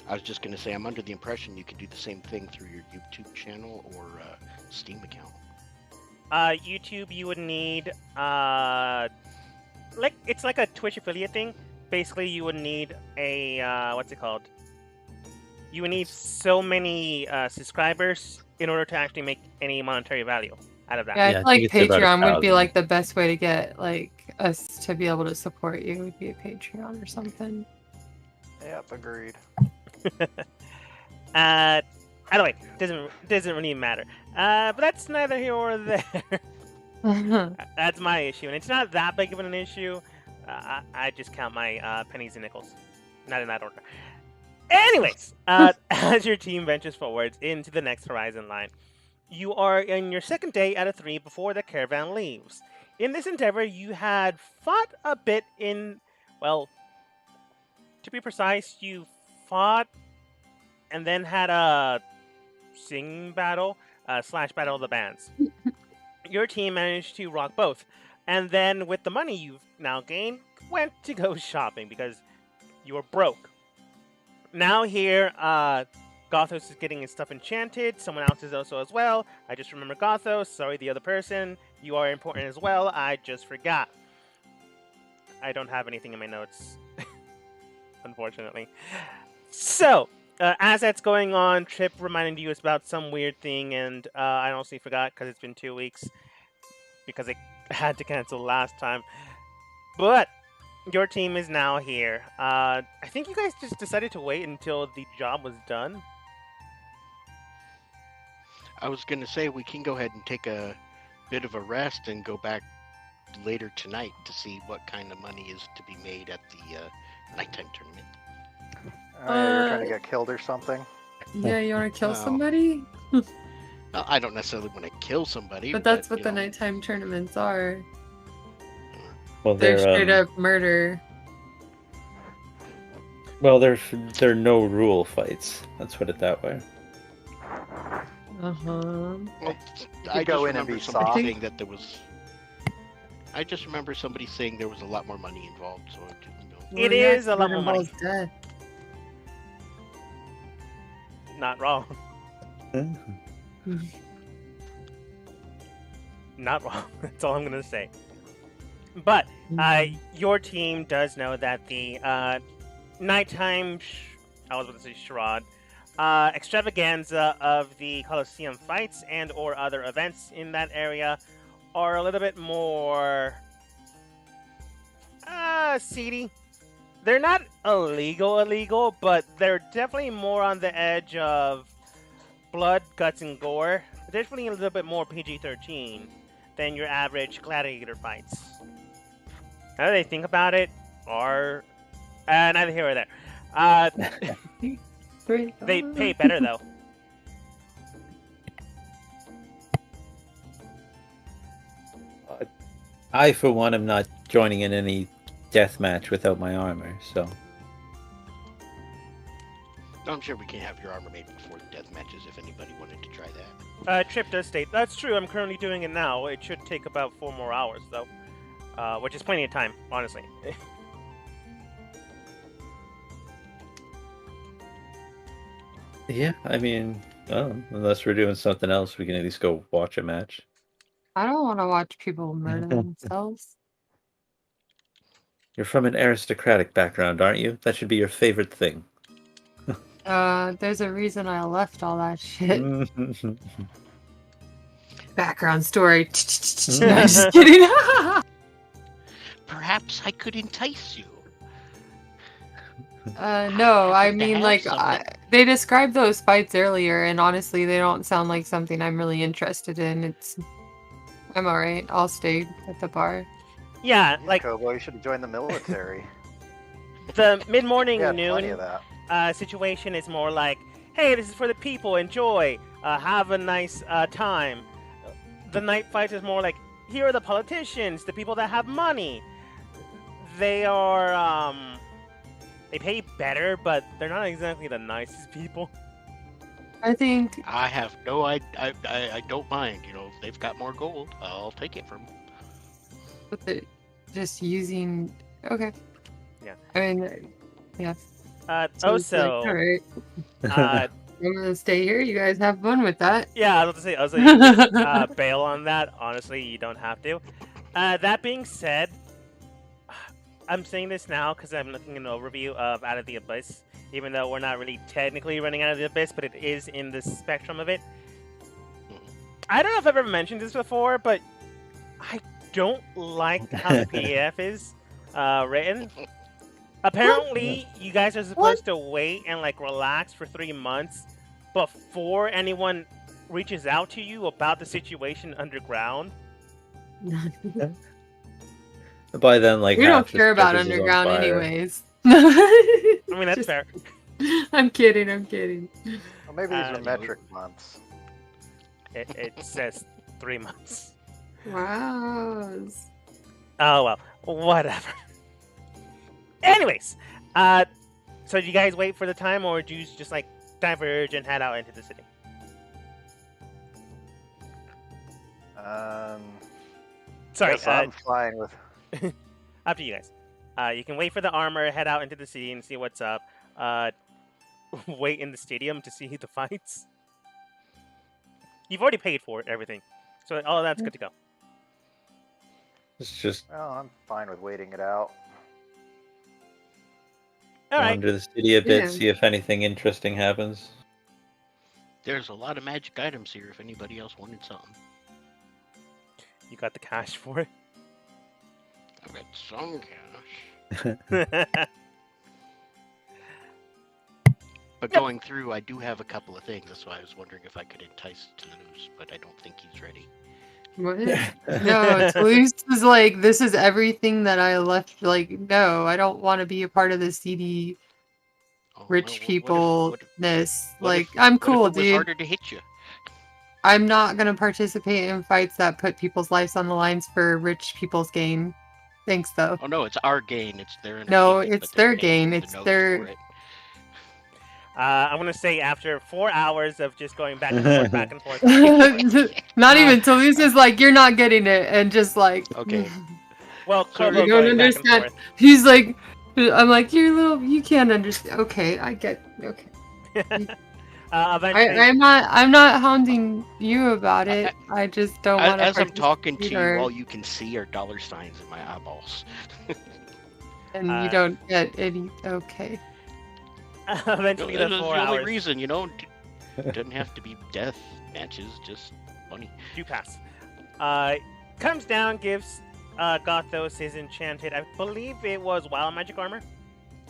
I was just going to say, I'm under the impression you can do the same thing through your YouTube channel or Steam account. YouTube, you would need it's like a Twitch affiliate thing. Basically, you would need a what's it called? You would need so many subscribers in order to actually make any monetary value out of that. Yeah, I Yeah, feel I like think it's about Patreon would be 1,000. like the best way to get like us to be able to support you would be a Patreon or something. Yep, agreed. Either way, doesn't really matter. But that's neither here or there. That's my issue, and it's not that big of an issue. I just count my pennies and nickels, not in that order. Anyways, as your team ventures forwards into the next horizon line, you are in your second day out of 3 before the caravan leaves. In this endeavor, you had fought a bit in, well, to be precise, you fought and then had a singing battle / battle of the bands. Your team managed to rock both, and then with the money you've now gained, went to go shopping because you were broke. Now here, Gothos is getting his stuff enchanted. Someone else is also as well. I just remember Gothos. Sorry, the other person. You are important as well. I just forgot. I don't have anything in my notes, unfortunately. So, as that's going on, Trip reminded you about some weird thing, and I honestly forgot because it's been 2 weeks because I had to cancel last time. But your team is now here. I think you guys just decided to wait until the job was done. I was going to say we can go ahead and take a bit of a rest and go back later tonight to see what kind of money is to be made at the nighttime tournament. You're trying to get killed or something? Yeah, you want to kill No. somebody? Well, I don't necessarily want to kill somebody, But that's what you the know, nighttime tournaments are. Well, They're straight they're up murder. well, they're no rule fights. Let's put it that way. Uh-huh. Well, You I could go just in and remember be somebody soft. saying that there was. I just remember somebody saying there was a lot more money involved, so It is a lot more money. involves death. Not wrong. Not wrong. That's all I'm gonna say. But your team does know that the nighttime, I was about to say charade, extravaganza of the Colosseum fights and or other events in that area are a little bit more seedy. They're not illegal, but they're definitely more on the edge of blood, guts, and gore. Definitely a little bit more PG-13 than your average gladiator fights. Now that I think about it, are neither here or there. They pay better though. I, for one, am not joining in any death match without my armor, so. I'm sure we can have your armor made before the death matches if anybody wanted to try that. Trip does state, that's true, I'm currently doing it now. It should take about 4 more hours though. Which is plenty of time, honestly. Yeah, I mean, unless we're doing something else, we can at least go watch a match. I don't want to watch people murder themselves. You're from an aristocratic background, aren't you? That should be your favorite thing. There's a reason I left all that shit. Background story. No, I'm just kidding. Perhaps I could entice you. No, I Happen to mean, have like, something. they described those fights earlier, and honestly, they don't sound like something I'm really interested in. I'm alright. I'll stay at the bar. Yeah, Yeah, like Kobo, you should have joined the military. the mid-morning Yeah, plenty noon of that. situation is more like, hey, this is for the people, enjoy, have a nice time. The night fight is more like, here are the politicians, the people that have money. They are, they pay better, but they're not exactly the nicest people. I think I have no, I don't mind. You know, if they've got more gold, I'll take it from them. with just using. Okay. Yeah. I mean, yeah. So it's like, Also, all right, uh, I'm gonna stay here. You guys have fun with that. yeah, I was about to say, also, you can just bail on that. Honestly, you don't have to. That being said, I'm saying this now because I'm looking at an overview of Out of the Abyss, even though we're not really technically running Out of the Abyss, but it is in the spectrum of it. I don't know if I've ever mentioned this before, but I don't like how the PDF is written. Apparently, you guys are supposed to wait and like relax for 3 months before anyone reaches out to you about the situation underground. By then, like We half don't the care about surface is on underground fire. anyways. I mean, that's Just- fair. I'm kidding. I'm kidding. Well, maybe these are no. metric months. It says 3 months. Wow. Oh well, whatever. Anyways, so do you guys wait for the time, or do you just like diverge and head out into the city? Sorry, Guess I'm fine with. up to you guys. You can wait for the armor, head out into the city, and see what's up. Wait in the stadium to see the fights. You've already paid for it, everything, so all of that's good to go. It's just Well, I'm fine with waiting it out. All right. wander the city a bit, Yeah. see if anything interesting happens. There's a lot of magic items here if anybody else wanted something. You got the cash for it. I've got some cash. But Yep. going through, I do have a couple of things. That's why I was wondering if I could entice Toulouse, but I don't think he's ready. What? No, Toulouse was like, this is everything that I left. Like, no, I don't want to be a part of the CD Oh, rich well, people-ness. what like, if- I'm what cool, if it was dude. harder to hit you? I'm not gonna participate in fights that put people's lives on the lines for rich people's gain. Thanks, though. Oh no, it's our gain. It's their entertainment. No, but it's they're their paying gain. the It's nose their- for it. I'm gonna say after 4 hours of just going back and forth, back and forth. Back and forth. Not even Toulouse is like, you're not getting it, and just like, Okay. Well, So Kobo you don't going back and understand. forth. He's like, I'm like, you can't understand. Okay, I get. Okay, Eventually, I'm not hounding you about it. I just don't want to. As I'm talking to you, or- all you can see are dollar signs in my eyeballs. and you don't get any. Okay. eventually the That's 4 the only hours reason, you know. Doesn't have to be death matches, just money. do pass. Comes down, gives Gothos his enchanted. I believe it was wild magic armor.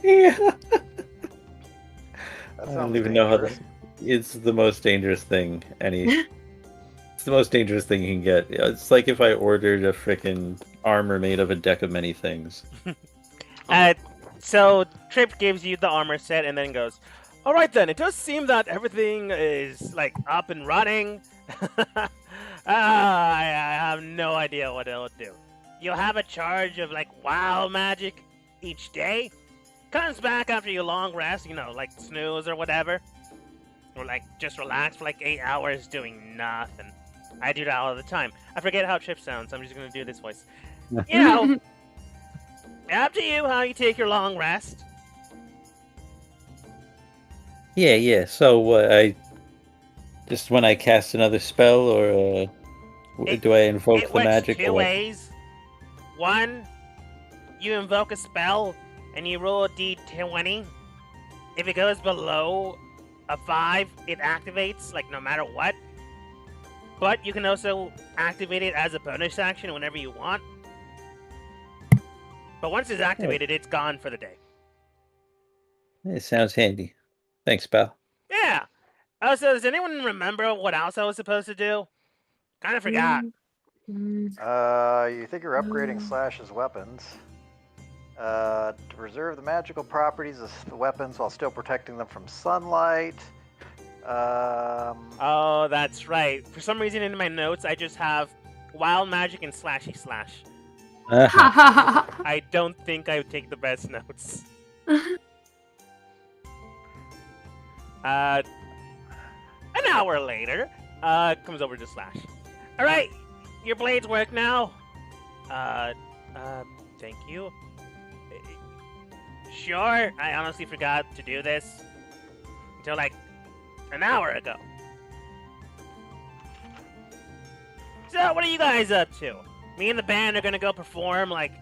Yeah. That I sounds don't even know how dangerous. it's the most dangerous thing it's the most dangerous thing you can get. It's like if I ordered a frickin' armor made of a deck of many things. So Trip gives you the armor set and then goes, "All right then. It does seem that everything is like up and running. I have no idea what it'll do. You'll have a charge of like wild magic each day. Comes back after your long rest, you know, like snooze or whatever, or like just relax for like 8 hours doing nothing. I do that all the time. I forget how Trip sounds. I'm just gonna do this voice. You know." Up to you how you take your long rest. Yeah. So I just when I cast another spell, or do I invoke It the works magic? two ways. One, you invoke a spell and you roll a d20. If it goes below a 5, it activates, like no matter what. But you can also activate it as a bonus action whenever you want. But once it's activated, it's gone for the day. It sounds handy. Thanks, pal. Yeah. Also, does anyone remember what else I was supposed to do? Kind of forgot. You think you're upgrading Slash's weapons. To preserve the magical properties of the weapons while still protecting them from sunlight. Oh, that's right. For some reason in my notes, I just have wild magic and slashy slash. I don't think I would take the best notes. An hour later, comes over to Slash. All right, your blades work now. Thank you. Sure, I honestly forgot to do this until like an hour ago. So, what are you guys up to? Me and the band are gonna go perform, like,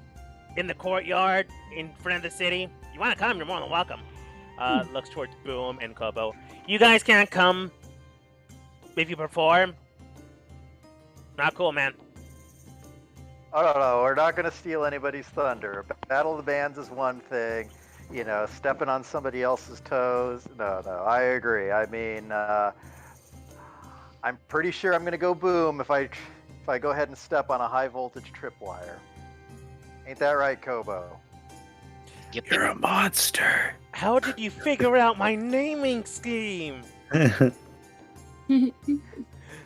in the courtyard in front of the city. You wanna come, you're more than welcome. Looks towards Boom and Kobo. You guys can't come if you perform? Not cool, man. Oh, no, we're not going to steal anybody's thunder. Battle of the Bands is one thing. You know, stepping on somebody else's toes. No, I agree. I mean, I'm pretty sure I'm going to go boom if I go ahead and step on a high voltage tripwire. Ain't that right, Kobo? Yep. You're a monster. How did you figure out my naming scheme?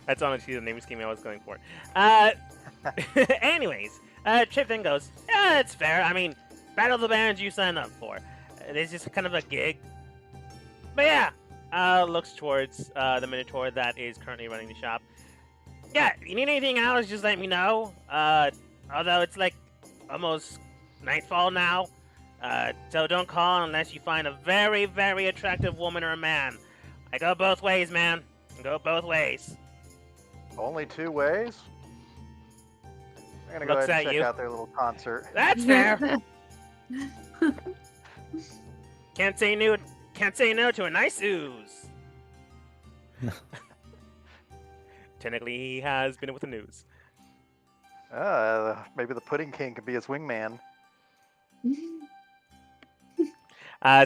That's honestly the naming scheme I was going for. Anyways, Chip then goes, yeah, it's fair. I mean, Battle of the Bands you signed up for. It's just kind of a gig. But yeah, looks towards the Minotaur that is currently running the shop. Yeah, you need anything else, just let me know. Although it's like almost nightfall now. So don't call unless you find a very, very attractive woman or a man. I go both ways, man. I go both ways. Only two ways? I'm going to go Looks ahead and at check you. out their little concert. That's fair. Can't say no to a nice ooze. Technically, he has been with the news. Maybe the Pudding King could be his wingman.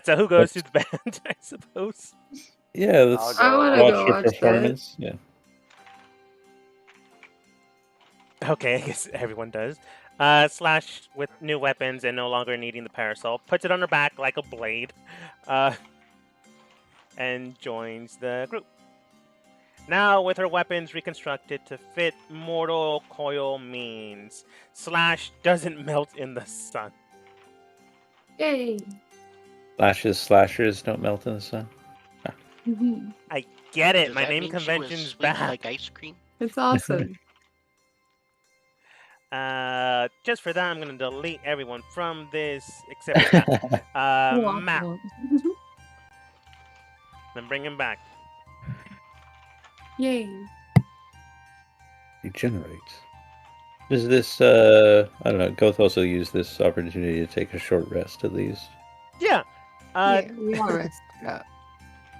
So who goes to the band, I suppose? Yeah, let's I wanna watch go your watch that. performance. Yeah. Okay, I guess everyone does. Slash, with new weapons and no longer needing the parasol, puts it on her back like a blade, and joins the group. Now, with her weapons reconstructed to fit mortal coil means, Slash doesn't melt in the sun. Yay. Slashers don't melt in the sun. I get it. Does My that name mean she was convention's sweet back. like ice cream? It's awesome. Just for that, I'm going to delete everyone from this except for that. Map. Then bring him back. Yay. Regenerate. Is this, I don't know, Goth also used this opportunity to take a short rest at least. Yeah. Yeah, we all rested up.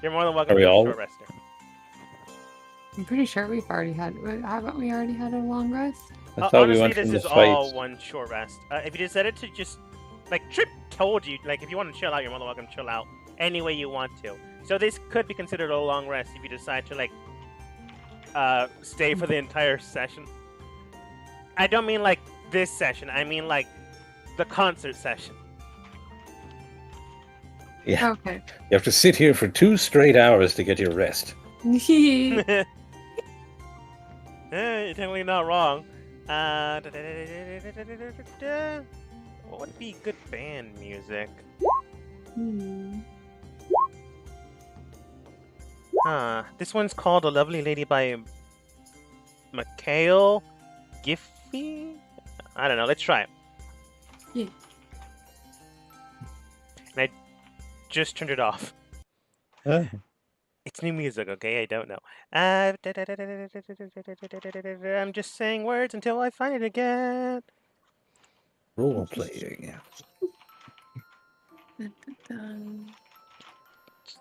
You're more than welcome Are we to all- short rest here. I'm pretty sure we've already had. Haven't we already had a long rest? I thought Honestly, we went this from the is all fights. one short rest. If you decided to just, like, Trip told you, like, if you want to chill out, you're more than welcome to chill out any way you want to. So this could be considered a long rest if you decide to, like, stay for the entire session. I don't mean, like, this session. I mean, like, the concert session. Yeah. Okay. You have to sit here for 2 straight hours to get your rest. You're definitely not wrong. What would be good band music? This one's called A Lovely Lady by Mikhail Giffey? I don't know, let's try it. Yeah. And I just turned it off. Huh. It's new music, okay? I don't know. I'm just saying words until I find it again. Role playing.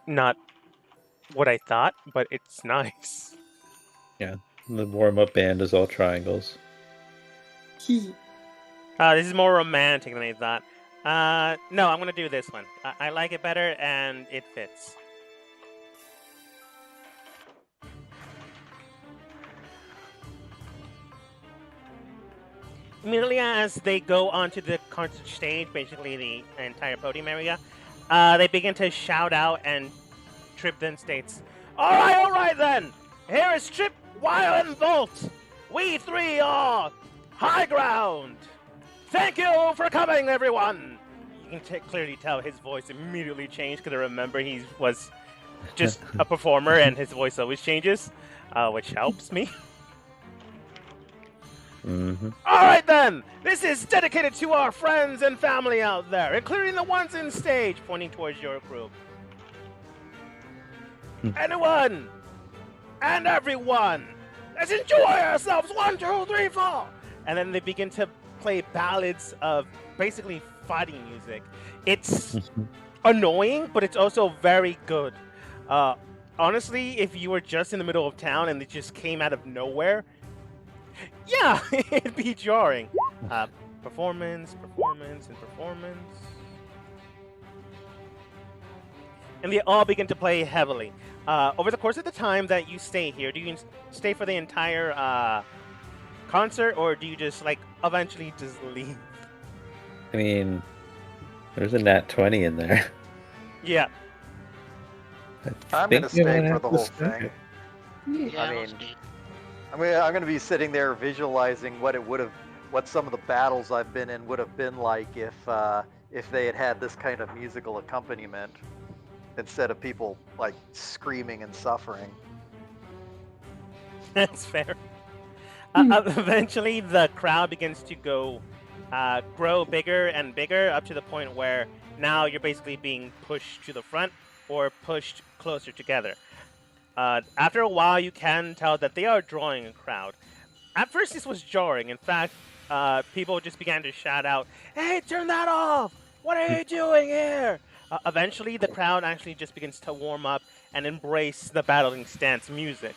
Not what I thought, but it's nice. The warm-up band is all triangles. This is more romantic than I thought. No, I'm gonna do this one. I like it better, and it fits. Immediately as they go onto the concert stage, basically the entire podium area, they begin to shout out, and Trip then states, all right then! Here is Trip, Wild, and Bolt! We three are high ground! Thank you for coming, everyone! You can clearly tell his voice immediately changed, because I remember he was just a performer, and his voice always changes, which helps me. Mm-hmm. All right, then. This is dedicated to our friends and family out there, including the ones in stage, pointing towards your group. Anyone and everyone, let's enjoy ourselves. 1, 2, 3, 4. And then they begin to play ballads of basically fighting music. It's annoying, but it's also very good. Honestly, if you were just in the middle of town and it just came out of nowhere, yeah, it'd be jarring. Performance. And they all begin to play heavily. Over the course of the time that you stay here, do you stay for the entire concert, or do you just like eventually just leave? I mean, there's a nat 20 in there. Yeah. I'm think gonna we stay might for have the to whole stay. thing. Yeah, I I'll mean, stay. I'm gonna be sitting there visualizing what some of the battles I've been in would have been like if they had had this kind of musical accompaniment instead of people like screaming and suffering. That's fair. Eventually, the crowd begins to grow bigger and bigger up to the point where now you're basically being pushed to the front or pushed closer together. After a while, you can tell that they are drawing a crowd. At first, this was jarring. In fact, people just began to shout out, "Hey, turn that off! What are you doing here?" Eventually, the crowd actually just begins to warm up and embrace the battling stance music.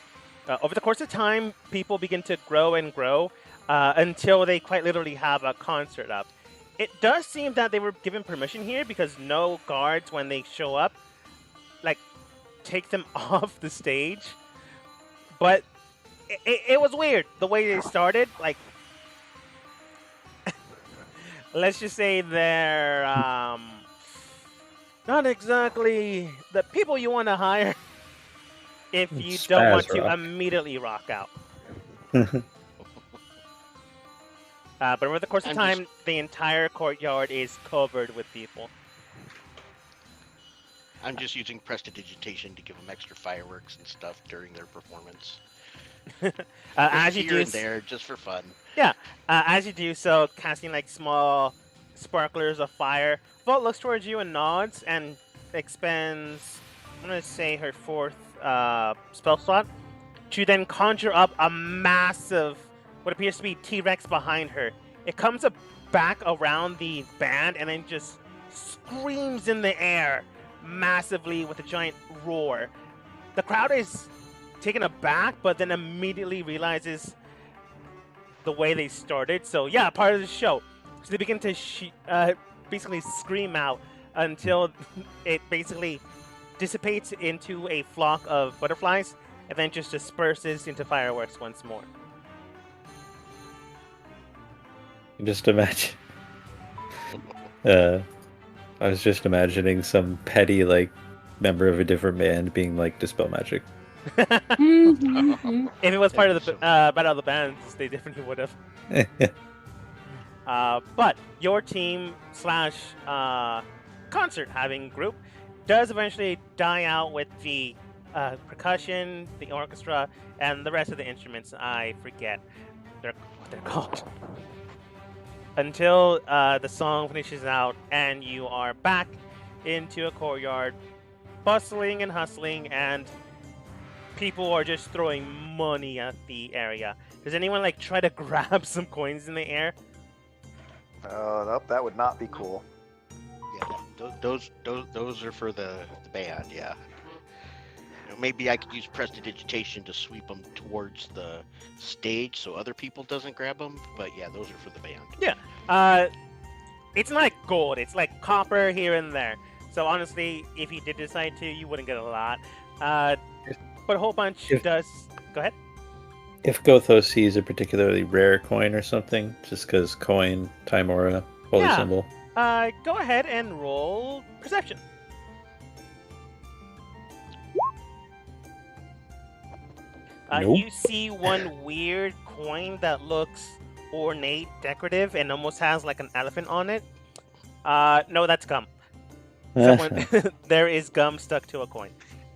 Over the course of time, people begin to grow and grow until they quite literally have a concert up. It does seem that they were given permission here because no guards, when they show up, like, take them off the stage. But it was weird the way they started. Like, let's just say they're not exactly the people you want to hire if you don't want to rock. immediately rock out. But over the course of I'm time, the entire courtyard is covered with people. I'm just using prestidigitation to give them extra fireworks and stuff during their performance. As you Here do, and there, just for fun. as you do so, casting like small sparklers of fire, Vault looks towards you and nods and expends, I'm gonna say, her 4th spell slot to then conjure up a massive, what appears to be T-Rex behind her. It comes back around the band and then just screams in the air massively with a giant roar. The crowd is taken aback, but then immediately realizes the way they started. So yeah, part of the show. So they begin to basically scream out until it basically dissipates into a flock of butterflies and then just disperses into fireworks once more. Just imagine. I was just imagining some petty, like, member of a different band being like, dispel magic. Mhm. If it was part of the Battle of the Bands, they definitely would have. But your team slash concert having group does eventually die out with the percussion, the orchestra, and the rest of the instruments. I forget what they're called. Until the song finishes out and you are back into a courtyard, bustling and hustling, and people are just throwing money at the area. Does anyone like try to grab some coins in the air? Oh, nope, that would not be cool. Yeah, those are for the band. Yeah. Maybe I could use prestidigitation to sweep them towards the stage so other people doesn't grab them. But yeah, those are for the band. Yeah. It's not like gold. It's like copper here and there. So honestly, if you did decide to, you wouldn't get a lot. But a whole bunch does. Go ahead. If Gothos sees a particularly rare coin or something, just because coin, Timora, holy Yeah. symbol. Go ahead and roll perception. Nope. You see one weird coin that looks ornate, decorative, and almost has like an elephant on it. No, that's gum. Someone, there is gum stuck to a coin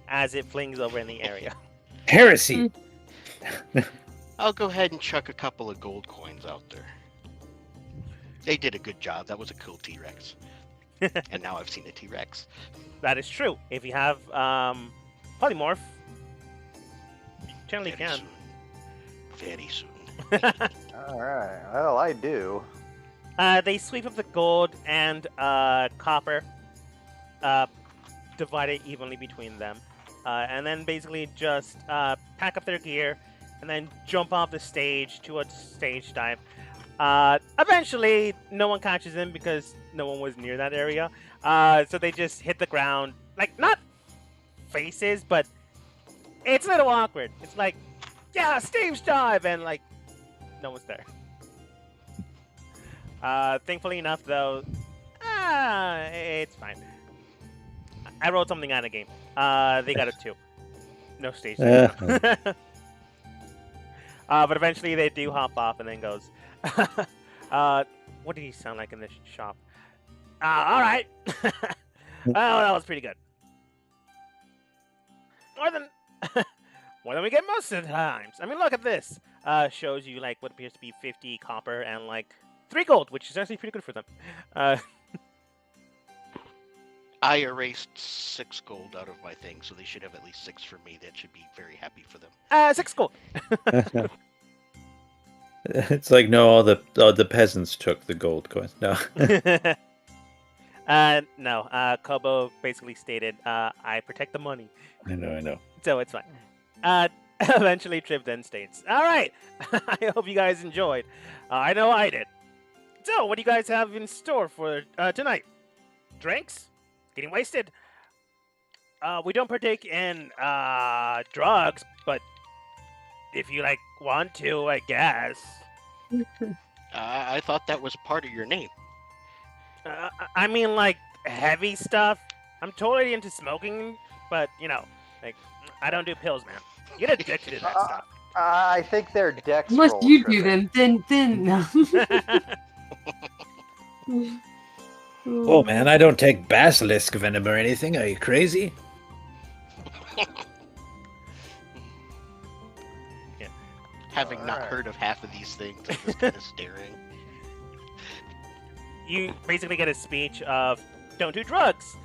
as it flings over in the area. Heresy! I'll go ahead and chuck a couple of gold coins out there. They did a good job. That was a cool T-Rex. And now I've seen a T-Rex. That is true. If you have polymorph, you generally Very can. soon. Very soon. All right. Well, I do. They sweep up the gold and copper, divide it evenly between them, and then basically just pack up their gear and then jump off the stage to a stage dive. Eventually, no one catches them because no one was near that area. So they just hit the ground, like not faces, but it's a little awkward. It's like, yeah, stage dive, and like no one's there. Thankfully enough, though, it's fine. I rolled something out of the game. They got a 2. No stage dive. But eventually they do hop off and then goes, what did he sound like in this shop? All right. Oh, that was pretty good. More than we get most of the times. I mean, look at this. Shows you like what appears to be 50 copper and like 3 gold, which is actually pretty good for them. I erased 6 gold out of my thing, so they should have at least 6 for me. That should be very happy for them. 6 gold. It's like no, all the peasants took the gold coins. No. No. Kobo basically stated, "I protect the money." I know. So it's fine. Eventually, Trip then states, "All right, I hope you guys enjoyed. I know I did. So, what do you guys have in store for tonight? Drinks? Getting wasted? We don't partake in drugs, but if you like want to, I guess." I thought that was part of your name. I mean, like heavy stuff. I'm totally into smoking, but you know, like I don't do pills, man. You get addicted to that stuff. I think they're Dex Unless roll you do tripping. then no. Oh man, I don't take basilisk venom or anything. Are you crazy? Having not Alright. heard of half of these things, I'm just kind of staring. You basically get a speech of don't do drugs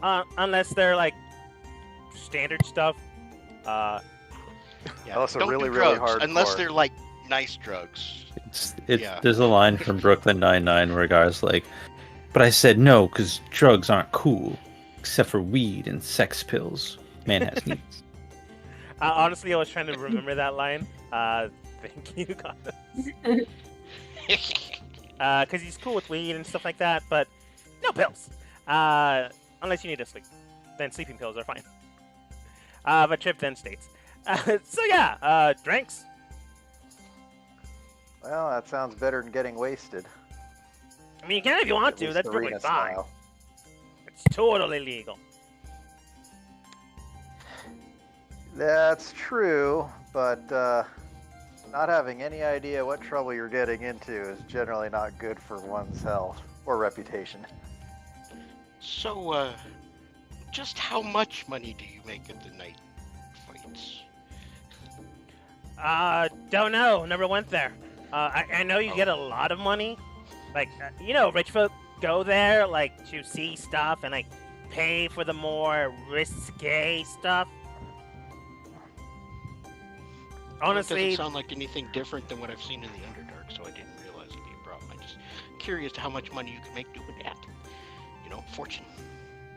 unless they're like standard stuff. Yeah, Unless they're don't really, do really drugs, hardcore. unless they're like nice drugs. It's Yeah. There's a line from Brooklyn Nine-Nine where a guy's like, "But I said no because drugs aren't cool, except for weed and sex pills. Man has needs." Honestly, I was trying to remember that line. Thank you, guys. Because he's cool with weed and stuff like that, but no pills. Unless you need to sleep. Then sleeping pills are fine. But Trip then states, so yeah, drinks. Well, that sounds better than getting wasted. I mean, you can if you want At to. least That's perfectly arena fine. style. It's totally legal. That's true, but not having any idea what trouble you're getting into is generally not good for one's health or reputation. So, just how much money do you make at the night fights? Don't know. Never went there. I know you get a lot of money. Like, you know, rich folk go there, like, to see stuff and, like, pay for the more risque stuff. Well, it Honestly, doesn't sound like anything different than what I've seen in the Underdark, so I didn't realize it'd be a problem. I'm just curious to how much money you can make doing that. You know, fortune.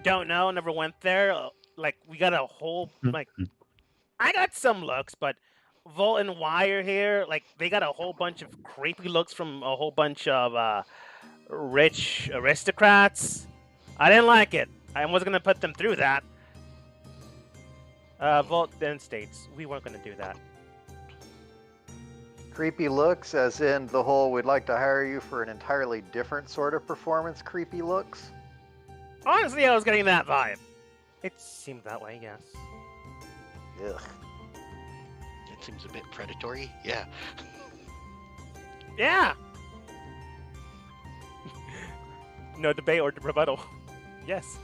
don't know. Never went there. Like, we got a whole, like, I got some looks, but Volt and Wire here, like, they got a whole bunch of creepy looks from a whole bunch of rich aristocrats. I didn't like it. I wasn't going to put them through that. Volt then states, we weren't going to do that. Creepy looks, as in the whole we'd like to hire you for an entirely different sort of performance creepy looks? Honestly, I was getting that vibe. It seemed that way, yes. Ugh. That seems a bit predatory. Yeah. Yeah! No debate or rebuttal. Yes.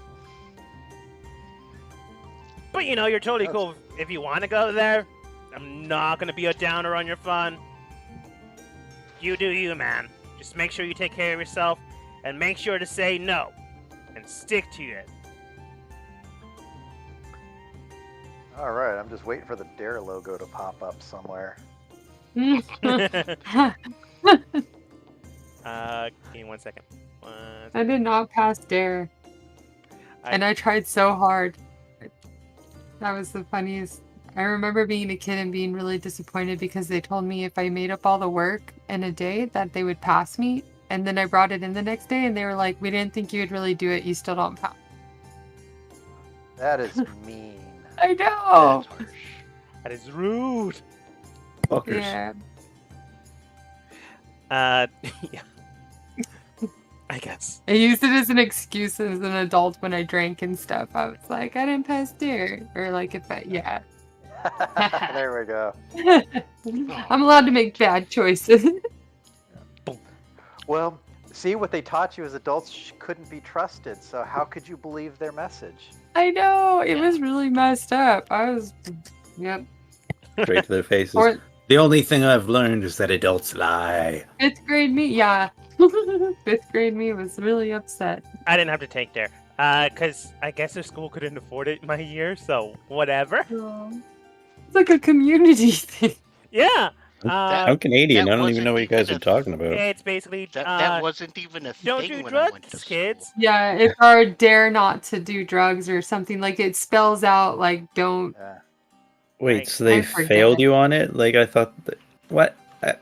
But you know, you're totally cool if you want to go there. I'm not gonna be a downer on your fun. You do you, man. Just make sure you take care of yourself, and make sure to say no, and stick to it. All right, I'm just waiting for the Dare logo to pop up somewhere. Give me 1 second. I did not pass Dare. And I tried so hard. That was the funniest. I remember being a kid and being really disappointed because they told me if I made up all the work in a day that they would pass me. And then I brought it in the next day and they were like, we didn't think you would really do it. You still don't pass. That is mean. I know. That's harsh. That is rude. Fuckers. Yeah. Yeah. I guess. I used it as an excuse as an adult when I drank and stuff. I was like, I didn't pass Dare. Or like if I, yeah. There we go. I'm allowed to make bad choices. Well, see, what they taught you as adults couldn't be trusted, so how could you believe their message? I know. It was really messed up. I was, yep. Straight to their faces. Or The only thing I've learned is that adults lie. 5th grade me, yeah. 5th grade me was really upset. I didn't have to take Dare. Because I guess their school couldn't afford it my year, so whatever. It's like a community thing. Yeah. I'm Canadian. that I don't even know what you guys wasn't are talking about. It's basically That wasn't even a don't thing do when I went to drugs, school. kids. Yeah, if our dare not to do drugs or something, like it spells out like don't. Yeah. Wait, so they I forget. failed you on it? Like I thought. What?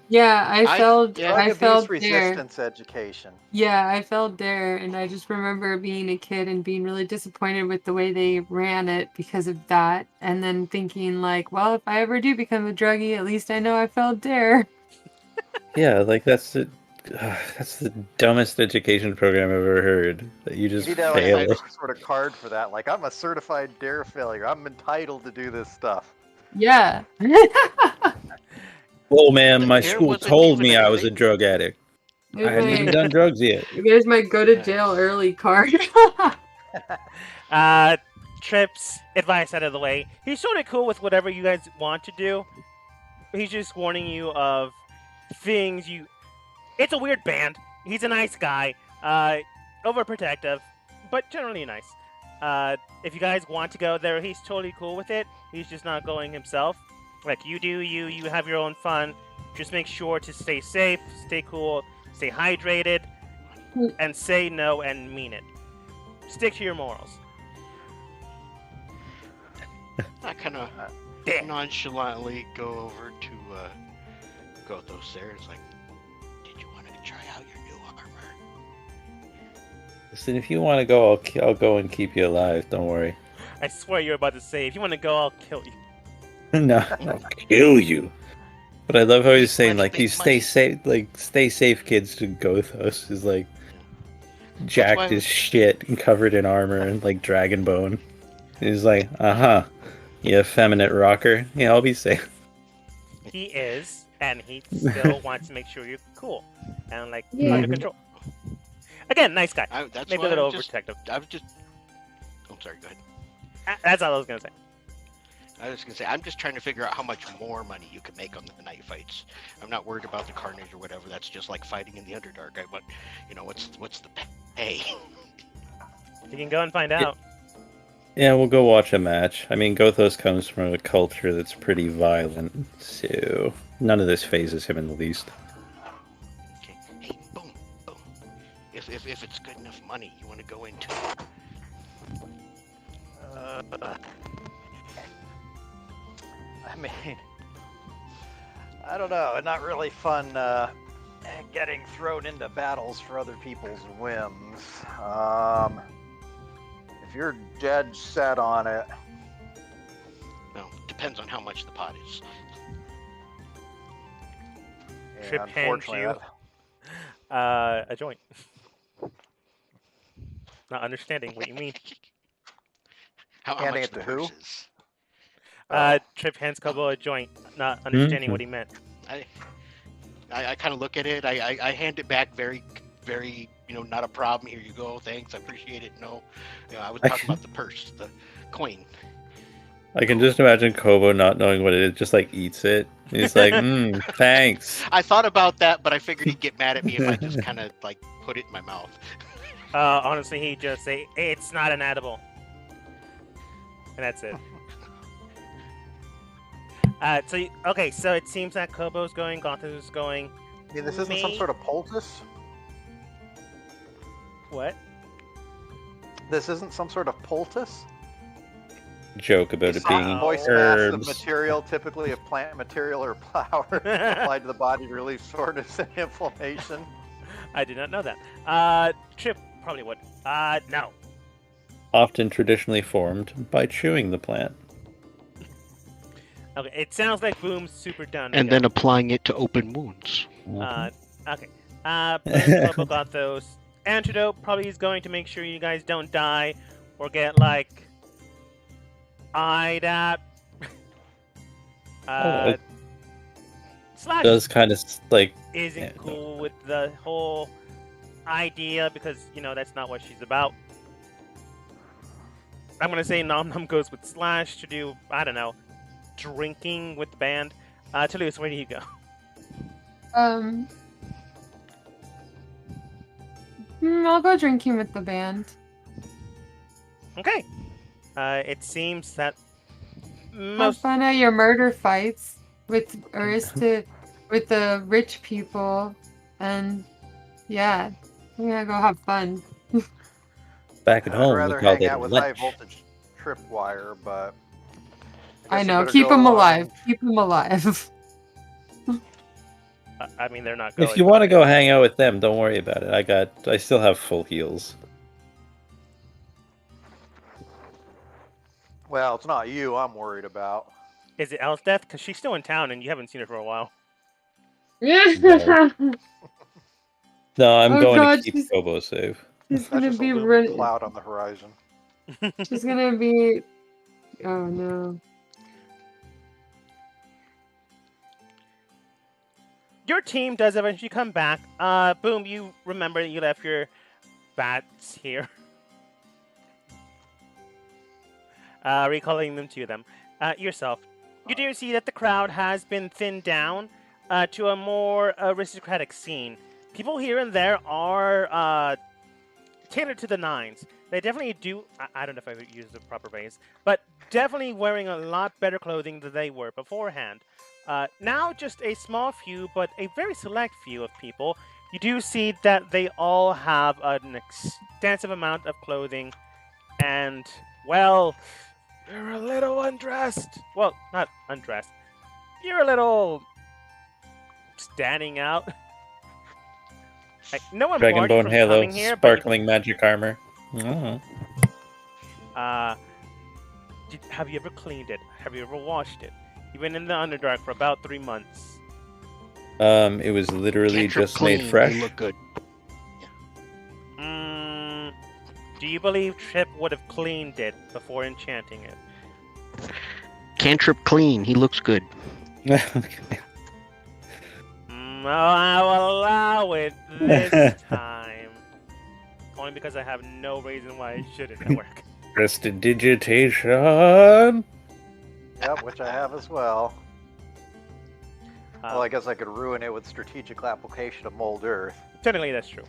Yeah, I failed. Drug I abuse failed dare. resistance education. Yeah, I failed dare, and I just remember being a kid and being really disappointed with the way they ran it because of that, and then thinking like, well, if I ever do become a druggie, at least I know I failed dare. Yeah, like that's the dumbest education program I've ever heard. That you just You know, fail. like some sort of card for that. Like, I'm a certified dare failure. I'm entitled to do this stuff. Yeah. Whoa, man! My There school wasn't told even me a I was a thing. drug addict. I hadn't even done drugs yet. There's my go to jail early card. Trip's advice out of the way. He's sort of cool with whatever you guys want to do. He's just warning you of things you. It's a weird band. He's a nice guy. Overprotective, but generally nice. If you guys want to go there, he's totally cool with it. He's just not going himself. Like, you do you have your own fun. Just make sure to stay safe, stay cool, stay hydrated, and say no and mean it. Stick to your morals. I kind of nonchalantly go over to Gothos there. It's like, did you want to try out your new armor? Listen, if you want to go, I'll go and keep you alive. Don't worry. I swear you're about to say, if you want to go, I'll kill you. No, I'll kill you. But I love how he's saying Money, like, big "You stay money." safe, like stay safe, kids." To Gothos is like jacked why- as shit and covered in armor and like dragon bone. He's like, you effeminate rocker. Yeah, I'll be safe. He is, and he still wants to make sure you're cool and like Yeah. under control. Again, nice guy. That's Maybe why a little I'm just, overprotective. I was just. I'm sorry. Go ahead. That's all I was gonna say. I was gonna say I'm just trying to figure out how much more money you can make on the night fights. I'm not worried about the carnage or whatever. That's just like fighting in the Underdark. I want, what's the pay? You can go and find out. Yeah, we'll go watch a match. I mean, Gothos comes from a culture that's pretty violent, so none of this phases him in the least. Okay. Hey, boom, boom. If it's good enough money, you want to go into. I mean, I don't know. Not really fun getting thrown into battles for other people's whims. If you're dead set on it, Well, depends on how much the pot is. yeah, Trip hands unfortunately, you a joint. Not understanding what you mean. How Handing much it to the who? horse is. Trip hands Kobo a joint, not understanding what he meant. I kind of look at it. I hand it back very, very, not a problem. Here you go. Thanks. I appreciate it. No, I was talking about the purse, the coin. I can just imagine Kobo not knowing what it is, just like eats it. He's like, thanks. I thought about that, but I figured he'd get mad at me if I just kind of like put it in my mouth. Honestly, he'd just say, it's not an edible. And that's it. So it seems that Kobo's going, Gothos is going. I mean, this isn't some sort of poultice? What? This isn't some sort of poultice? Joke about it being Moist mass of herbs. material, typically of plant material or flour, applied to the body to relieve soreness and inflammation. I did not know that. Trip probably would. No. Often traditionally formed by chewing the plant. Okay, it sounds like Boom's super done. And then applying it to open wounds. Okay. Boom, Kobo got those. Antidote probably is going to make sure you guys don't die or get, like, eyed at. Slash does kind of like isn't cool with the whole idea because, you know, that's not what she's about. I'm going to say Nom Nom goes with Slash to do, I don't know, drinking with the band. Toulouse, where do you go? I'll go drinking with the band. Okay. It seems that Have fun at your murder fights with with the rich people, and yeah, we're gonna go have fun. back at I'd home. rather we called hang it out with high lunch. voltage tripwire, but I guess know, better keep go them along. alive. Keep them alive. I mean, they're not going. If you want to go hang out with them, don't worry about it. I still have full heals. Well, it's not you I'm worried about. Is it Elspeth? Because she's still in town and you haven't seen her for a while. Yeah. No, I'm Oh going God, to keep she's- Kobo safe. She's That's gonna just be a looming running. cloud on the horizon. She's gonna be. Oh no. Your team does eventually come back. Boom, you remember that you left your bats here. Recalling them to them. Yourself. You do see that the crowd has been thinned down to a more aristocratic scene. People here and there are tailored to the nines. They definitely do. I don't know if I would use the proper phrase, but definitely wearing a lot better clothing than they were beforehand. Now, just a small few, but a very select few of people. You do see that they all have an extensive amount of clothing, and, well, you're a little undressed. Well, not undressed. You're a little standing out. Like, no one barred you Dragonbone from Halo, coming here, but you- sparkling magic armor. Oh. have you ever cleaned it? Have you ever washed it? You've been in the Underdark for about 3 months. It was literally Cantrip just clean, made fresh. They look good. Do you believe Trip would have cleaned it before enchanting it? Cantrip clean. He looks good. Okay. I will allow it this time. Only because I have no reason why I shouldn't at work. Prestidigitation. Yep, which I have as well. Uh, Well, I guess I could ruin it with strategic application of mold earth. Technically, that's true.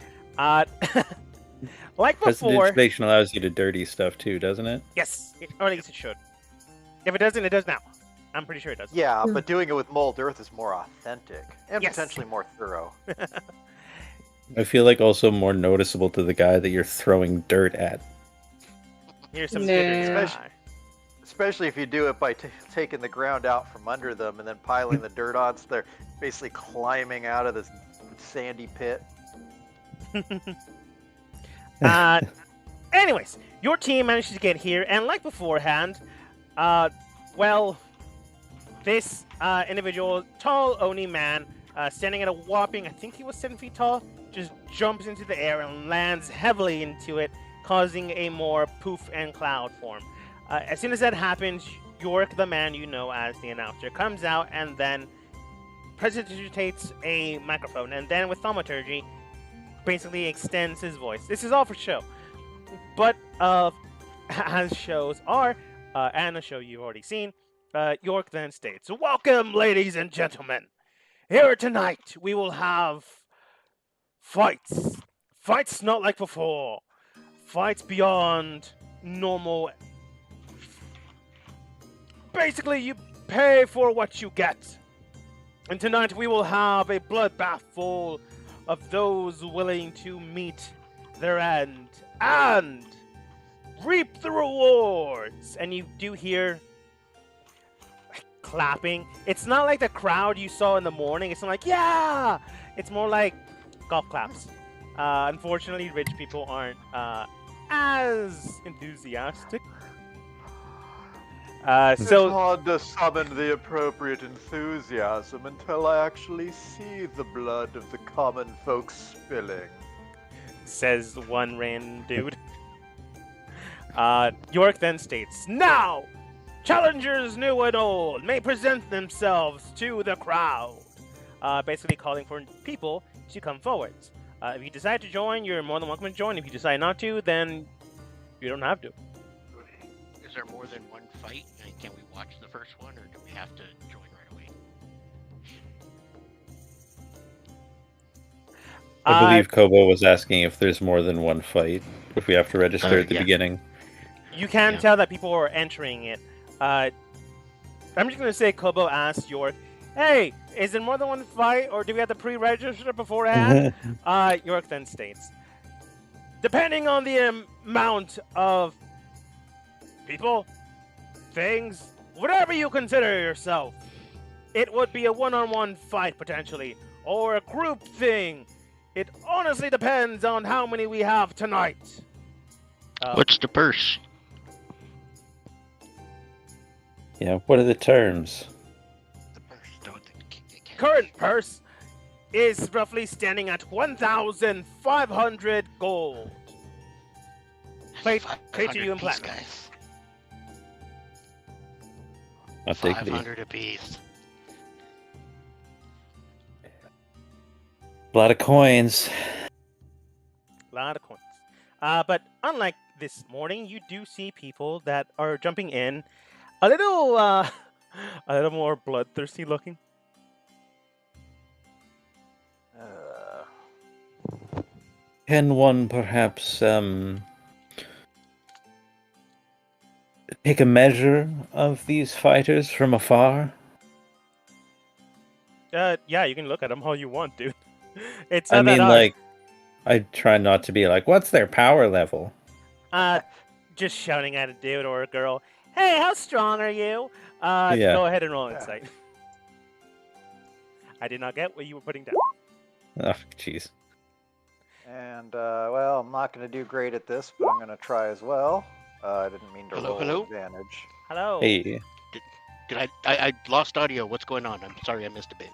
Like before, Prestidigitation allows you to dirty stuff too, doesn't it? yes, or at least it should. If it doesn't, it does now. I'm pretty sure it does. Yeah, Hmm. but doing it with mold earth is more authentic and Yes. potentially more thorough. I feel like also more noticeable to the guy that you're throwing dirt at. Here's some Yeah. good Especially if you do it by taking the ground out from under them and then piling the dirt on, so they're basically climbing out of this sandy pit. Anyways, your team managed to get here, and like beforehand, well, this individual, tall Oni man, standing at a whopping, I think he was 7 feet tall, just jumps into the air and lands heavily into it, causing a more poof and cloud form. As soon as that happens, York, the man you know as the announcer, comes out and then presentates a microphone, and then with thaumaturgy, basically extends his voice. This is all for show. But as shows are, and a show you've already seen. York then states, "Welcome, ladies and gentlemen. Here tonight we will have fights. Fights not like before. Fights beyond normal. Basically, you pay for what you get. And tonight we will have a bloodbath full of those willing to meet their end and reap the rewards." And you do hear clapping. It's not like the crowd you saw in the morning. It's not like, yeah! It's more like golf claps. Unfortunately, rich people aren't as enthusiastic. It's hard to summon the appropriate enthusiasm until I actually see the blood of the common folk spilling. Says one random dude. York then states, "Now, challengers new and old may present themselves to the crowd." Basically calling for people to come forwards. If you decide to join, you're more than welcome to join. If you decide not to, then you don't have to. Is there more than one fight? And can we watch the first one, or do we have to join right away? I believe Kobo was asking if there's more than one fight, if we have to register at the yeah. beginning. You can tell that people are entering it. I'm just going to say Kobo asked York, "Hey, is there more than one fight, or do we have to pre-register beforehand?" York then states, "Depending on the amount of people, things, whatever you consider yourself, it would be a one-on-one fight potentially, or a group thing. It honestly depends on how many we have tonight." What's the purse? Yeah, what are the terms? The purse. Current purse is roughly standing at 1,500 gold. Play to you in platinum. Guys. I'll take the 500 apiece. a lot of coins. A lot of coins. But unlike this morning, you do see people that are jumping in a little more bloodthirsty looking. Can one perhaps take a measure of these fighters from afar? Yeah, you can look at them all you want, dude. It's I not that mean, hard. like, I try not to be like, what's their power level? Just shouting at a dude or a girl, "Hey, how strong are you?" Yeah. Go ahead and roll insight. I did not get what you were putting down. Oh, jeez. And, well, I'm not going to do great at this, but I'm going to try as well. I didn't mean to roll advantage. Hello. Hey. Did I lost audio. What's going on? I'm sorry, I missed a bit.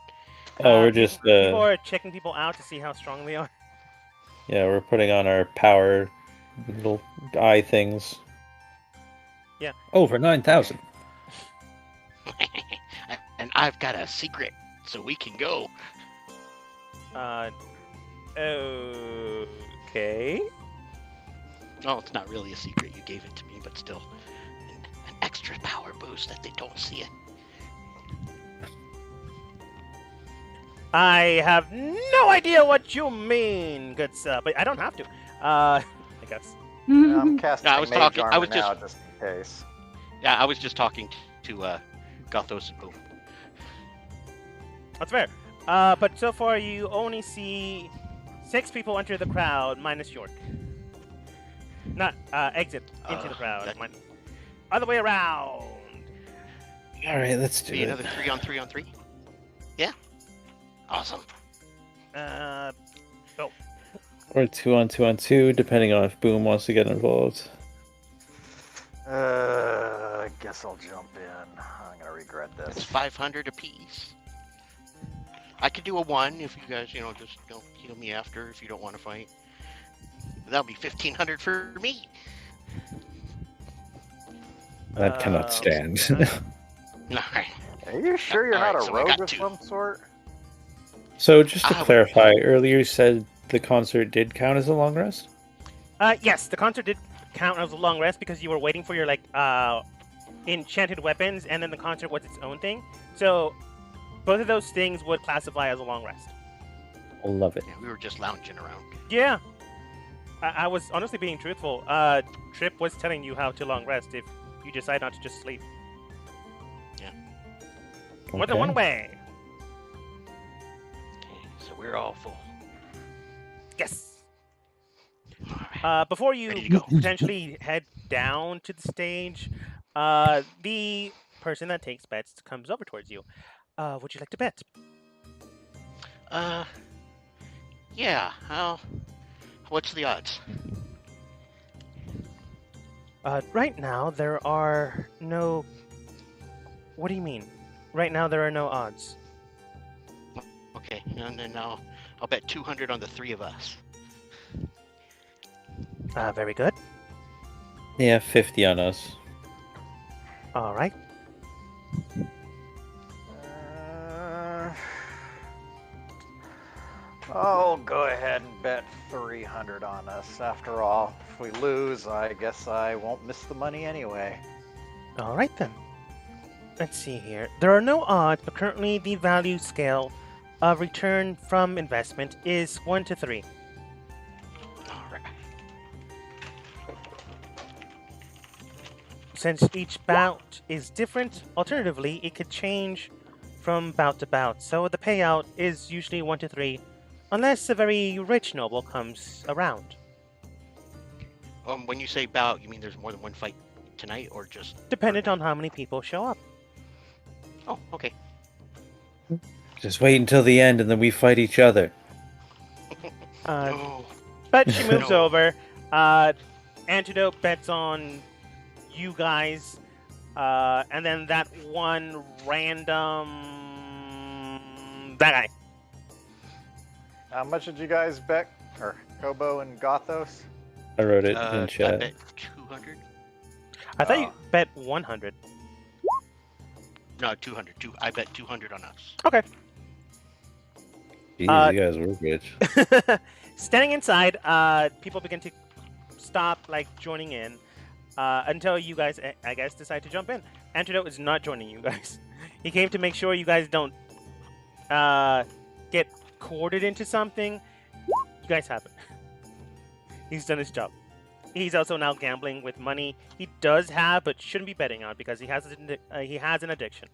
Oh, we're just people are checking people out to see how strong they are. Yeah, we're putting on our power little eye things. Yeah. Over 9,000. And I've got a secret, so we can go. Okay. Oh, it's not really a secret. You gave it to me, but still. An extra power boost that they don't see it. I have no idea what you mean, good sir, but I don't have to. I guess. I'm casting No, I was Mage talking- I Armor was now, just- just in case. Yeah, I was just talking to Gothos and Boom. That's fair. But so far you only see 6 people enter the crowd, minus York. Not exit into the crowd. that- Other way around. All right, let's do Be it. another 3-on-3-on-3? Yeah? Awesome. Or 2-on-2-on-2, depending on if Boom wants to get involved. I guess I'll jump in. I'm going to regret It's this. 500 apiece. I could do a 1 if you guys, just heal me after if you don't want to fight. That'll be 1,500 for me. That cannot stand. Alright. Are you sure you're not Alright, a so I rogue got of 2. some sort? So, just to Ah, clarify, earlier you said the concert did count as a long rest? Yes, the concert did count as a long rest because you were waiting for your enchanted weapons, and then the concert was its own thing. So both of those things would classify as a long rest. Love it. Yeah, we were just lounging around. Yeah. I was honestly being truthful. Trip was telling you how to long rest if you decide not to just sleep. More than one way. Okay, so we're all full. Yes. All right. Before Ready to you go. potentially head down to the stage, the person that takes bets comes over towards you. Would you like to bet? Yeah. What's the odds? Right now there are no. What do you mean? Right now there are no odds. Okay, and then I'll bet 200 on the three of us. Very good. Yeah, 50 on us. All right. I'll go ahead and bet 300 on us. After all, if we lose, I guess I won't miss the money anyway. All right then. Let's see here. There are no odds, but currently the value scale of return from investment is 1 to 3. All right. Since each bout is different, alternatively, it could change from bout to bout. So the payout is usually 1 to 3, unless a very rich noble comes around. When you say bout, you mean there's more than one fight tonight, or just? Dependent on how many people show up. Oh, okay. Just wait until the end and then we fight each other. No. But she moves No. over. Antidote bets on you guys. And then that one random... That guy. How much did you guys bet? Or Kobo and Gothos? I wrote it in I chat. bet 200. I thought you bet 100. No, 200. I bet 200 on us. Okay. Jeez, you guys were rich. Standing inside, people begin to stop, like, joining in until you guys, I guess, decide to jump in. Antidote is not joining you guys. He came to make sure you guys don't get corded into something. You guys haven't. He's done his job. He's also now gambling with money he does have, but shouldn't be betting on because he has an addiction.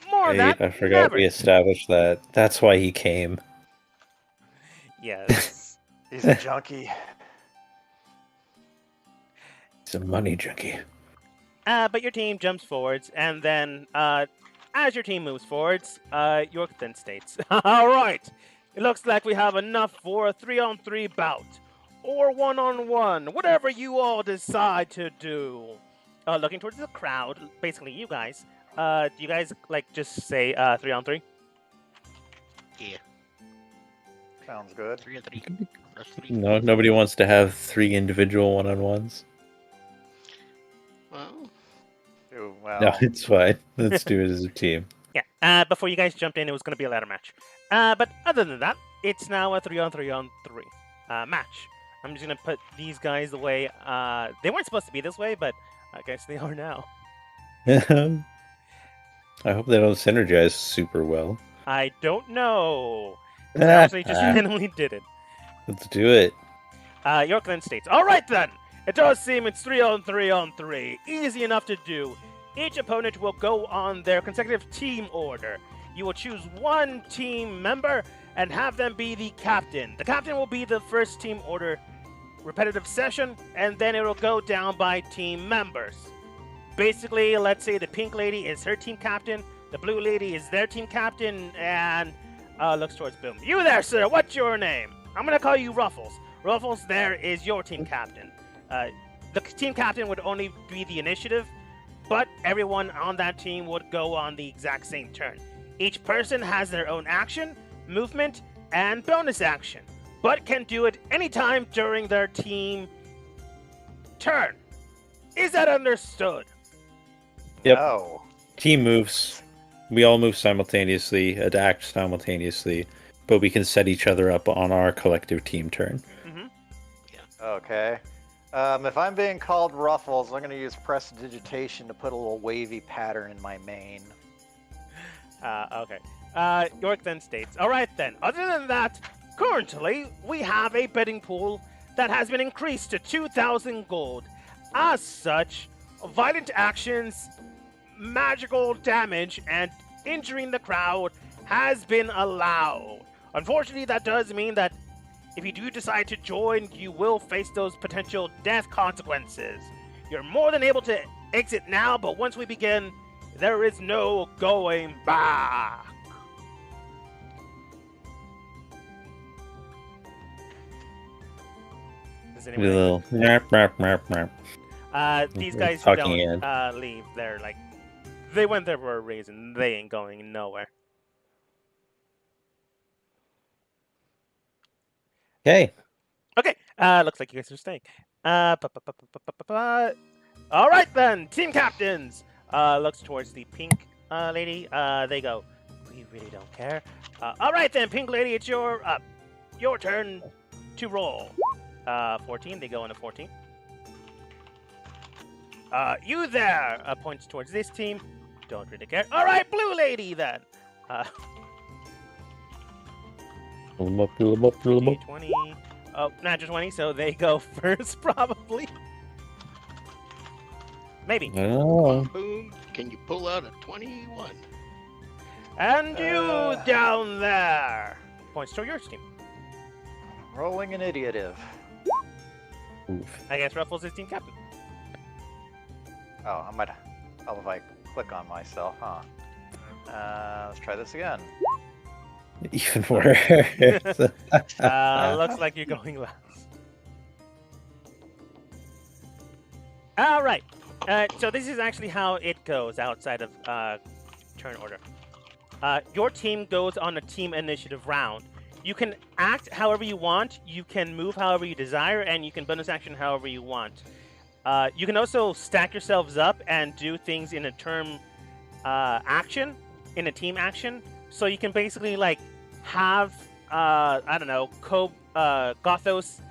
More on that. I forgot never. we established that. That's why he came. Yes. He's a junkie. He's a money junkie. But your team jumps forwards, and then as your team moves forwards, York then states, "All right, it looks like we have enough for a 3-on-3 bout, or 1-on-1, whatever you all decide to do." Looking towards the crowd, basically you guys. Do you guys like just say 3-on-3? Yeah. Sounds good. 3 and 3. That's 3. No, nobody wants to have 3 individual one-on-ones. Well, Ooh, well, No, it's fine. Let's do it as a team. Yeah. Before you guys jumped in, it was going to be a ladder match. But other than that, it's now a 3-on-3 match. I'm just going to put these guys away. They weren't supposed to be this way, but I guess they are now. I hope they don't synergize super well. I don't know. They actually just randomly did it. Let's do it. York then states, "All right then. It does seem it's 3-on-3. Easy enough to do. Each opponent will go on their consecutive team order. You will choose one team member and have them be the captain. The captain will be the first team order repetitive session, and then it will go down by team members. Basically, let's say the pink lady is her team captain, the blue lady is their team captain, and looks towards Boom. You there, sir, what's your name? I'm going to call you Ruffles. Ruffles there is your team captain. The team captain would only be the initiative, but everyone on that team would go on the exact same turn. Each person has their own action, movement, and bonus action, but can do it anytime during their team turn. Is that understood?" Yep. No. Team moves. We all move simultaneously, act simultaneously, but we can set each other up on our collective team turn. Okay. If I'm being called Ruffles, I'm going to use prestidigitation to put a little wavy pattern in my mane. Okay. York then states, all right then, other than that, currently we have a betting pool that has been increased to 2,000 gold. As such, violent actions, magical damage, and injuring the crowd has been allowed. Unfortunately, that does mean that if you do decide to join, you will face those potential death consequences. You're more than able to exit now, but once we begin, there is no going back. Does anybody? Little merp, merp, merp, merp. These guys Talking don't leave. They're like, they went there for a reason. They ain't going nowhere. Okay. Okay. Looks like you guys are staying. All right then, team captains. Looks towards the pink lady. They go, we really don't care. All right then, pink lady, it's your turn to roll. 14. They go into 14. You there. Points towards this team. Don't really care. All right, blue lady then. Pull 'em up, pull 'em up, pull 'em up. 20. Oh, not just 20, so they go first, probably. Maybe. Oh. Boom. Can you pull out a 21? And you down there. Points to your team. Rolling an idiotive. Oof. I guess Ruffles is team captain. Oh, I might. Oh, if I click on myself, huh? Let's try this again. Even worse. Looks like you're going last. All right. So this is actually how it goes outside of turn order. Your team goes on a team initiative round. You can act however you want, you can move however you desire, and you can bonus action however you want. You can also stack yourselves up and do things in a turn action, in a team action. So you can basically like have I don't know, Gothos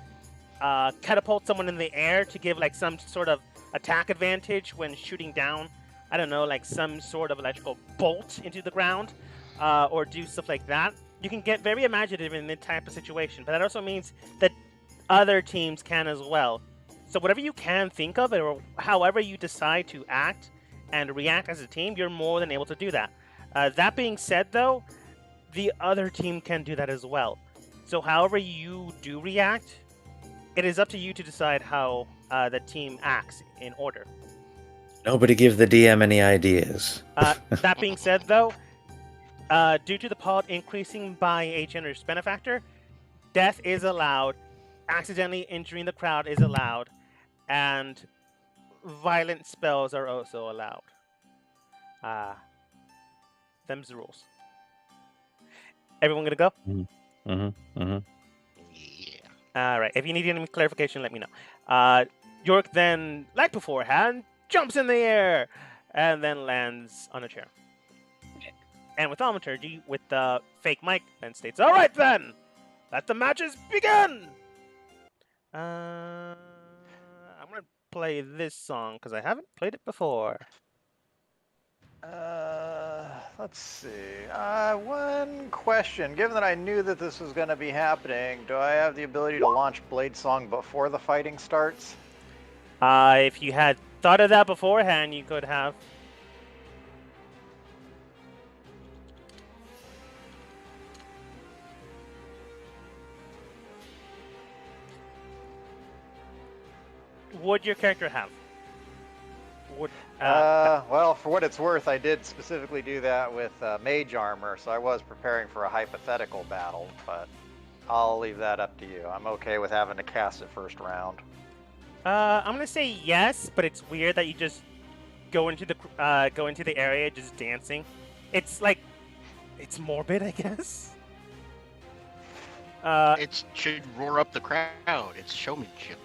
catapult someone in the air to give like some sort of attack advantage when shooting down, I don't know, like some sort of electrical bolt into the ground, or do stuff like that. You can get very imaginative in this type of situation, but that also means that other teams can as well. So whatever you can think of, or however you decide to act and react as a team, you're more than able to do that. That being said, though, the other team can do that as well. So however you do react, it is up to you to decide how the team acts in order. Nobody give the DM any ideas. That being said, though, due to the pod increasing by a generous benefactor, death is allowed, accidentally injuring the crowd is allowed, and violent spells are also allowed. Them's the rules. Everyone gonna go? Mm-hmm. Mm-hmm. Yeah. All right. If you need any clarification, let me know. York then, like beforehand, jumps in the air and then lands on a chair. And with Thaumaturgy, with the fake mic, then states, "All right then, let the matches begin." I'm gonna play this song because I haven't played it before. Let's see. One question. Given that I knew that this was going to be happening, do I have the ability to launch Blade Song before the fighting starts? If you had thought of that beforehand, you could have. Would your character have? Would well, for what it's worth, I did specifically do that with mage armor, so I was preparing for a hypothetical battle, but I'll leave that up to you. I'm okay with having to cast it first round. I'm gonna say yes, but it's weird that you just go into the area just dancing. It's like, it's morbid, I guess. It should roar up the crowd. It's showmanship.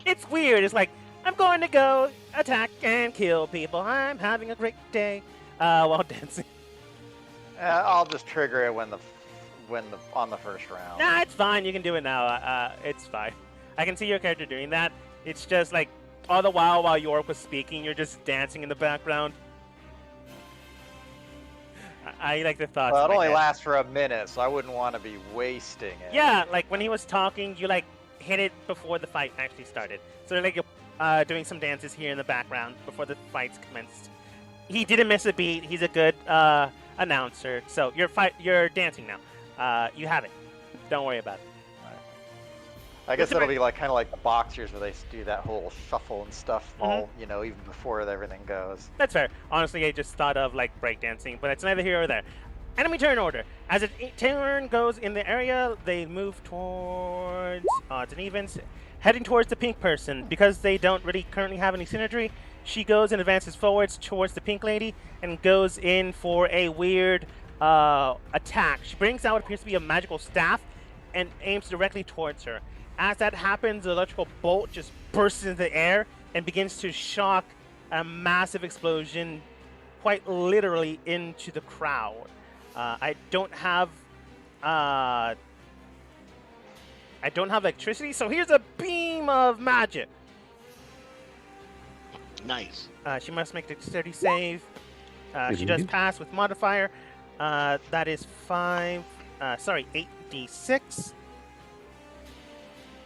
It's weird. It's like, I'm going to go attack and kill people. I'm having a great day while dancing. I'll just trigger it on the first round. Nah, it's fine. You can do it now. It's fine. I can see your character doing that. It's just like all the while York was speaking, you're just dancing in the background. I like the thoughts. Well, in it my only head. lasts for a minute, so I wouldn't want to be wasting it. Yeah, like when he was talking, you like hit it before the fight actually started. So like doing some dances here in the background before the fights commenced. He didn't miss a beat. He's a good announcer. So you're dancing now. You have it. Don't worry about it. I guess it'll be like kind of like the boxers where they do that whole shuffle and stuff, all even before everything goes. That's fair. Honestly, I just thought of like breakdancing, but it's neither here or there. Enemy turn order. As a turn goes in the area, they move towards odds and evens, heading towards the pink person. Because they don't really currently have any synergy, she goes and advances forwards towards the pink lady and goes in for a weird attack. She brings out what appears to be a magical staff and aims directly towards her. As that happens, the electrical bolt just bursts into the air and begins to shock a massive explosion quite literally into the crowd. I don't have electricity, so here's a beam of magic. Nice. She must make a dexterity save. She does pass with modifier. That is 8d6.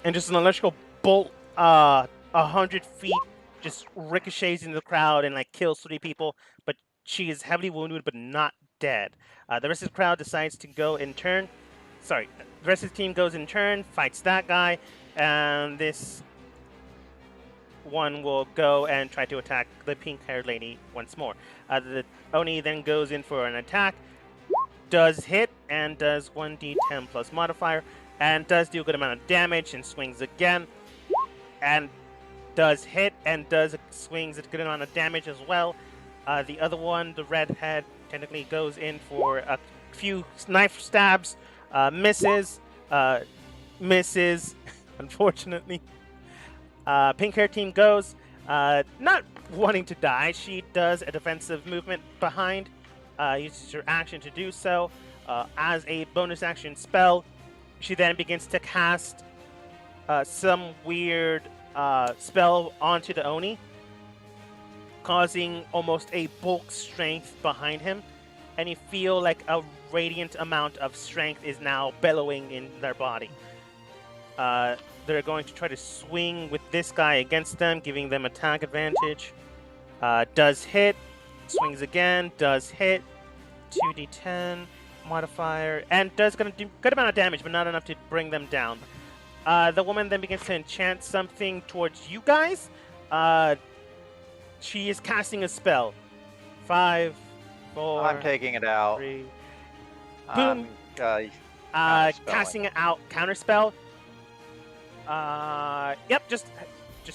And just an electrical bolt 100 feet just ricochets into the crowd and like kills 3 people, but she is heavily wounded but not dead. The rest of the crowd decides to go in turn. The rest of the team goes in turn, fights that guy, and this one will go and try to attack the pink-haired lady once more. The Oni then goes in for an attack, does hit, and does 1d10 plus modifier, and does do a good amount of damage, and swings again, and does hit, and swings a good amount of damage as well. The other one, the redhead, technically goes in for a few knife stabs, misses, unfortunately. Pink hair team goes, not wanting to die. She does a defensive movement behind, uses her action to do so. As a bonus action spell, she then begins to cast some weird spell onto the Oni, causing almost a bulk strength behind him, and you feel like a radiant amount of strength is now bellowing in their body. They're going to try to swing with this guy against them, giving them attack advantage. Does hit, swings again, does hit, 2d10 modifier, and does gonna do good amount of damage, but not enough to bring them down. The woman then begins to enchant something towards you guys. She is casting a spell. 5, 4. I'm taking it out. 3. Boom. Casting it out. Counterspell. Yep. Just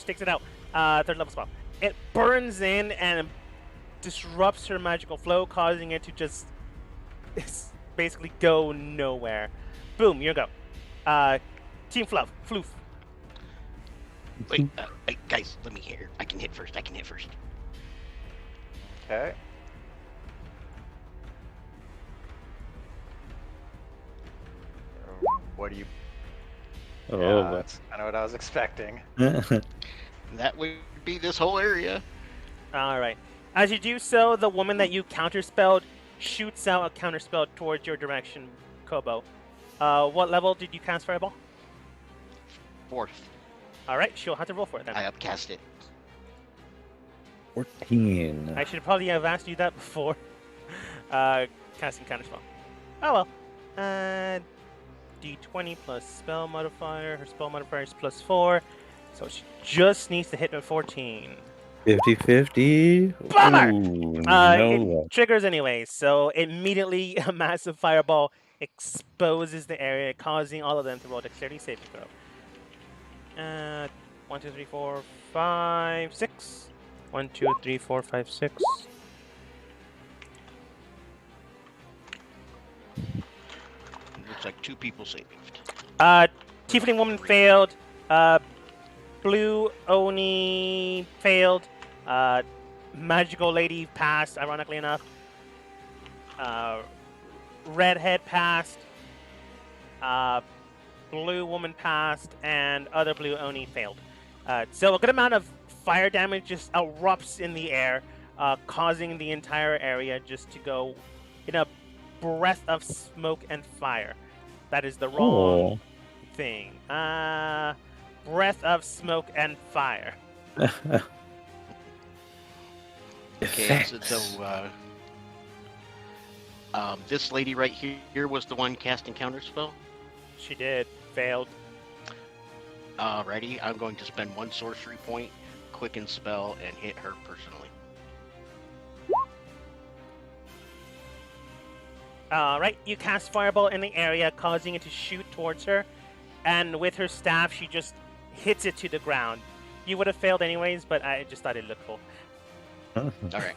takes it out. 3rd level spell. It burns in and disrupts her magical flow, causing it to just basically go nowhere. Boom. You go. Team Floof. Wait, guys, let me hear. I can hit first. Okay. What do you... Oh, Yeah, that's kind of what I was expecting. That would be this whole area. All right. As you do so, the woman that you counterspelled shoots out a counterspell towards your direction, Kobo. What level did you cast Fireball? 4th. All right, she'll have to roll for it then. I upcast it. 14. I should probably have asked you that before. Casting counterspell. Oh well. D20 plus spell modifier. Her spell modifier is +4, so she just needs to hit with 14. 50-50. Bummer! No. It triggers anyway, so immediately a massive fireball exposes the area, causing all of them to roll dexterity saving throw. 1, 2, 3, 4, 5, 6. 1, 2, 3, 4, 5, 6. Looks like 2 people saved. Tiefling woman failed. Blue Oni failed. Magical lady passed, ironically enough. Redhead passed. Blue woman passed, and other blue Oni failed. So a good amount of fire damage just erupts in the air, causing the entire area just to go in a breath of smoke and fire. That is the wrong thing. Breath of smoke and fire. Okay, so this lady right here was the one casting counter spell. She did. Failed. Alrighty, I'm going to spend 1 sorcery point, quicken spell, and hit her personally. Alright, you cast Fireball in the area, causing it to shoot towards her, and with her staff, she just hits it to the ground. You would have failed anyways, but I just thought it looked cool. Alright.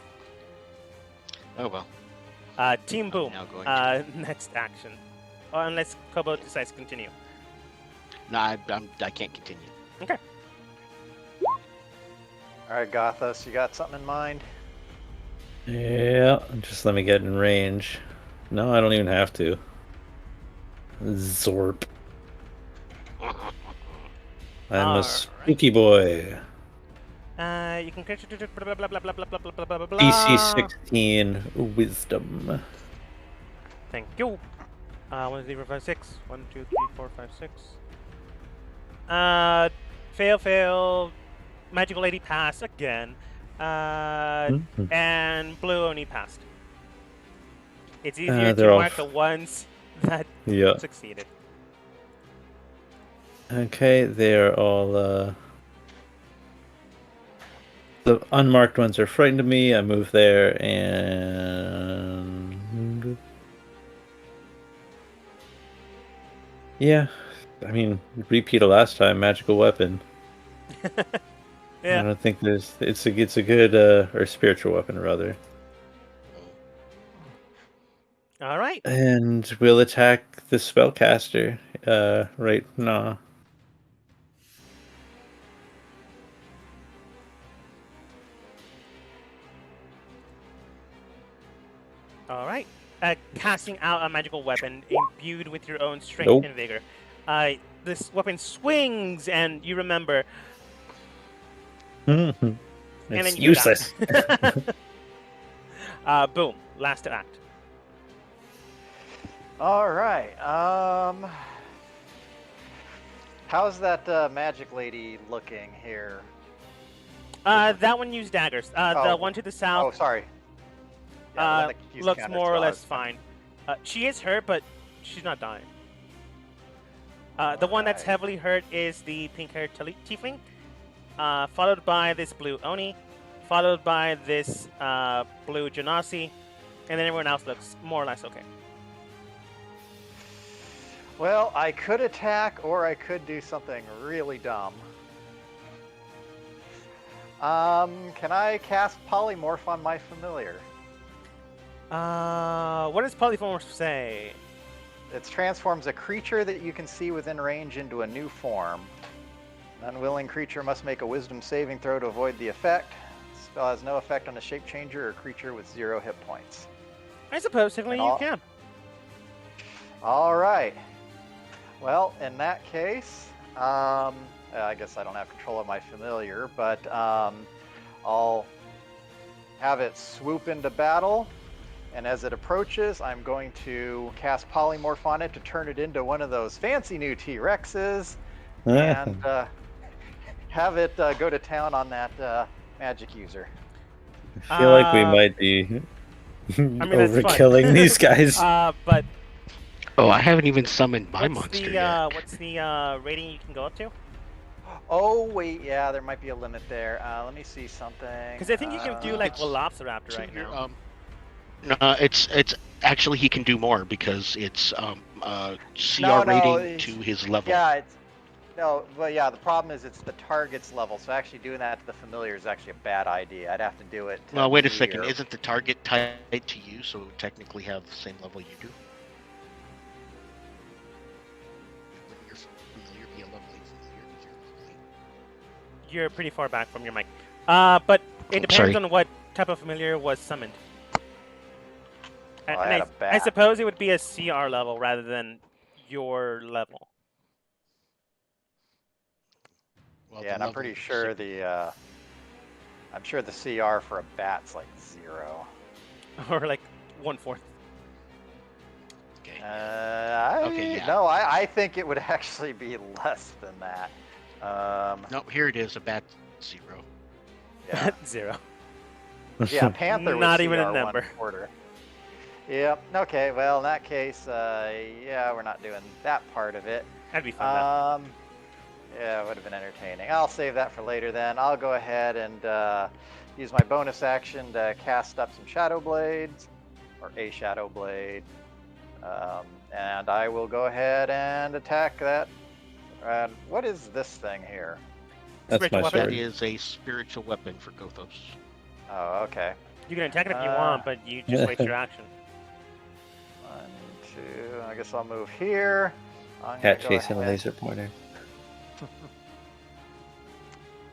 Oh well. Team Boom. Now going Next action. Or unless Kobo decides to continue. No, I can't continue. Okay. Alright, Gothos, you got something in mind? Yeah, just let me get in range. No, I don't even have to. Zorp. I'm a spooky boy. You can create blah blah blah blah blah blah blah blah blah. DC 16 Wisdom. Thank you. 1, 2, 3, 4, 5, 6. 1, 2, 3, 4, 5, 6. Fail. Magical Lady pass again. And Blue only passed. It's easier to mark the ones that succeeded. Okay, they're all the unmarked ones are frightened of me. I move there and yeah, I mean, repeat of last time, magical weapon. Yeah. I don't think it's a good or spiritual weapon rather. All right. And we'll attack the spellcaster. Right? Nah. All right. Casting out a magical weapon imbued with your own strength and vigor. This weapon swings, and you remember. It's useless. Boom. Last act. All right. How's that magic lady looking here? That one used daggers. The one to the south. Oh, sorry. Yeah, looks more or less fine. She is hurt, but she's not dying. The one that's heavily hurt is the pink-haired tiefling, followed by this blue Oni, followed by this blue Genasi, and then everyone else looks more or less okay. Well, I could attack, or I could do something really dumb. Can I cast Polymorph on my familiar? What does Polymorph say? It transforms a creature that you can see within range into a new form. An unwilling creature must make a wisdom saving throw to avoid the effect. The spell has no effect on a shape changer or creature with 0 hit points. I suppose technically you can. All right. Well, in that case, I guess I don't have control of my familiar, but I'll have it swoop into battle. And as it approaches, I'm going to cast Polymorph on it to turn it into one of those fancy new T-Rexes and have it go to town on that magic user. I feel like we might be overkilling these guys. But oh, I haven't even summoned my monster yet. What's the rating you can go up to? Oh, wait, yeah, there might be a limit there. Let me see something. Because I think you can do like Velociraptor right now. No, it's actually he can do more because it's CR rating to his level. Yeah, the problem is it's the target's level, so actually doing that to the familiar is actually a bad idea. I'd have to do it. Well, wait a second. Isn't the target tied to you, so it would technically have the same level you do? Your familiar be a leveling familiar with your leveling. You're pretty far back from your mic. But it depends on what type of familiar was summoned. I suppose it would be a CR level rather than your level. Well, Yeah, and I'm pretty sure the CR for a bat's like 0. Or like 1/4. Okay. No, I think it would actually be less than that. No, here it is. A bat 0. Yeah, 0. yeah. Panther was Not CR even a number. 1/4. Yep. Okay. Well, in that case, yeah, we're not doing that part of it. That'd be fun. Yeah, it would have been entertaining. I'll save that for later then. I'll go ahead and use my bonus action to cast up some Shadow Blades, or a Shadow Blade. And I will go ahead and attack that. What is this thing here? That's my Spiritual weapon. That sword. is a spiritual weapon for Gothos. Oh, okay. You can attack it if you want, but you just waste your action. 1, 2. I guess I'll move here. I'm Cat gonna go chasing a ahead, laser pointer.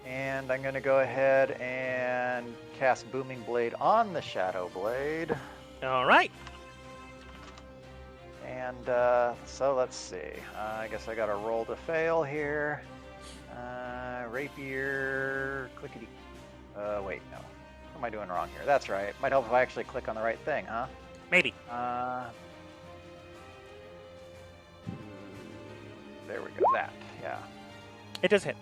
and I'm going to go ahead and cast Booming Blade on the Shadow Blade. All right. And so let's see. I guess I got to roll to fail here. Rapier, clickety. Wait, no. What am I doing wrong here? That's right. Might help if I actually click on the right thing, huh? Maybe. There we go. That, yeah. It does hit.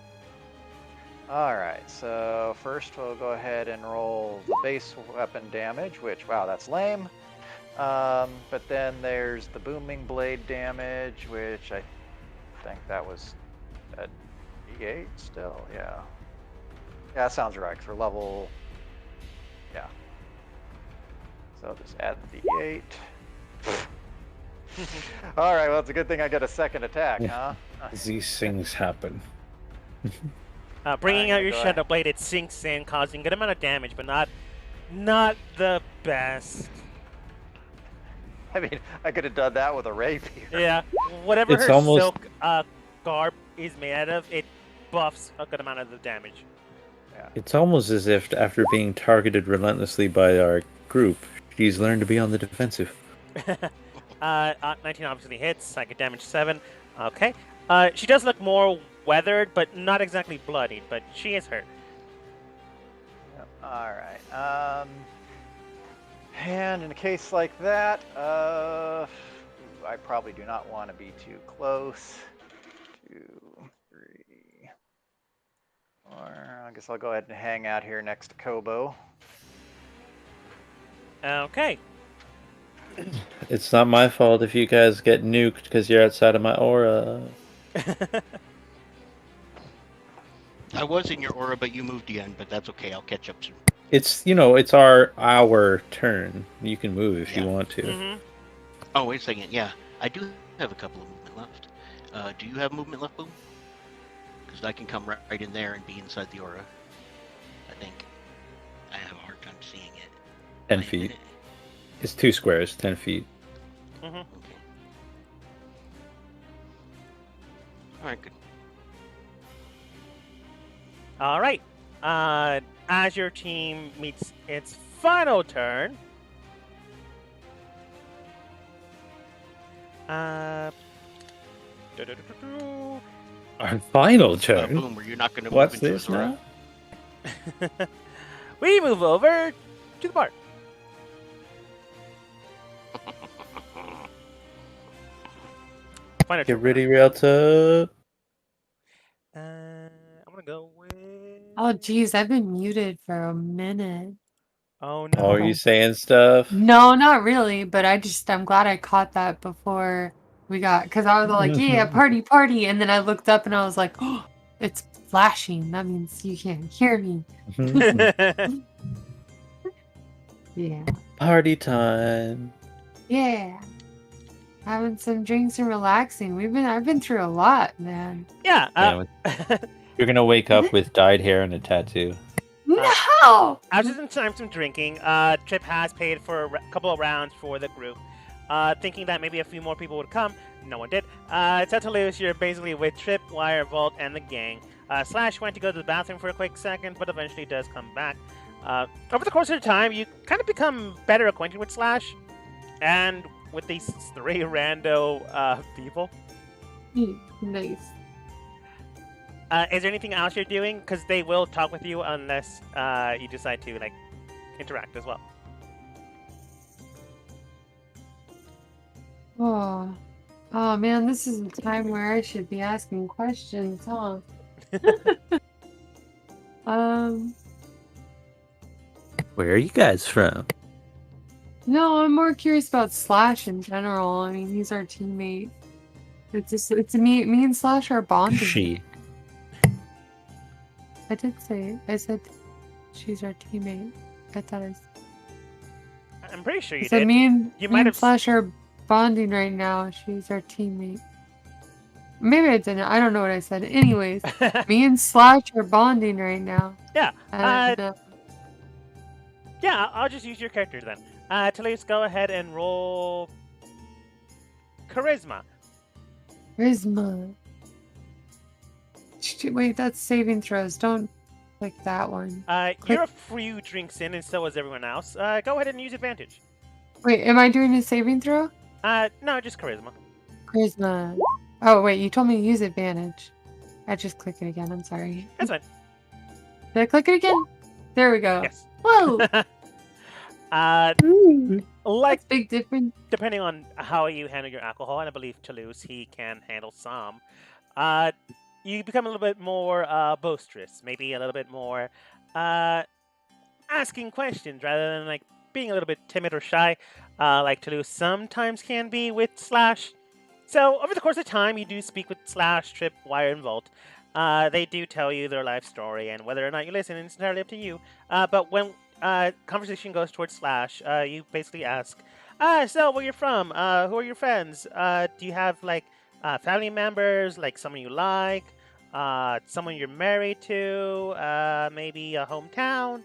All right. So first we'll go ahead and roll the base weapon damage, which, wow, that's lame. But then there's the Booming Blade damage, which I think that was a D8 still, yeah. Yeah, that sounds right, for level, yeah. So I'll just add the D8. All right, well, it's a good thing I get a second attack, Yeah. huh? These things happen. Bringing I'm out gonna your go Shadow ahead. Blade, it sinks in, causing a good amount of damage, but not the best. I mean, I could have done that with a rapier. Yeah, whatever It's her almost- silk garb is made out of, it buffs a good amount of the damage. It's almost as if after being targeted relentlessly by our group, she's learned to be on the defensive. 19 obviously hits. I get damage 7. Okay. She does look more weathered, but not exactly bloodied. But she is hurt. Yep. All right. And in a case like that, I probably do not want to be too close. 2, 3, 4. I guess I'll go ahead and hang out here next to Kobo. Okay. It's not my fault if you guys get nuked because you're outside of my aura. I was in your aura, but you moved again. But that's okay. I'll catch up soon. It's it's our turn. You can move if you Yeah. want to. Mm-hmm. Oh, wait a second. Yeah, I do have a couple of movement left. Do you have movement left, Boom? Because I can come right in there and be inside the aura. I think. I have a hard time seeing it. 10 Wait a feet. minute. It's 2 squares, 10 feet. Mm-hmm. Okay. All right, good. All right. As your team meets its final turn, Our final turn? Boom, were you not going to move What's into this his aura? now? we move over to the bar. Final Get turn. ready, Realta. I'm gonna go with. Oh, geez, I've been muted for a minute. Oh no. Oh, are you saying stuff? No, not really, but I'm glad I caught that before we got, because I was like, yeah, party, party. And then I looked up and I was like, oh, it's flashing. That means you can't hear me. Yeah. Party time. Yeah. Having some drinks and relaxing. I've been through a lot, man. Yeah. You're gonna wake up with dyed hair and a tattoo. No! After some drinking, Trip has paid for a couple of rounds for the group. Thinking that maybe a few more people would come, no one did. Tetaloos, you're basically with Trip, Wire, Vault, and the gang. Slash went to go to the bathroom for a quick second, but eventually does come back. Over the course of the time, you kind of become better acquainted with Slash, and with these 3 rando people. Nice. Is there anything else you're doing? Because they will talk with you unless you decide to like interact as well. Oh man, this is a time where I should be asking questions, huh? Where are you guys from? No, I'm more curious about Slash in general. I mean, he's our teammate. It's me and Slash are bonding. She. I said she's our teammate. I thought I'm pretty sure you said did. me and You me might and have Slash are bonding right now. She's our teammate. Maybe I didn't. I don't know what I said. Anyways, me and Slash are bonding right now. Yeah. And, Yeah, I'll just use your characters then. Talise, go ahead and roll charisma. Charisma. Wait, that's saving throws. Don't click that one. You're a few drinks in, and so is everyone else. Go ahead and use advantage. Wait, am I doing a saving throw? No, just charisma. Charisma. Oh, wait, you told me to use advantage. I just click it again. I'm sorry. That's fine. Did I click it again? There we go. Yes. Whoa! Like That's big difference. depending on how you handle your alcohol, and I believe Toulouse, he can handle some. You become a little bit more boisterous, maybe a little bit more asking questions rather than like being a little bit timid or shy, like Toulouse sometimes can be with Slash. So over the course of time, you do speak with Slash, Trip, Wire, and Volt. They do tell you their life story, and whether or not you listen, it's entirely up to you. But when conversation goes towards Slash, you basically ask, so where you're from? Who are your friends? Do you have like family members, like someone you like, someone you're married to, maybe a hometown?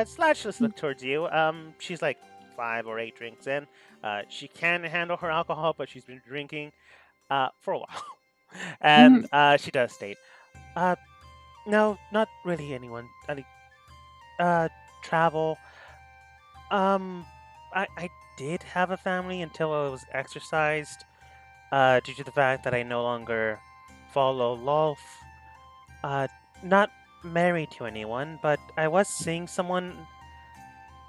Slash just look towards you. She's like 5 or 8 drinks in. She can handle her alcohol, but she's been drinking for a while. And she does state, no, not really anyone. Travel. I did have a family until I was exercised, due to the fact that I no longer follow Lolf. Not married to anyone, but I was seeing someone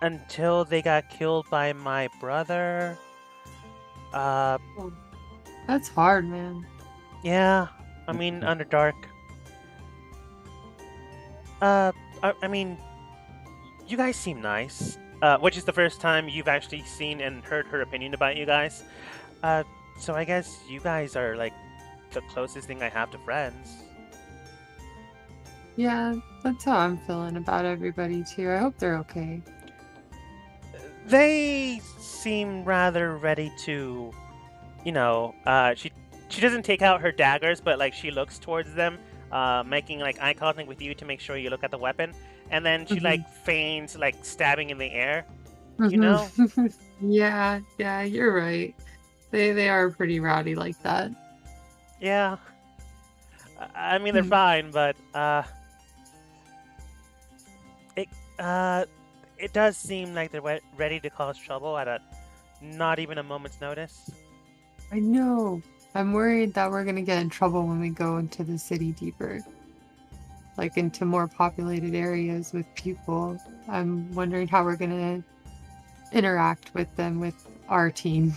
until they got killed by my brother. That's hard, man. Yeah, I mean, Underdark. I mean, you guys seem nice. Which is the first time you've actually seen and heard her opinion about you guys. So I guess you guys are like the closest thing I have to friends. Yeah, that's how I'm feeling about everybody too. I hope they're okay. They seem rather ready to, you know, she doesn't take out her daggers, but like she looks towards them, making like eye contact with you to make sure you look at the weapon, and then she like feigns like stabbing in the air. You know? Yeah, you're right. They are pretty rowdy like that. Yeah. I mean, they're fine, but it does seem like they're ready to cause trouble at not even a moment's notice. I know. I'm worried that we're gonna get in trouble when we go into the city deeper. Like into more populated areas with people. I'm wondering how we're gonna interact with them with our team.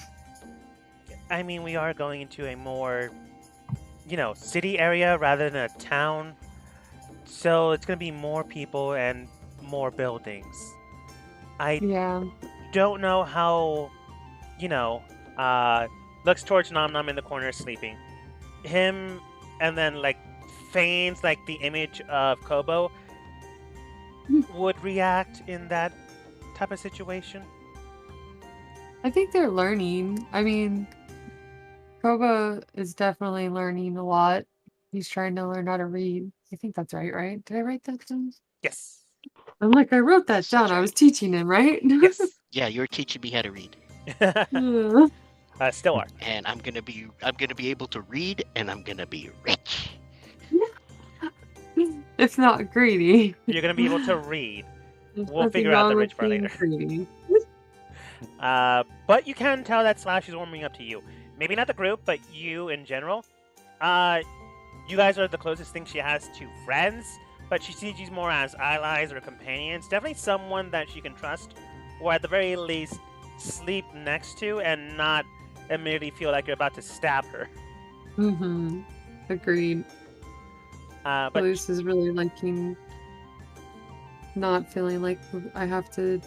I mean, we are going into a more, you know, city area rather than a town. So it's gonna be more people and more buildings. I don't know how, you know, looks towards Nom Nom in the corner sleeping. Him, and then like feigns like the image of Kobo would react in that type of situation. I think they're learning. I mean, Kobo is definitely learning a lot. He's trying to learn how to read. I think that's right? Did I write that down? Yes. I'm like, I wrote that down. I was teaching him, right? Yes. Yeah, you're teaching me how to read. Still are. And I'm gonna be able to read, and I'm gonna be rich. It's not greedy. You're gonna be able to read. There's We'll nothing figure out the wrong rich with part being later. greedy. But you can tell that Slash is warming up to you. Maybe not the group, but you in general. you guys are the closest thing she has to friends, but she sees you more as allies or companions. Definitely someone that she can trust, or at the very least, sleep next to and not immediately feel like you're about to stab her. Mm-hmm. Agreed. But Luce is really liking not feeling like I have to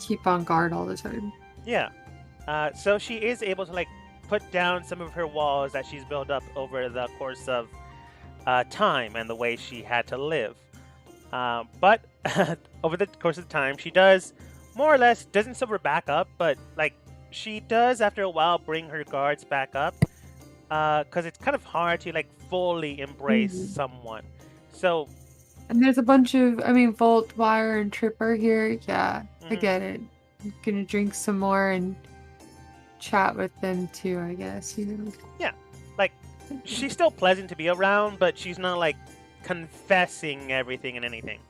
keep on guard all the time. yeah, so she is able to like put down some of her walls that she's built up over the course of time and the way she had to live. But over the course of time, she does more or less doesn't silver back up, but like she does after a while bring her guards back up because it's kind of hard to like fully embrace someone. So And there's a bunch of, Volt, Wire, and Tripper here. Yeah, I get it. I'm gonna drink some more and chat with them too, I guess. yeah, like she's still pleasant to be around, but she's not like confessing everything and anything.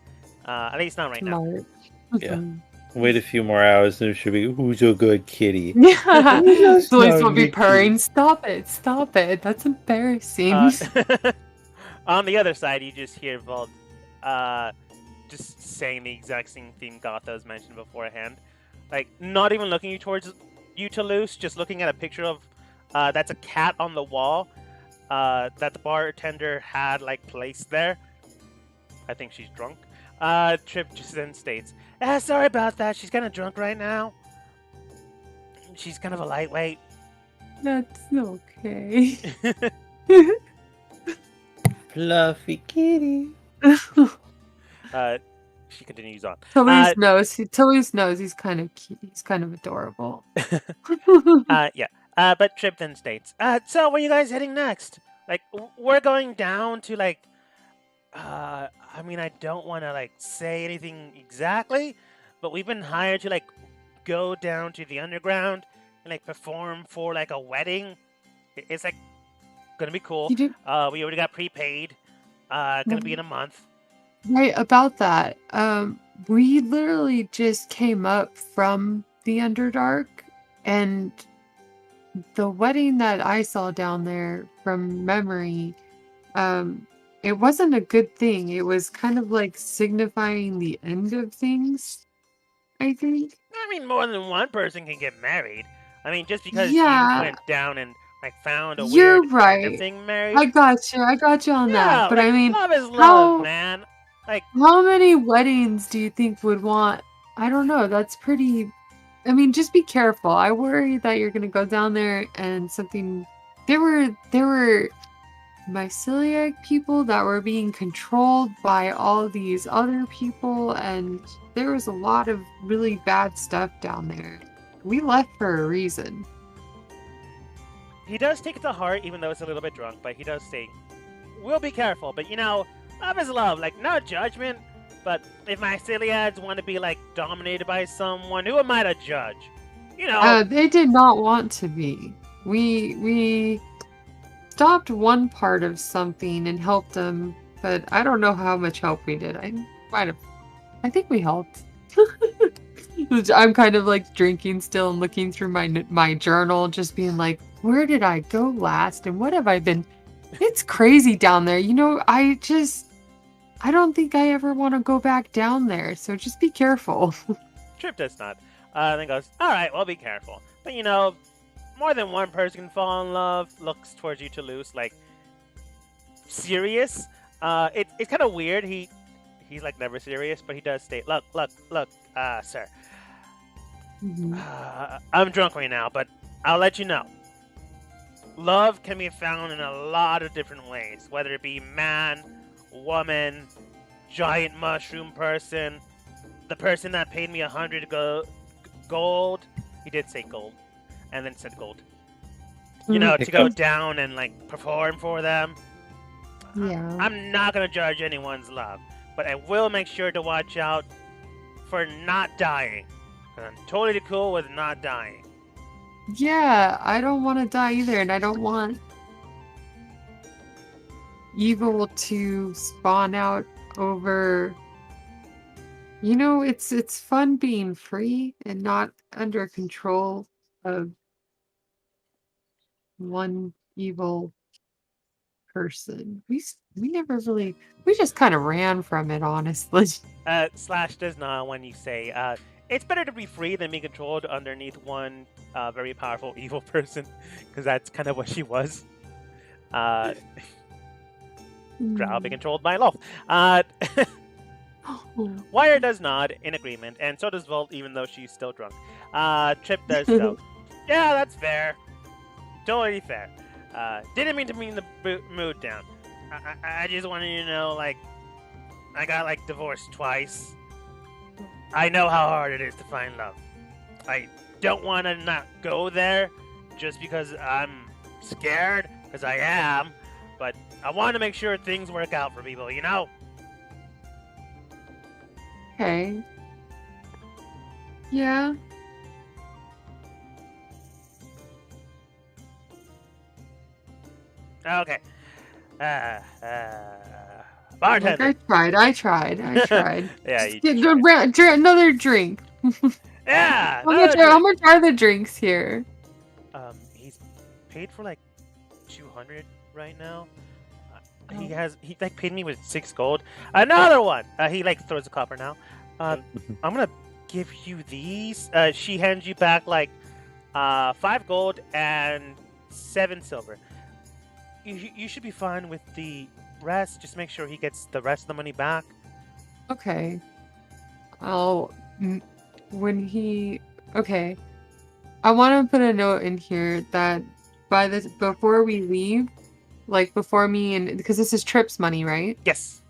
At least not right now. Smart. Yeah. Wait a few more hours and it should be, who's a good kitty? Yeah. Who's Police a will be good purring. Stop it. Stop it. That's embarrassing. On the other side, you just hear Volt just saying the exact same thing Gotha's mentioned beforehand. Like, not even looking towards you, Toulouse, just looking at a picture of that's a cat on the wall that the bartender had, like, placed there. I think she's drunk. Trip just then states, sorry about that. She's kind of drunk right now. She's kind of a lightweight. That's okay. Fluffy kitty. She continues on. Toulouse knows he's kind of cute. He's kind of adorable. Yeah. But Trip then states, so where are you guys heading next? Like, we're going down to, like, I don't want to, like, say anything exactly, but we've been hired to, like, go down to the underground and, like, perform for, like, a wedding. It's, like, gonna be cool. We already got prepaid. Gonna be in a month. Right, about that. We literally just came up from the Underdark, and the wedding that I saw down there from memory, it wasn't a good thing. It was kind of like signifying the end of things, I think. More than one person can get married. Just because you went down and like found a You're weird right. kind of thing married. I got you on that. But like, love is love, man. Like, how many weddings do you think would want? I don't know. That's pretty. Just be careful. I worry that you're gonna go down there and something. There were myceliac people that were being controlled by all these other people, and there was a lot of really bad stuff down there. We left for a reason. He does take it to heart, even though it's a little bit drunk, but he does say, we'll be careful, but love is love, like, no judgment, but if myceliads want to be, like, dominated by someone, who am I to judge? They did not want to be. We stopped one part of something and helped them, but I don't know how much help we did. I think we helped. I'm kind of like drinking still and looking through my journal, just being like, where did I go last and what have I been? It's crazy down there. I don't think I ever want to go back down there, so just be careful. Trip does not. Then goes, all right, well, be careful. But more than one person can fall in love. Looks towards you, Toulouse, like, serious. It's kind of weird. He's like never serious, but he does state, look, sir. I'm drunk right now, but I'll let you know. Love can be found in a lot of different ways, whether it be man, woman, giant mushroom person, the person that paid me 100 gold. He did say gold, and then said gold. To go down and like perform for them. Yeah. I'm not gonna judge anyone's love, but I will make sure to watch out for not dying. I'm totally cool with not dying. Yeah, I don't want to die either, and I don't want evil to spawn out over. It's fun being free and not under control of one evil person. We never really. We just kind of ran from it, honestly. Slash does not when you say, it's better to be free than be controlled underneath one very powerful evil person, because that's kind of what she was. Drow be controlled by Lolth. Wire does nod in agreement, and so does Volt, even though she's still drunk. Trip does go. Yeah, that's fair. Totally fair. Didn't mean to bring the mood down. I just wanted you to know, like, I got, like, divorced twice. I know how hard it is to find love. I don't want to not go there just because I'm scared, because I am, but I want to make sure things work out for people, you know? Okay. Yeah. Okay. Bartender. I tried. Yeah, you Another drink. Yeah. How much are the drinks here? He's paid for like 200 right now. He like paid me with 6 gold. Another one. He like throws a copper now. I'm gonna give you these. She hands you back like 5 gold and 7 silver. You should be fine with the rest. Just make sure he gets the rest of the money back. Okay. Okay. I want to put a note in here that before we leave, like before me and because this is Trip's money, right? Yes.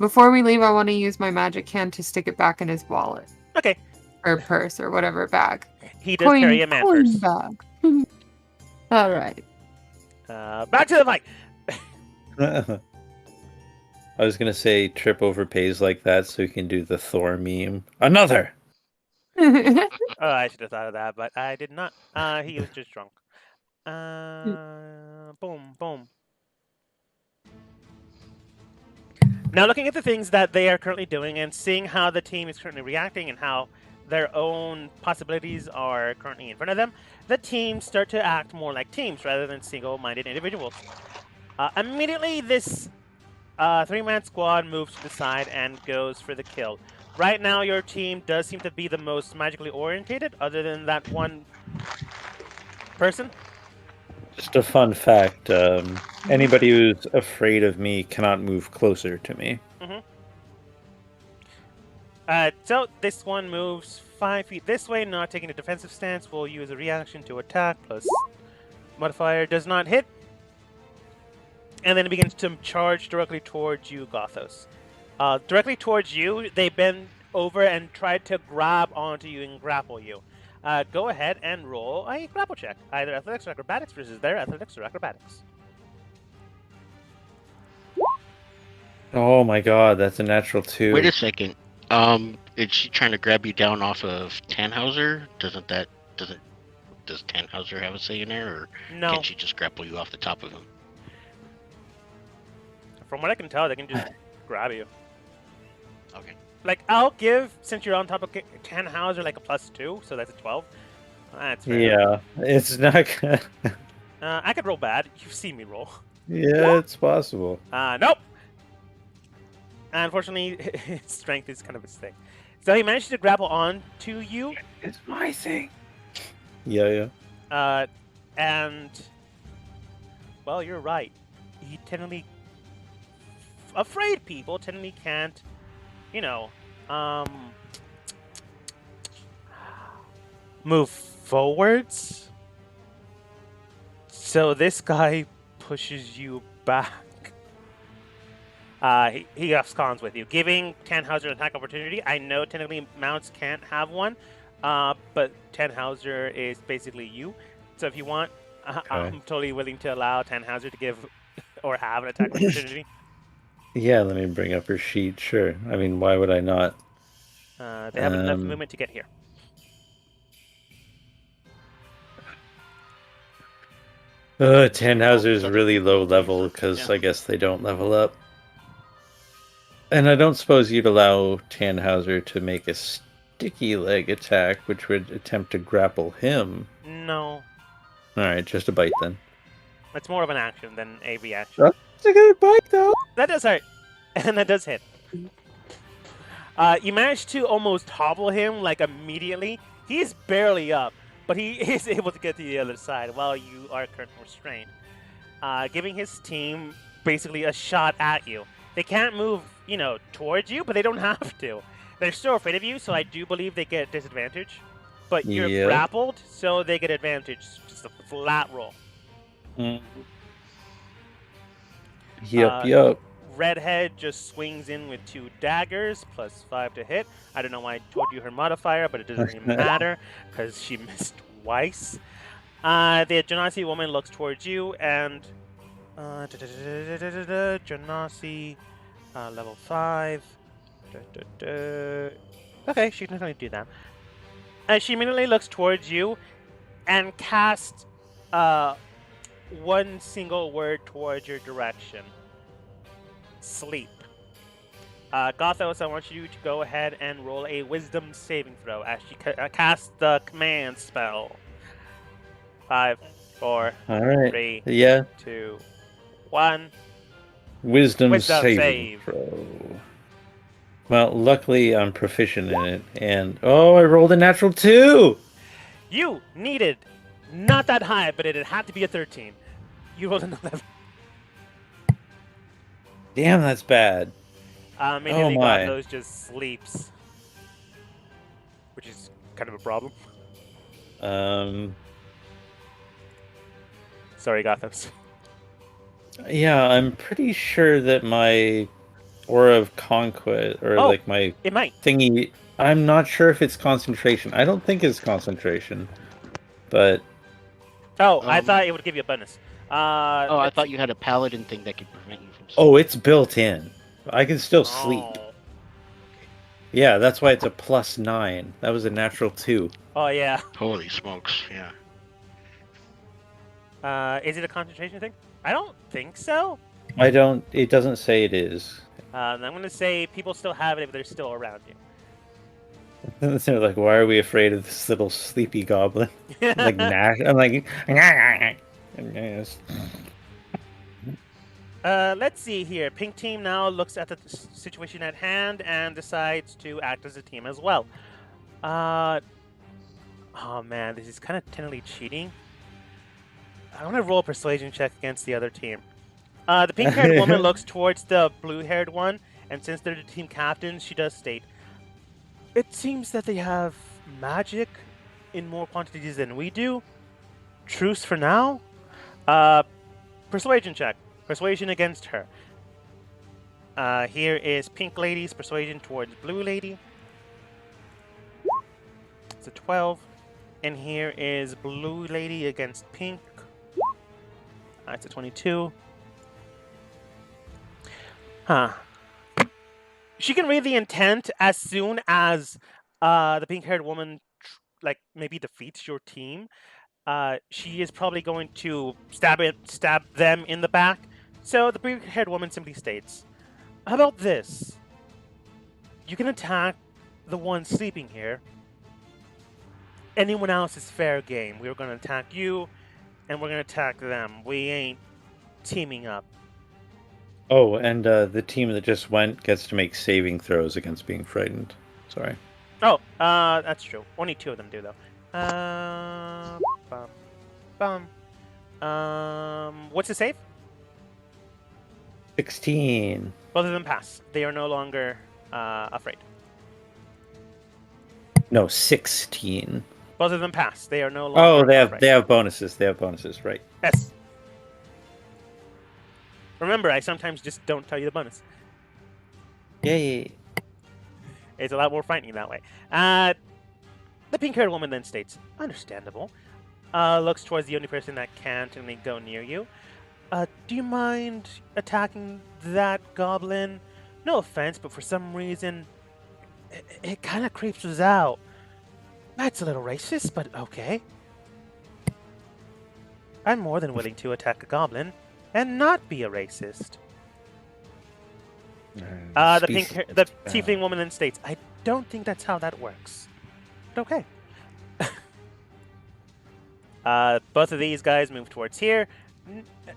Before we leave, I want to use my magic can to stick it back in his wallet. Okay. Or purse or whatever bag. He does carry a man purse. Bag. All right. Back to the mic. I was gonna say Trip overpays like that so he can do the Thor meme. Another. Oh, I should have thought of that, but I did not. He was just drunk. Boom, boom. Now, looking at the things that they are currently doing and seeing how the team is currently reacting and how their own possibilities are currently in front of them, the teams start to act more like teams rather than single-minded individuals. Immediately, this 3-man squad moves to the side and goes for the kill. Right now, your team does seem to be the most magically orientated, other than that one person. Just a fun fact, anybody who's afraid of me cannot move closer to me. So this one moves 5 feet this way, not taking a defensive stance. We'll use a reaction to attack, plus modifier does not hit. And then it begins to charge directly towards you, Gothos. Directly towards you, they bend over and try to grab onto you and grapple you. Go ahead and roll a grapple check. Either athletics or acrobatics versus their athletics or acrobatics. Oh my god, that's a natural 2. Wait a second. Is she trying to grab you down off of Tannhauser? Does Tannhauser have a say in there, or No. can she just grapple you off the top of him? From what I can tell, they can just grab you. Okay. Like, I'll give, since you're on top of Tannhauser, like a +2, so that's a 12. That's fair. Yeah, it's not gonna... I could roll bad. You've seen me roll. Yeah, it's possible. Nope. Unfortunately, his strength is kind of his thing. So he managed to grapple on to you. It's my thing. Yeah. And, well, you're right. He technically, afraid people technically can't, move forwards. So this guy pushes you back. He absconds with you, giving Tannhauser an attack opportunity. I know technically mounts can't have one, but Tannhauser is basically you. So if you want, I'm totally willing to allow Tannhauser to give or have an attack opportunity. Yeah, let me bring up her sheet. Sure. I mean, why would I not? They have enough movement to get here. Tannhauser's really low level because I guess they don't level up. And I don't suppose you'd allow Tannhauser to make a sticky leg attack, which would attempt to grapple him. No. Alright, just a bite then. It's more of an action than a reaction. That's a good bite, though. That does hurt, and that does hit. You managed to almost hobble him like immediately. He's barely up, but he is able to get to the other side while you are currently restrained, giving his team basically a shot at you. They can't move, towards you, but they don't have to. They're still afraid of you, so I do believe they get disadvantage. But you're Yep. grappled, so they get advantage. Just a flat roll. Yep. Redhead just swings in with 2 daggers, +5 to hit. I don't know why I told you her modifier, but it doesn't even matter, because she missed twice. The Genasi woman looks towards you, and... Genasi, level 5. Okay, she can definitely do that. She immediately looks towards you, and casts one single word towards your direction. Sleep. Gothos, I want you to go ahead and roll a Wisdom saving throw as she casts the command spell. 5, 4, All right. 3, Yeah. 2, 1. Wisdom Save. saving throw. Well, luckily I'm proficient in it, and I rolled a natural 2. You needed not that high, but it had to be a 13. You rolled an 11. Damn, that's bad. Immediately my. Gothos just sleeps, which is kind of a problem. Sorry, Gothos. Yeah, I'm pretty sure that my Aura of Conquest, or my It might. thingy, I'm not sure if it's concentration. I don't think it's concentration, but... I thought it would give you a bonus. I thought you had a paladin thing that could prevent you from sleeping. Oh, it's built in. I can still sleep. Oh. Yeah, that's why it's a +9. That was a natural 2. Oh, yeah. Holy smokes, yeah. Is it a concentration thing? I don't think so. It doesn't say it is. I'm going to say people still have it if they're still around you. They're like, why are we afraid of this little sleepy goblin? Like, I'm like, yes. Let's see here. Pink team now looks at the situation at hand and decides to act as a team as well. Oh man, this is kind of technically cheating. I want to roll a persuasion check against the other team. The pink-haired woman looks towards the blue-haired one, and since they're the team captains, she does state, "It seems that they have magic in more quantities than we do. Truce for now. Persuasion check. Persuasion against her. Here is Pink Lady's persuasion towards Blue Lady. It's a 12. And here is Blue Lady against Pink. It's a 22. Huh. She can read the intent as soon as the pink-haired woman, maybe defeats your team. She is probably going to stab them in the back. So the pink-haired woman simply states, "How about this? You can attack the one sleeping here. Anyone else is fair game. We're going to attack you, and we're going to attack them. We ain't teaming up." Oh, and the team that just went gets to make saving throws against being frightened. Sorry. Oh, that's true. Only 2 of them do, though. What's the save? 16. Both of them pass. They are no longer afraid. No, 16. Both of them pass. They are no longer afraid. They have bonuses. They have bonuses, right? Yes. Remember, I sometimes just don't tell you the bonus. Yay. It's a lot more frightening that way. The pink-haired woman then states, "Understandable." Looks towards the only person that can't technically go near you. "Do you mind attacking that goblin? No offense, but for some reason, it kind of creeps us out. That's a little racist, but okay. I'm more than willing to attack a goblin and not be a racist." The tiefling woman then states, "I don't think that's how that works. But okay." Both of these guys move towards here.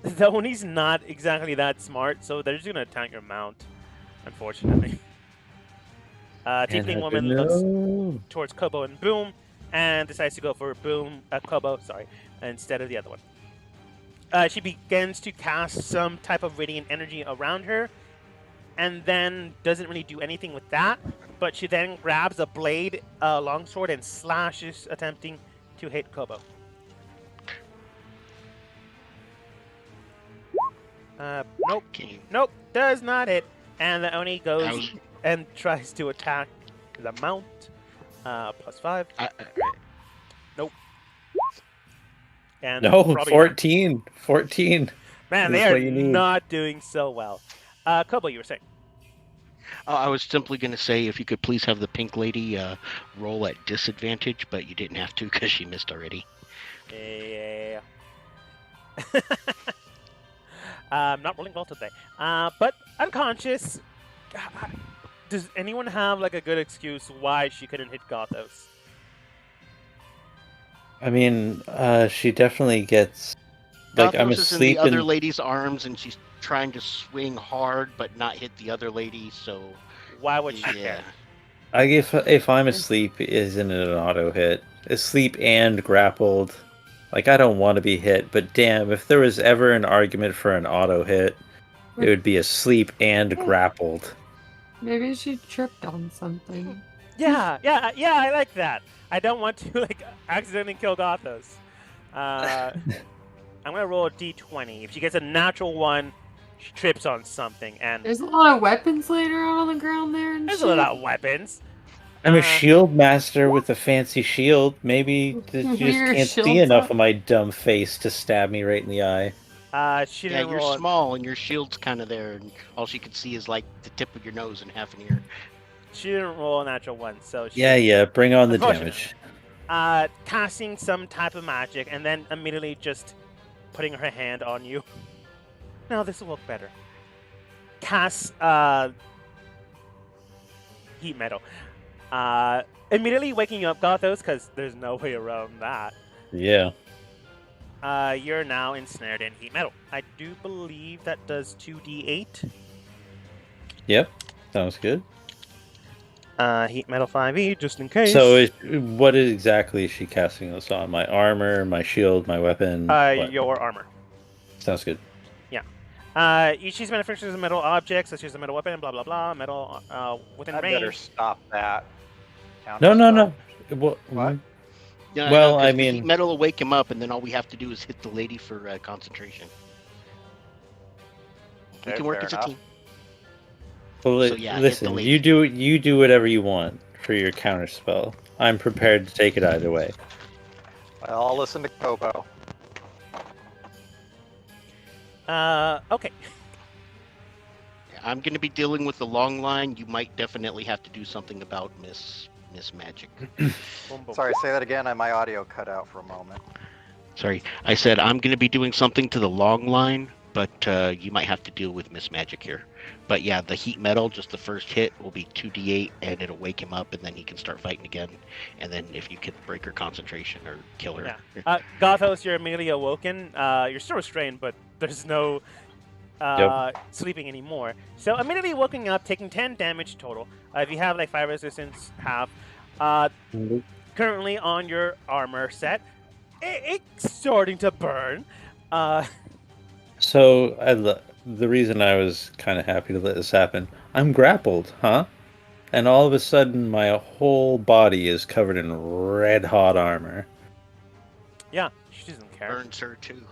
The Oni's not exactly that smart, so they're just gonna attack your mount, unfortunately. Tiefling woman looks towards Kobo and Boom, and decides to go for Kobo, instead of the other one. She begins to cast some type of radiant energy around her, and then doesn't really do anything with that. But she then grabs a blade, longsword, and slashes, attempting to hit Kobo. Nope. Nope, does not hit. And the Oni goes and tries to attack the mount. +5. Nope. And no, 14. 14. Man, they are not doing so well. Kobo, you were saying? I was simply going to say, if you could please have the pink lady roll at disadvantage, but you didn't have to because she missed already. Yeah. Not rolling well today. But unconscious. Does anyone have like a good excuse why she couldn't hit Gothos? I mean, she definitely gets. Like, Gothos I'm is asleep in the other lady's arms, and she's trying to swing hard but not hit the other lady. So why would she care? If I'm asleep, isn't it an auto hit? Asleep and grappled. Like, I don't want to be hit, but damn, if there was ever an argument for an auto hit, it would be asleep and grappled. Maybe she tripped on something. Yeah, I like that. I don't want to like accidentally kill Gothos. I'm gonna roll a d20. If she gets a natural 1, she trips on something, and there's a lot of weapons laying around on the ground there. And there's a lot of weapons. I'm a shield master with a fancy shield. Maybe you just can't see enough of my dumb face to stab me right in the eye. She didn't you're roll small, and your shield's kind of there, and all she can see is like the tip of your nose and half an ear. She didn't roll a natural 1, so she... Yeah, bring on the damage. Casting some type of magic, and then immediately just putting her hand on you. Now this will look better. Cast heat metal. Immediately waking up Gothos, because there's no way around that. Yeah. You're now ensnared in heat metal. I do believe that does 2d8. Yep, sounds good. Heat metal 5e, just in case. So, what exactly is she casting this on? My armor, my shield, my weapon? Your armor. Sounds good. Yeah. She's manufactures a metal object, so she's a metal weapon, blah, blah, blah. Metal within range. I better stop that. No. What? Yeah, well, I the mean... heat metal will wake him up, and then all we have to do is hit the lady for concentration. Okay, we can work as a team. Well, so, yeah, listen, you do whatever you want for your counter spell. I'm prepared to take it either way. Well, I'll listen to Kobo. Okay. I'm going to be dealing with the long line. You might definitely have to do something about Miss Magic. Sorry, say that again. My audio cut out for a moment. Sorry, I said I'm going to be doing something to the long line, but you might have to deal with Miss Magic here. But yeah, the heat metal, just the first hit, will be 2d8, and it'll wake him up, and then he can start fighting again. And then if you can break her concentration or kill her. Yeah. Gothos, you're immediately awoken. You're still restrained, but there's no sleeping anymore. So immediately waking up, taking 10 damage total. If you have like 5 resistance, half. Currently on your armor set, it's starting to burn. So the reason I was kind of happy to let this happen, I'm grappled, huh? And all of a sudden, my whole body is covered in red-hot armor. Yeah, she doesn't care. Burns her too.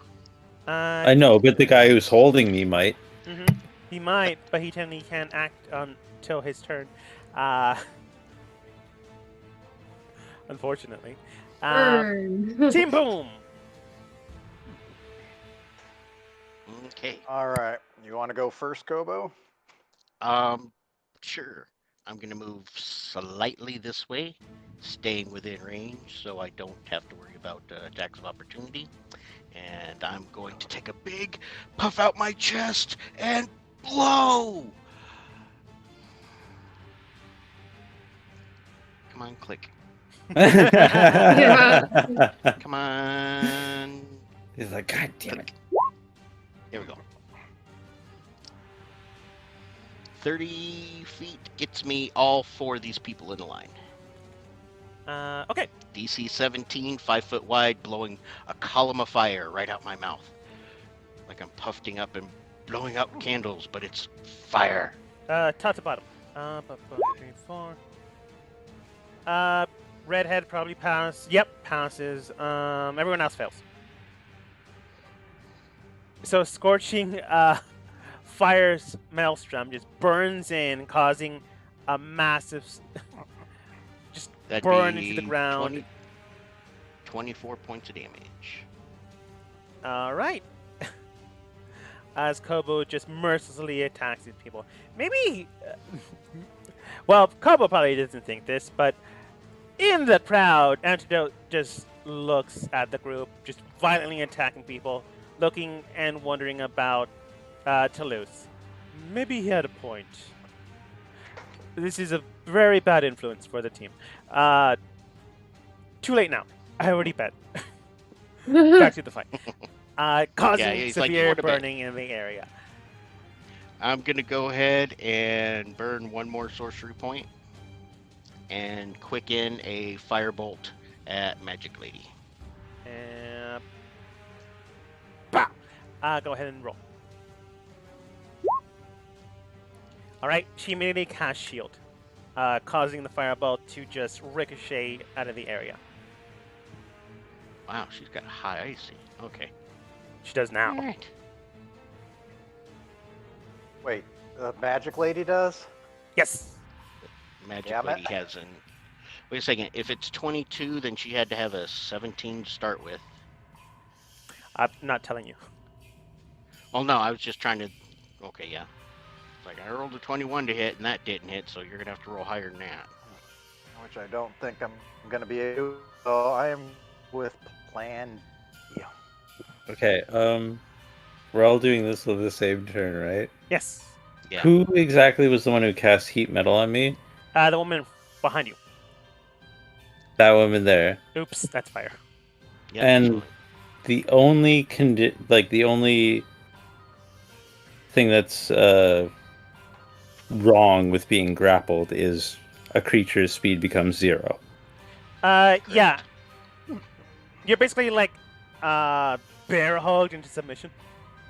I know, but the guy who's holding me might. Mm-hmm. He might, but he technically can't act until his turn. Unfortunately. Team Boom! Okay. All right. You want to go first, Kobo? Sure. I'm going to move slightly this way, staying within range, so I don't have to worry about attacks of opportunity. And I'm going to take a big puff out my chest and blow! Come on, click. Yeah. Come on. He's like, God damn it. Here we go. 30 feet gets me all 4 of these people in the line. Okay. DC 17, 5 foot wide, blowing a column of fire right out my mouth. Like I'm puffing up and blowing out candles, but it's fire. Top to bottom. 3, 4. Redhead probably passes. Yep, passes. Everyone else fails. So scorching fire's maelstrom just burns in, causing a massive That'd burn be into the ground. 24 points of damage. All right. As Kobo just mercilessly attacks these people. Maybe. Well, Kobo probably doesn't think this, but in the crowd, Antidote just looks at the group, just violently attacking people, looking and wondering about Toulouse. Maybe he had a point. This is a very bad influence for the team. Too late now. I already bet. Back to the fight. Causing he's like, severe "You want to bet?" burning in the area. I'm going to go ahead and burn one more sorcery point and quicken a firebolt at Magic Lady. And bah! Go ahead and roll. Alright, she immediately casts shield, causing the firebolt to just ricochet out of the area. Wow, she's got high AC. Okay. She does now. All right. Wait, the magic lady does? Yes. Magic Damn Lady it. has an... Wait a second. If it's 22, then she had to have a 17 to start with. I'm not telling you. Well, no, I was just trying to... Okay, yeah. It's like, I rolled a 21 to hit, and that didn't hit, so you're going to have to roll higher than that. Which I don't think I'm going to be able to. So I am with plan B. Okay, we're all doing this with the same turn, right? Yes. Yeah. Who exactly was the one who cast heat metal on me? The woman behind you. That woman there. Oops, that's fire. Yeah, And the only the only thing that's wrong with being grappled is a creature's speed becomes 0. Yeah. You're basically like bear hugged into submission.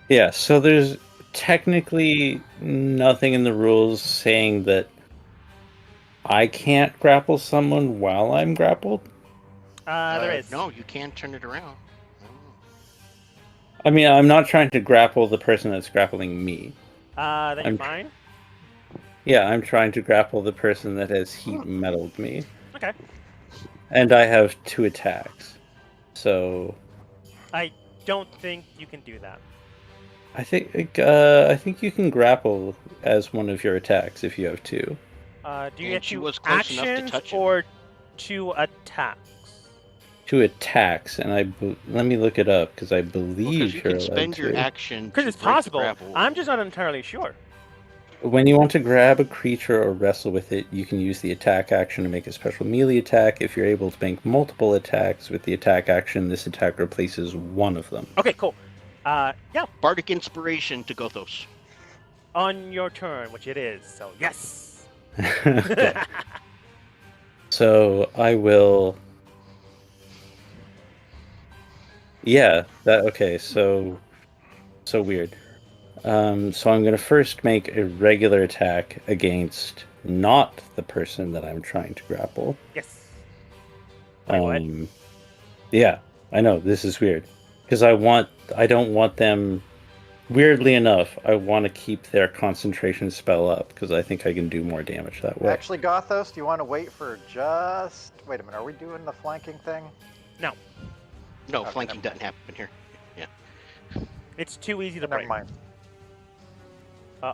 Yeah, so there's technically nothing in the rules saying that I can't grapple someone while I'm grappled. There is. No, you can turn it around. I mean, I'm not trying to grapple the person that's grappling me. Then you're I'm- fine. Yeah, I'm trying to grapple the person that has heat metalled me. Okay. And I have 2 attacks. So I don't think you can do that. I think you can grapple as one of your attacks if you have 2. Do you And get she 2 was close enough to actions touch him. or 2 attacks? 2 attacks, and let me look it up because I believe Because you you're can spend allowed your to. action Because to it's break the possible. grapple. I'm just not entirely sure. When you want to grab a creature or wrestle with it, you can use the attack action to make a special melee attack. If you're able to make multiple attacks with the attack action, this attack replaces one of them. Okay, cool. Yeah, Bardic Inspiration to Gothos. on your turn, which it is. So yes. Okay. So I will. Yeah. Okay. So weird. So I'm gonna first make a regular attack against not the person that I'm trying to grapple. Yes. Wait, what? Yeah, I know this is weird because I don't want them. Weirdly enough, I want to keep their concentration spell up because I think I can do more damage that way. Actually, Gothos, do you want to wait for just... Wait a minute, are we doing the flanking thing? No, Okay, flanking never doesn't happen here. It's too easy to Never break. mind.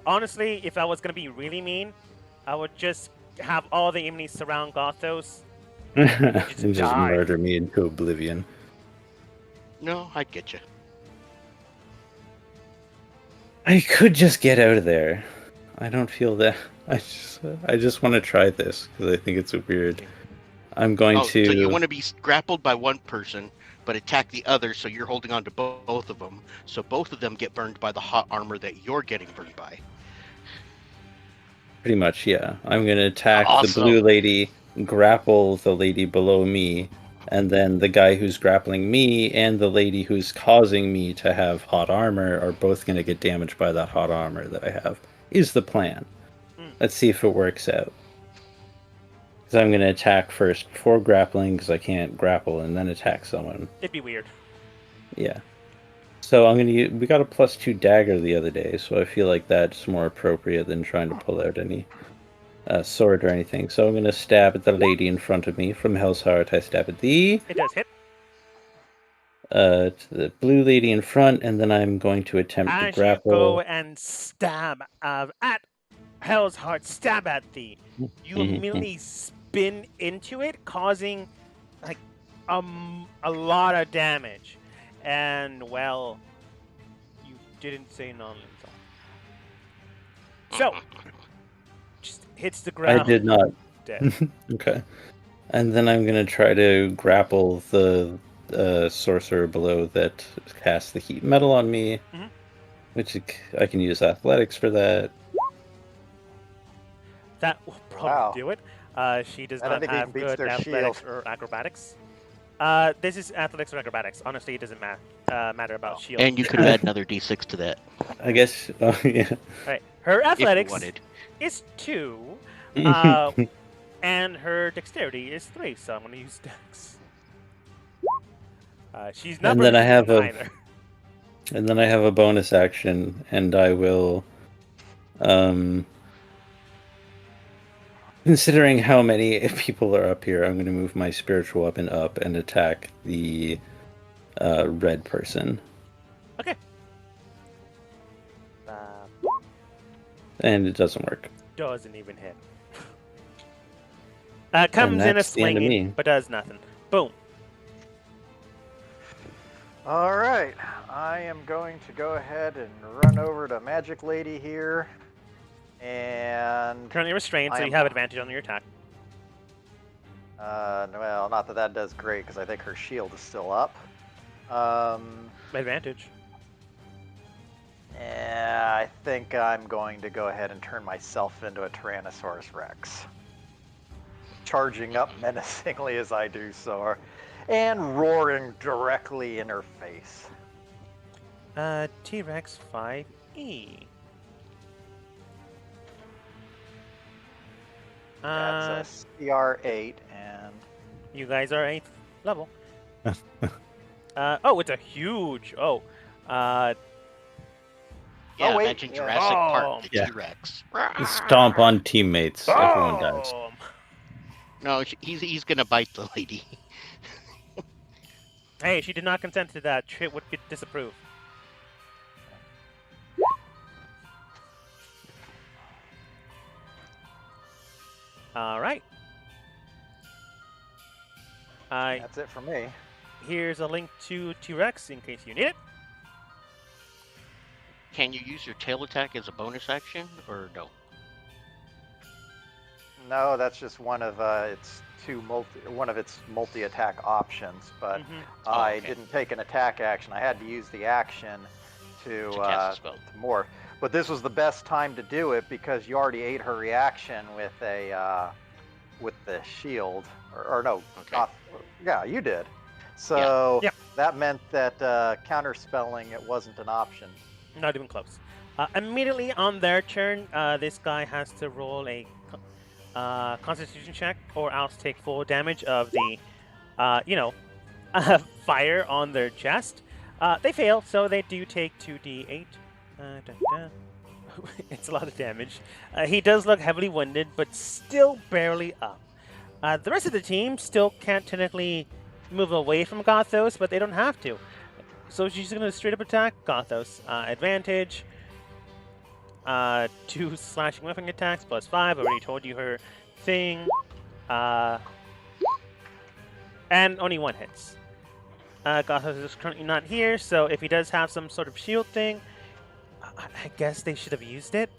Honestly, if I was gonna be really mean, I would just have all the enemies surround Gothos. And just die. murder me into oblivion. No, I get you. I could just get out of there. I don't feel that. I just want to try this because I think it's weird. I'm going Oh, to. so you want to be grappled by one person, but attack the other, so you're holding on to both of them. So both of them get burned by the hot armor that you're getting burned by. Pretty much, yeah. I'm going to attack Awesome. the blue lady, grapple the lady below me, and then the guy who's grappling me and the lady who's causing me to have hot armor are both going to get damaged by that hot armor that I have. Is the plan. Let's see if it works out. Because I'm going to attack first before grappling, because I can't grapple and then attack someone. It'd be weird. Yeah. So I'm going to use... We got a +2 dagger the other day, so I feel like that's more appropriate than trying to pull out any sword or anything. So I'm going to stab at the lady in front of me. From Hell's Heart, I stab at thee. It does hit. To the blue lady in front, and then I'm going to attempt to grapple. As you go and stab at Hell's Heart, stab at thee, you immediately spin into it, causing like a lot of damage. And well, you didn't say non-lethal. So, just hits the ground. I did not. Dead. Okay. And then I'm going to try to grapple the sorcerer below that casts the heat metal on me, which I can use athletics for that. That will probably do it. She does not have good athletics or acrobatics. This is athletics or acrobatics. Honestly, it doesn't matter about shield. And you could add another d6 to that. I guess, yeah. Right. Her athletics is 2, and her dexterity is 3, so I'm going to use dex. She's not. And then I have either. And then I have a bonus action, and I will, considering how many people are up here, I'm going to move my spiritual weapon up and attack the red person. Okay. And it doesn't work. Doesn't even hit. Comes in a swinging, but does nothing. Boom. All right, I am going to go ahead and run over to Magic Lady here, and currently restrained, so you have advantage on your attack. Well, not that does great because I think her shield is still up. Advantage. Yeah, I think I'm going to go ahead and turn myself into a Tyrannosaurus Rex, charging up menacingly as I do so. And roaring directly in her face. T-Rex 5E. That's a CR8, and... You guys are 8th level. Oh, it's a huge... Yeah, imagine Jurassic Park, the T-Rex. Stomp on teammates. Everyone dies. No, he's gonna bite the lady. Hey, she did not consent to that. She would disapprove. All right. That's it for me. Here's a link to T-Rex in case you need it. Can you use your tail attack as a bonus action, or no? No, that's just one of its multi-attack options. But I didn't take an attack action. I had to use the action to cast a spell. More. But this was the best time to do it because you already ate her reaction with a with the shield, or no? Okay. Yeah, you did. So that meant that counterspelling it wasn't an option. Not even close. Immediately on their turn, this guy has to roll a Constitution check, or else take full damage of the, fire on their chest. They fail, so they do take 2d8. It's a lot of damage. He does look heavily wounded, but still barely up. The rest of the team still can't technically move away from Gothos, but they don't have to. So she's going to straight up attack Gothos. Advantage. 2 slashing weapon attacks plus 5. I already told you her thing. And only 1 hits. Gothos is currently not here, so if he does have some sort of shield thing, I guess they should have used it.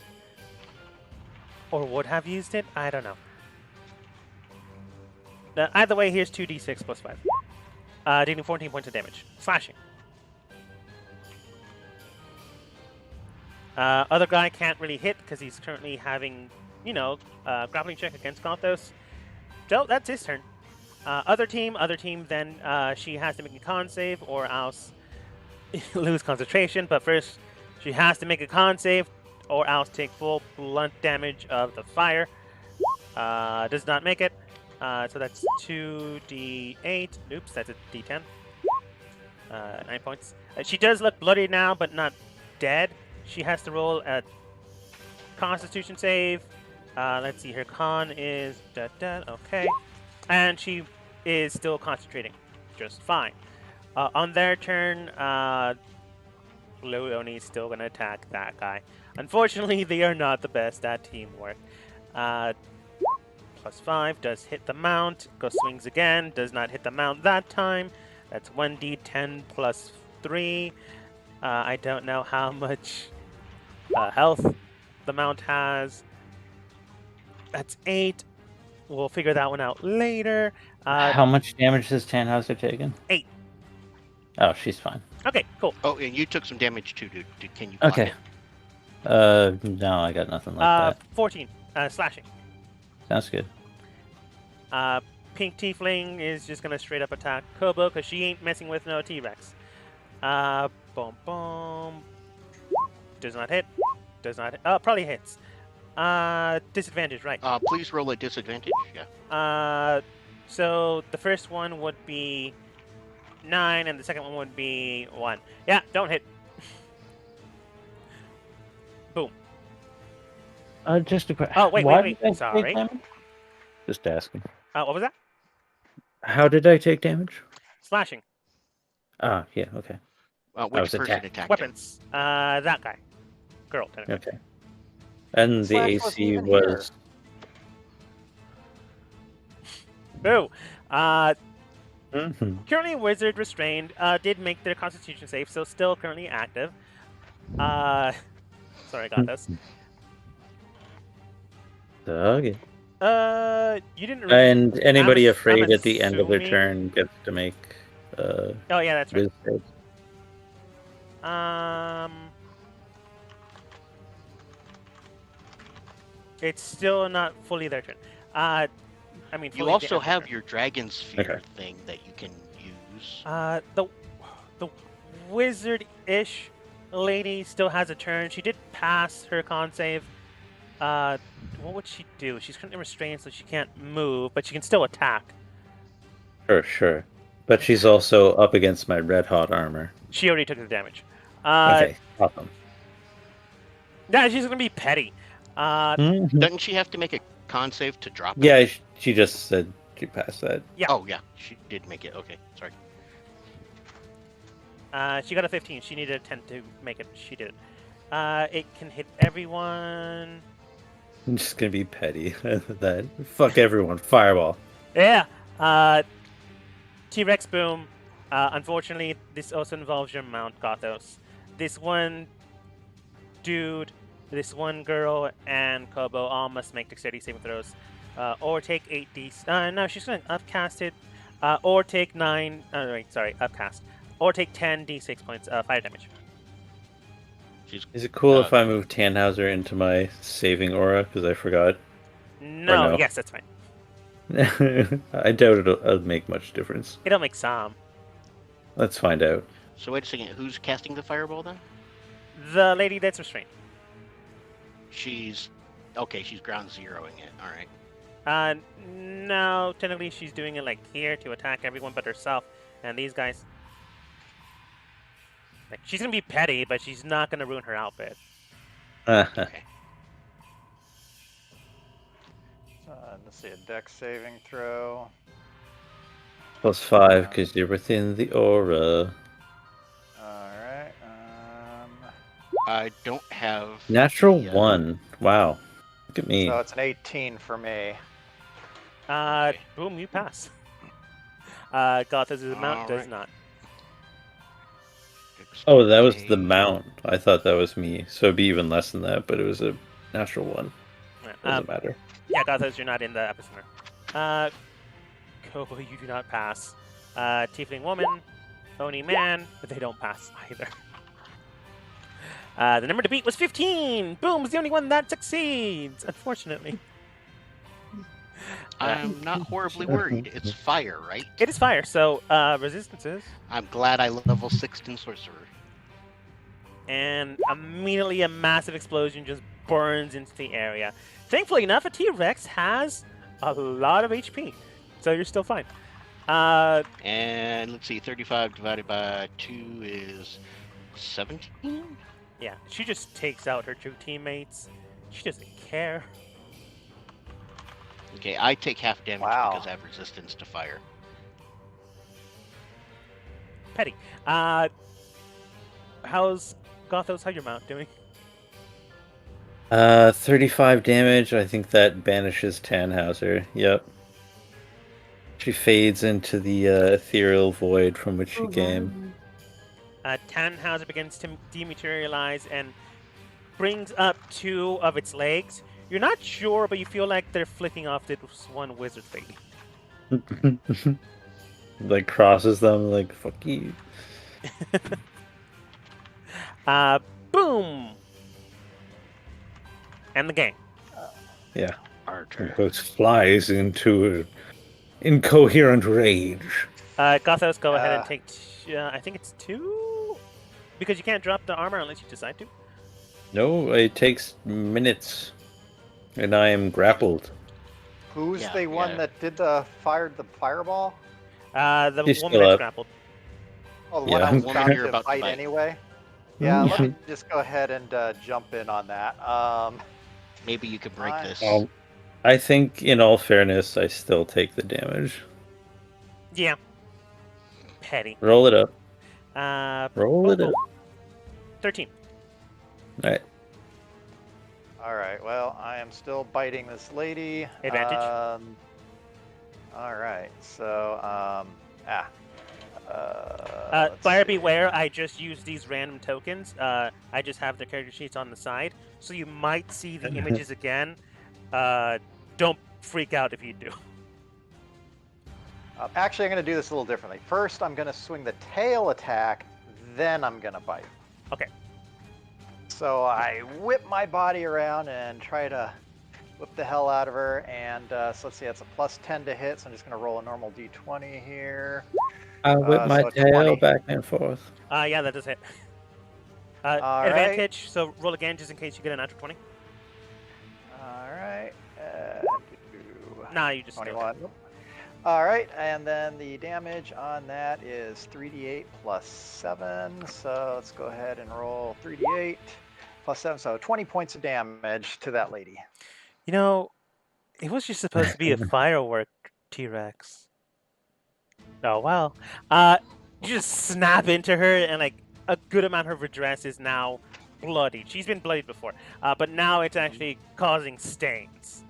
Or would have used it. I don't know. Either way, here's 2d6 plus 5. Dealing 14 points of damage. Slashing. Other guy can't really hit because he's currently having, grappling check against Gothos. So that's his turn. Other team, then she has to make a con save or else lose concentration. But first, she has to make a con save or else take full blunt damage of the fire. Does not make it. So that's 2d8. Oops, that's a d10. 9 points. She does look bloody now, but not dead. She has to roll a Constitution save. Let's see, her con is okay. And she is still concentrating just fine. On their turn, Leonie's still going to attack that guy. Unfortunately, they are not the best at teamwork. +5 does hit the mount. Go swings again. Does not hit the mount that time. That's 1d10 plus 3. I don't know how much health the mount has. That's 8. We'll figure that one out later. How much damage has Tannhauser taken? 8. Oh, she's fine. Okay, cool. Oh, and you took some damage too, dude. Can you block Okay. it? No, I got nothing like that. 14. Slashing. Sounds good. Pink Tiefling is just gonna straight up attack Kobo because she ain't messing with no T-Rex. Boom, boom. Does not hit. Does not hit. Probably hits. Disadvantage, right. Please roll a disadvantage. Yeah. So the first one would be 9, and the second one would be 1. Yeah, don't hit. Boom. Just a question. Oh, wait. Why did I take Sorry. damage? Just asking. What was that? How did I take damage? Slashing. Ah, yeah, okay. Which was person attacked. attacked him? Weapons. That guy. Girl. Technically. Okay. And the Slash wasn't AC even was... Boo. Mhm. Currently Wizard Restrained did make their Constitution save, so still currently active. Sorry, I got this. Okay. You didn't really... And anybody I'm afraid at the end of their assuming- turn gets to make Oh, yeah, that's right. Wiz saves. It's still not fully their turn. I mean, You fully also their have turn. your Dragon Sphere Okay. thing that you can use. The wizard-ish lady still has a turn. She did pass her con save. What would she do? She's currently restrained, so she can't move, but she can still attack. Sure. But she's also up against my red hot armor. She already took the damage. Okay, awesome. Yeah, she's gonna be petty. Mhm. Doesn't she have to make a con save to drop it? Yeah, she just said she passed that. Yeah. Oh, yeah. She did make it. Okay, sorry. She got a 15. She needed a 10 to make it. She did it. It can hit everyone. I'm just gonna be petty. That fuck everyone. Fireball. Yeah. T-Rex boom. Unfortunately, this also involves your mount, Gothos. This one dude, this one girl, and Kobo all must make dexterity saving throws, or take 8d. No, she's gonna upcast it, or take 9. Upcast, or take 10d6 points fire damage. Is it cool if I move Tannhauser into my saving aura? Because I forgot. No, no? yes, that's fine. I doubt it'll make much difference. It'll make some. Let's find out. So wait a second. Who's casting the fireball then? The lady that's restrained. She's ground zeroing it. All right. No, technically she's doing it like here to attack everyone but herself and these guys. Like, she's gonna be petty, but she's not gonna ruin her outfit. Okay. Let's see, a dex saving throw. +5 because you're within the aura. Alright. I don't have Natural the, 1. Wow. Look at me. So it's an 18 for me. Boom, you pass. Gothos' mount does Alright. not. Oh, that was the mount. I thought that was me. So it'd be even less than that, but it was a natural 1. Doesn't matter. Yeah, Gothos, you're not in the epicenter. Kobo, you do not pass. Tiefling woman, Oni man, but they don't pass either. The number to beat was 15. Boom is the only one that succeeds, unfortunately. I'm not horribly worried. It's fire, right? It is fire, so resistances. I'm glad I level 6'd in sorcerer. And immediately a massive explosion just burns into the area. Thankfully enough, a T-Rex has a lot of HP, so you're still fine. And let's see, 35 divided by 2 is 17? Yeah, she just takes out her 2 teammates. She doesn't care. Okay, I take half damage Wow. because I have resistance to fire. Petty. How's Gothos Hydromount doing? 35 damage. I think that banishes Tannhauser. Yep. She fades into the ethereal void from which she came. Tannhauser begins to dematerialize and brings up 2 of its legs. You're not sure, but you feel like they're flicking off this one wizard lady. Like crosses them like fuck you. Boom! And the game. Yeah. Archer. It flies into an incoherent rage. Gothos, go ahead and take, I think it's 2? Because you can't drop the armor unless you decide to. No, it takes minutes. And I am grappled. Who's Yeah, the one yeah. that did fired the fireball? The She's woman still that's up. grappled. Oh, the Yeah. one I was Woman about you're to about to fight fight. anyway. Yeah, let Yeah. me just go ahead and jump in on that. Maybe you could break I- this. I think, in all fairness, I still take the damage. Yeah. Petty. Roll it up. Roll it up. 13. Alright. All right. Well, I am still biting this lady. Advantage? All right. So, let's Buyer see. beware, I just used these random tokens. I just have the character sheets on the side, so you might see the images again. Don't freak out if you do. Actually, I'm going to do this a little differently. First, I'm going to swing the tail attack, then I'm going to bite. Okay. So I whip my body around and try to whip the hell out of her. And so let's see, that's a +10 to hit. So I'm just going to roll a normal d20 here. I whip my so tail 20. back and forth. Yeah, that does hit. All Advantage, so roll again just in case you get a natural 20. All right. Nah, you just 21. All right, and then the damage on that is 3d8 plus 7. So let's go ahead and roll 3d8 plus 7. So 20 points of damage to that lady. You know, it was just supposed to be a firework, T-Rex. Oh, well. You just snap into her, and like a good amount of her dress is now bloodied. She's been bloodied before, but now it's actually causing stains.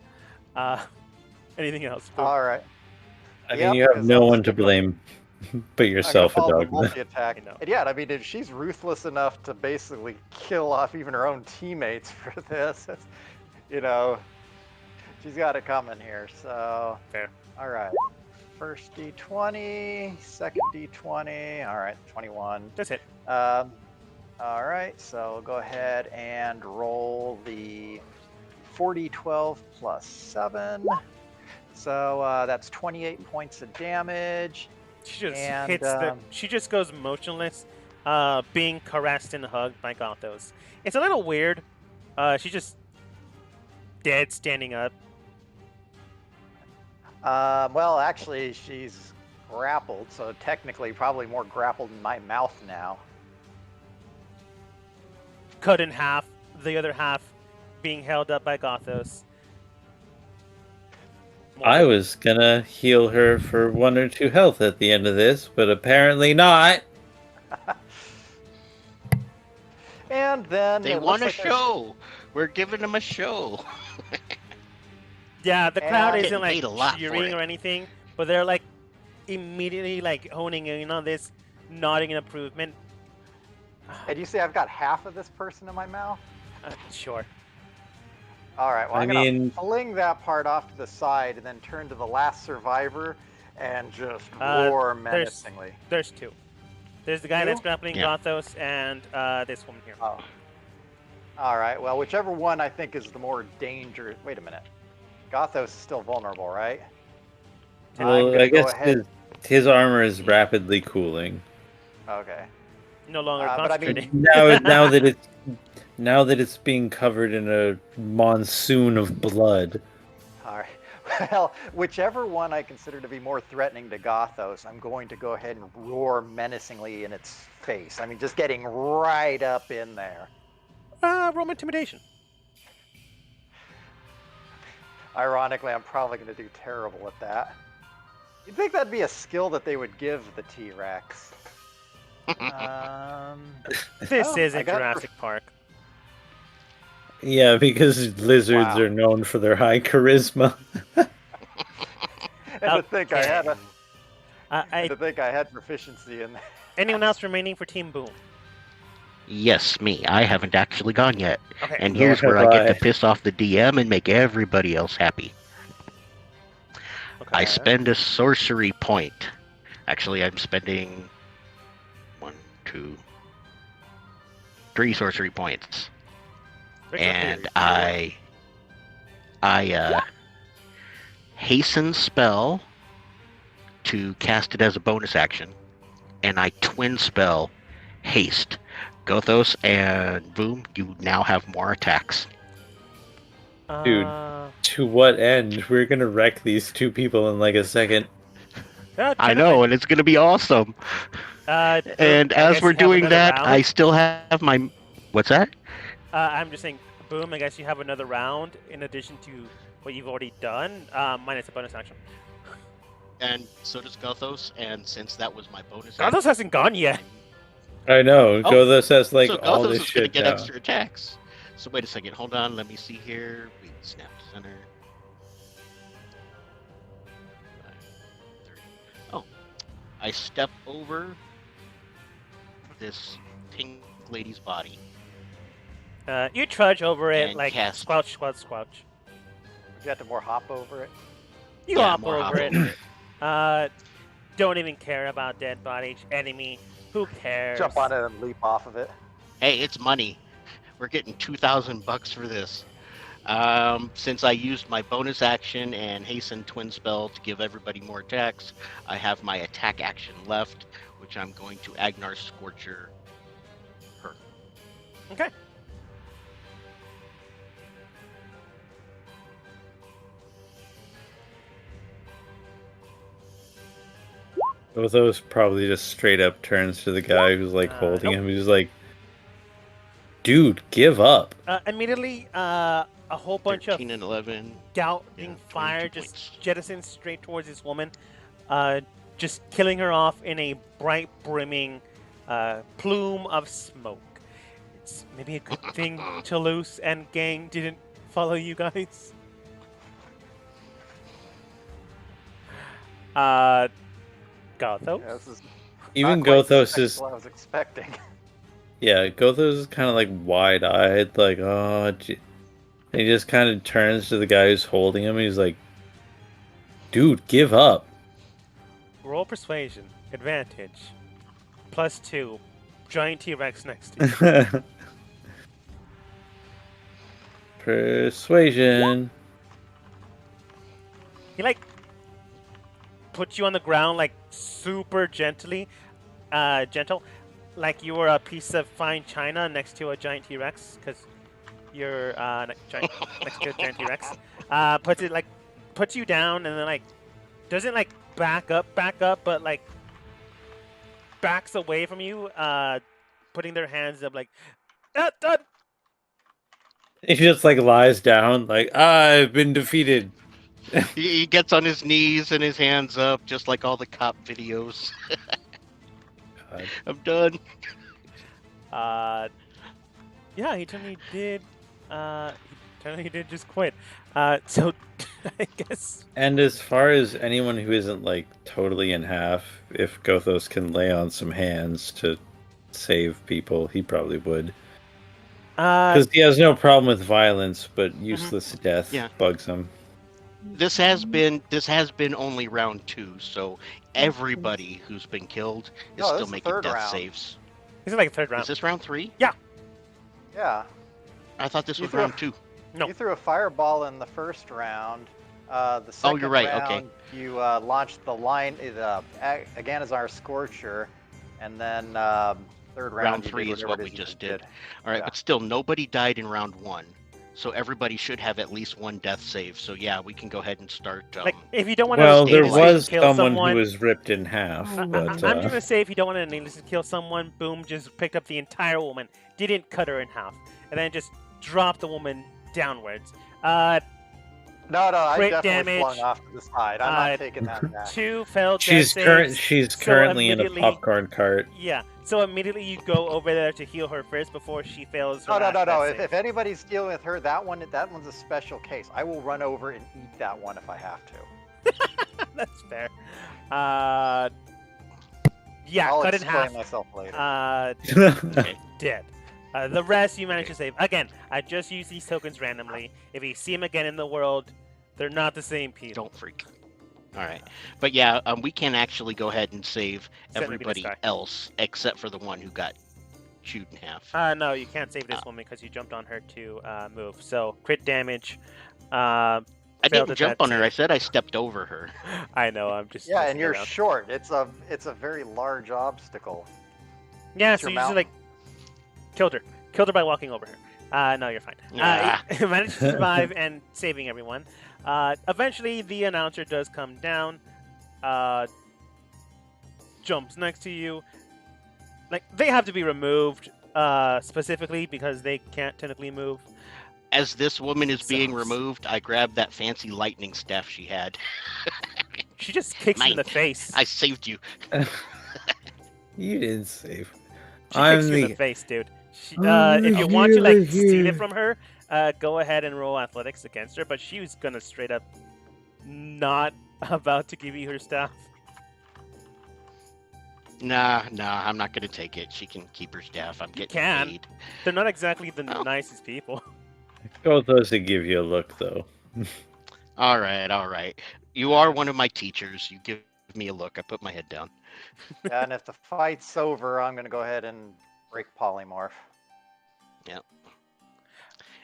Anything else? Boom. All right. I Yep, mean, you have because no I'm one to still gonna- blame but yourself, a I'm gonna dog. follow the multi-attack. I know. And yeah, I mean, if she's ruthless enough to basically kill off even her own teammates for this, you know, she's got it coming here. So, Fair. all right. First d20, second d20. All right, 21. That's it. All right, so go ahead and roll the 4d12 plus 7. So that's 28 points of damage. She just And, hits she just goes motionless, being caressed and hugged by Gothos. It's a little weird. She's just dead standing up. Well, actually, she's grappled, so technically probably more grappled in my mouth now. Cut in half, the other half being held up by Gothos. I was gonna heal her for 1 or 2 health at the end of this, but apparently not. And then They it want looks a like there's- show. We're giving them a show. Yeah, the crowd And- isn't like Getting paid a lot for cheering it. or anything, but they're like immediately like honing in on this, nodding in improvement. And you see, I've got half of this person in my mouth. Sure. All right, well, I I'm gonna mean- fling that part off to the side and then turn to the last survivor and just Uh, roar there's- menacingly. There's two. There's the guy Two? that's grappling Yeah. Gothos and this woman here. Oh. All right. Well, whichever one I think is the more dangerous. Wait a minute. Gothos is still vulnerable, right? I'm Well, gonna I go guess ahead. his armor is rapidly cooling. Okay. No longer but I mean- concentrating. Now that it's being covered in a monsoon of blood. All right. Well, whichever one I consider to be more threatening to Gothos, I'm going to go ahead and roar menacingly in its face. I mean, just getting right up in there. Roll intimidation. Ironically, I'm probably going to do terrible at that. You'd think that'd be a skill that they would give the T-Rex. This Oh, I isn't got- Jurassic Park. Yeah, because lizards Wow. are known for their high charisma. And to think I had I, to think I had proficiency in that. anyone else remaining for Team Boom? Yes, me. I haven't actually gone yet. Okay. And Nor here's where have I get I. to piss off the DM and make everybody else happy. Okay. I spend a sorcery point. Actually, I'm spending 1, 2, 3 sorcery points. And I hasten spell to cast it as a bonus action, and I twin spell haste. Gothos and Boom, you now have more attacks. Dude. To what end? We're gonna wreck these two people in like a second. I know, and it's gonna be awesome. And as we're doing that, I still have my. What's that? I'm just saying, Boom, I guess you have another round in addition to what you've already done, minus a bonus action. And so does Gothos, and since that was my bonus Gothos hasn't gone yet. I know. Oh, Gothos has like so all Gothos this is gonna shit get down. extra attacks. So wait a second, hold on, let me see here. We snap to center. 5, 30. Oh, I step over this pink lady's body. You trudge over it And like cast. squelch, squelch, squelch. You have to more hop over it. You Yeah, hop more over hop it. over it. Don't even care about dead body enemy. Who cares? Jump on it and leap off of it. Hey, it's money. We're getting $2,000 for this. Since I used my bonus action and hasten twin spell to give everybody more attacks, I have my attack action left, which I'm going to Agnar Scorcher her. Okay. Gothos probably just straight up turns to the guy who's like holding him. He's like, "Dude, give up." Immediately, a whole bunch of 13 and 11. scouting Yeah, fire 22 just points. jettisons straight towards this woman, just killing her off in a bright, brimming plume of smoke. It's maybe a good thing Toulouse and gang didn't follow you guys. Gothos? Yeah, this is Even not quite the Gothos is, spectacle I was expecting. yeah, Gothos is kind of like wide-eyed, like, oh, gee. And he just kind of turns to the guy who's holding him. And he's like, "Dude, give up." Roll persuasion. Advantage. +2. Giant T-Rex next to you. Persuasion. He like puts you on the ground like super gently, gentle, like you were a piece of fine china next to a giant T-Rex, because you're next to a giant T-Rex. Puts you down and then like doesn't like back up, but like backs away from you, putting their hands up like, He just like lies down, like, "I've been defeated." He gets on his knees and his hands up, just like all the cop videos. God. I'm done. Yeah, he told me he did just quit. So I guess. And as far as anyone who isn't like totally in half, if Gothos can lay on some hands to save people, he probably would. Because he has no problem with violence, but useless death Yeah. bugs him. this has been only round 2, so everybody who's been killed is No, this still is the making third death round. saves. This is like third round. Is this round 3? Yeah. I thought this You was threw a- round 2. No. You threw a fireball in the first round. The second you're right, okay. round, you launched the line, Aganazar Scorcher, and then third round, Round you 3 did is whatever what it we is you just did. did. All right, Yeah. but still, nobody died in round 1. So everybody should have at least 1 death save. So yeah, we can go ahead and start. Like, if you don't want to Well, there stabilize. was kill someone someone, who was ripped in half, I'm but I'm just gonna say if you don't want to needlessly kill someone, boom, just picked up the entire woman, didn't cut her in half, and then just dropped the woman downwards. No, I Crit definitely damage, flung off to the side. I'm not taking that back. 2 failed death she's saves. currently in a immediately- popcorn cart. Yeah, so immediately you go over there to heal her first before she fails her No. last death If anybody's dealing with her, that one's a special case. I will run over and eat that one if I have to. save. That's fair. Yeah, I'll cut in explain half. myself later. Dead. The rest you managed to save. Again, I just use these tokens randomly. If you see them again in the world, they're not the same people. Don't freak. All right, but yeah, we can actually go ahead and save Except maybe this everybody guy. else except for the one who got chewed in half. No, you can't save this woman because you jumped on her to move. So crit damage. I I didn't jump on her. I said I stepped over her. I know. I'm just. Yeah, and messing you're around. short. It's a very large obstacle. Yeah, It's so your you just mount. like killed her by walking over her. No, you're fine. Ah. You managed to survive and saving everyone. Eventually, the announcer does come down, jumps next to you. Like they have to be removed specifically because they can't technically move. As this woman is being Sucks. removed, I grabbed that fancy lightning staff she had. She just kicks you in the Mate, face. I saved you. You didn't save. She I'm kicks you in the- the face, dude. She, I'm if the you want to like hero steal it here. from her, go ahead and roll athletics against her. But she was gonna straight up not about to give you her staff. Nah, I'm not gonna take it. She can keep her staff. I'm getting can. paid. They're not exactly the Oh. nicest people. Both those to give you a look, though. All right. You are one of my teachers. You give me a look. I put my head down. Yeah, and if the fight's over, I'm gonna go ahead and break polymorph.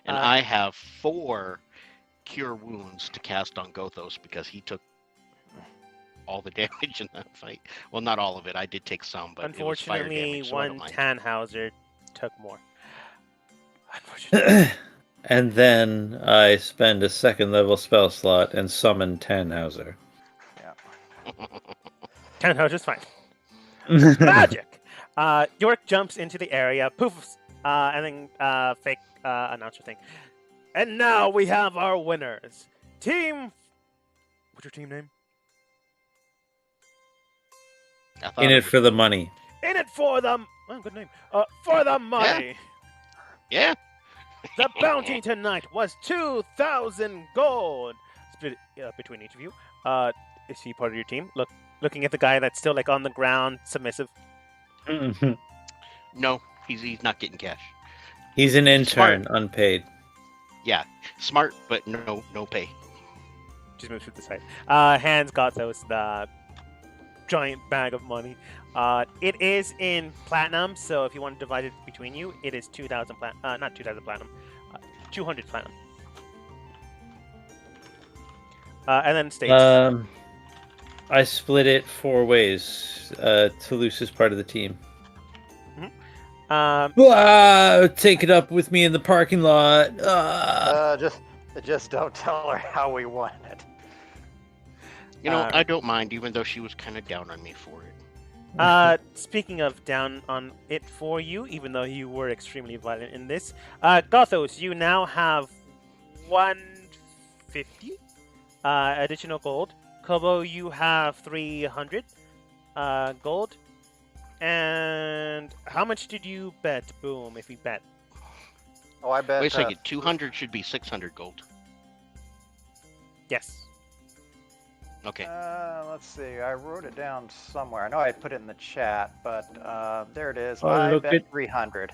And I have 4 cure wounds to cast on Gothos because he took all the damage in that fight. Well, not all of it. I did take some, but it was fire Unfortunately, damage, so I don't one mind. Tannhauser took more. Unfortunately. And then I spend a 2nd level spell slot and summon Tannhauser. Tannhauser's fine. Magic! York jumps into the area, poofs, and then fake announcer thing. And now we have our winners. Team... What's your team name? I thought In it it for the money. In it for the... Oh, good name. For the money. Yeah. The bounty tonight was 2,000 gold. Split it between each of you. Is he part of your team? Looking at the guy that's still like on the ground, submissive. No, he's not getting cash. He's an intern, unpaid. Yeah, smart, but no pay. Just move to the side. Hands got those the giant bag of money. It is in platinum, so if you want to divide it between you, it is 2,000 platinum. Not 2,000 platinum. 200 platinum. And then states. I split it 4 ways. Toulouse is part of the team. Take it up with me in the parking lot. Just don't tell her how we won it. You know, I don't mind, even though she was kind of down on me for it. Speaking of down on it for you, even though you were extremely violent in this, Gothos, you now have 150 additional gold. Kobo, you have 300 gold. And how much did you bet, Boom, if we bet? Oh, I bet. Wait a second, 200 should be 600 gold. Yes. Okay. Let's see. I wrote it down somewhere. I know I put it in the chat, but there it is. Oh, I look bet at- 300.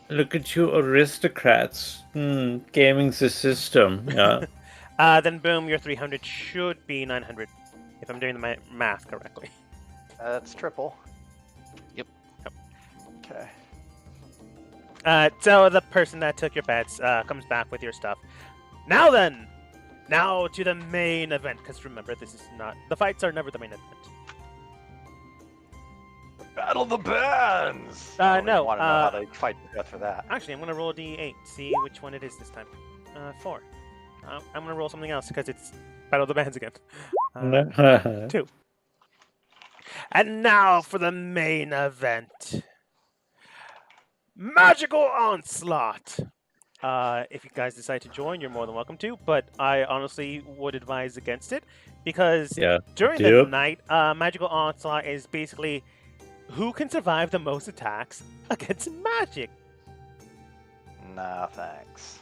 Look at you aristocrats. Gaming's the system. Yeah. Then boom, your 300 should be 900, if I'm doing the math correctly. That's triple. Yep. Okay. So the person that took your bets comes back with your stuff. Now then, now to the main event, because remember, this is not the fights are never the main event. Battle the bands. No, I want to know how they fight to death for that. Actually, I'm gonna roll a d8, see which one it is this time. 4. I'm gonna roll something else because it's Battle of the Bands again. 2. And now for the main event. Magical Onslaught! If you guys decide to join, you're more than welcome to, but I honestly would advise against it, because during the night, Magical Onslaught is basically who can survive the most attacks against magic. Nah, thanks.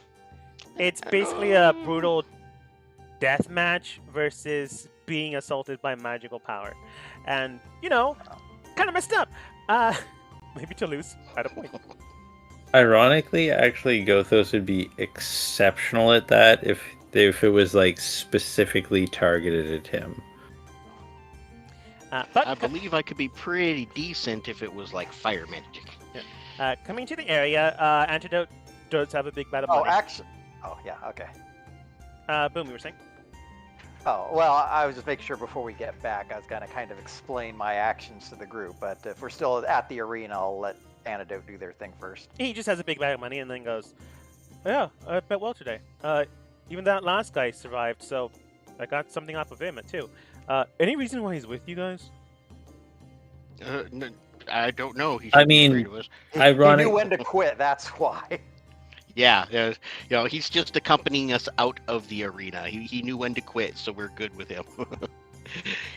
It's basically a brutal death match versus being assaulted by magical power. And, kind of messed up. Maybe Toulouse at a point. Ironically, actually, Gothos would be exceptional at that if it was like specifically targeted at him. But I believe I could be pretty decent if it was like fire magic. Coming to the area, Antidote does have a big battle Oh, buddy. actually. Oh, yeah. Okay. Boom, you were saying? Oh, well, I was just making sure before we get back, I was going to kind of explain my actions to the group. But if we're still at the arena, I'll let Antidote do their thing first. He just has a big bag of money and then goes, yeah, I bet well today. Even that last guy survived, so I got something off of him too. Any reason why he's with you guys? No, I don't know. I mean, He ironic. knew when to quit, that's why. Yeah, he's just accompanying us out of the arena. He knew when to quit, so we're good with him.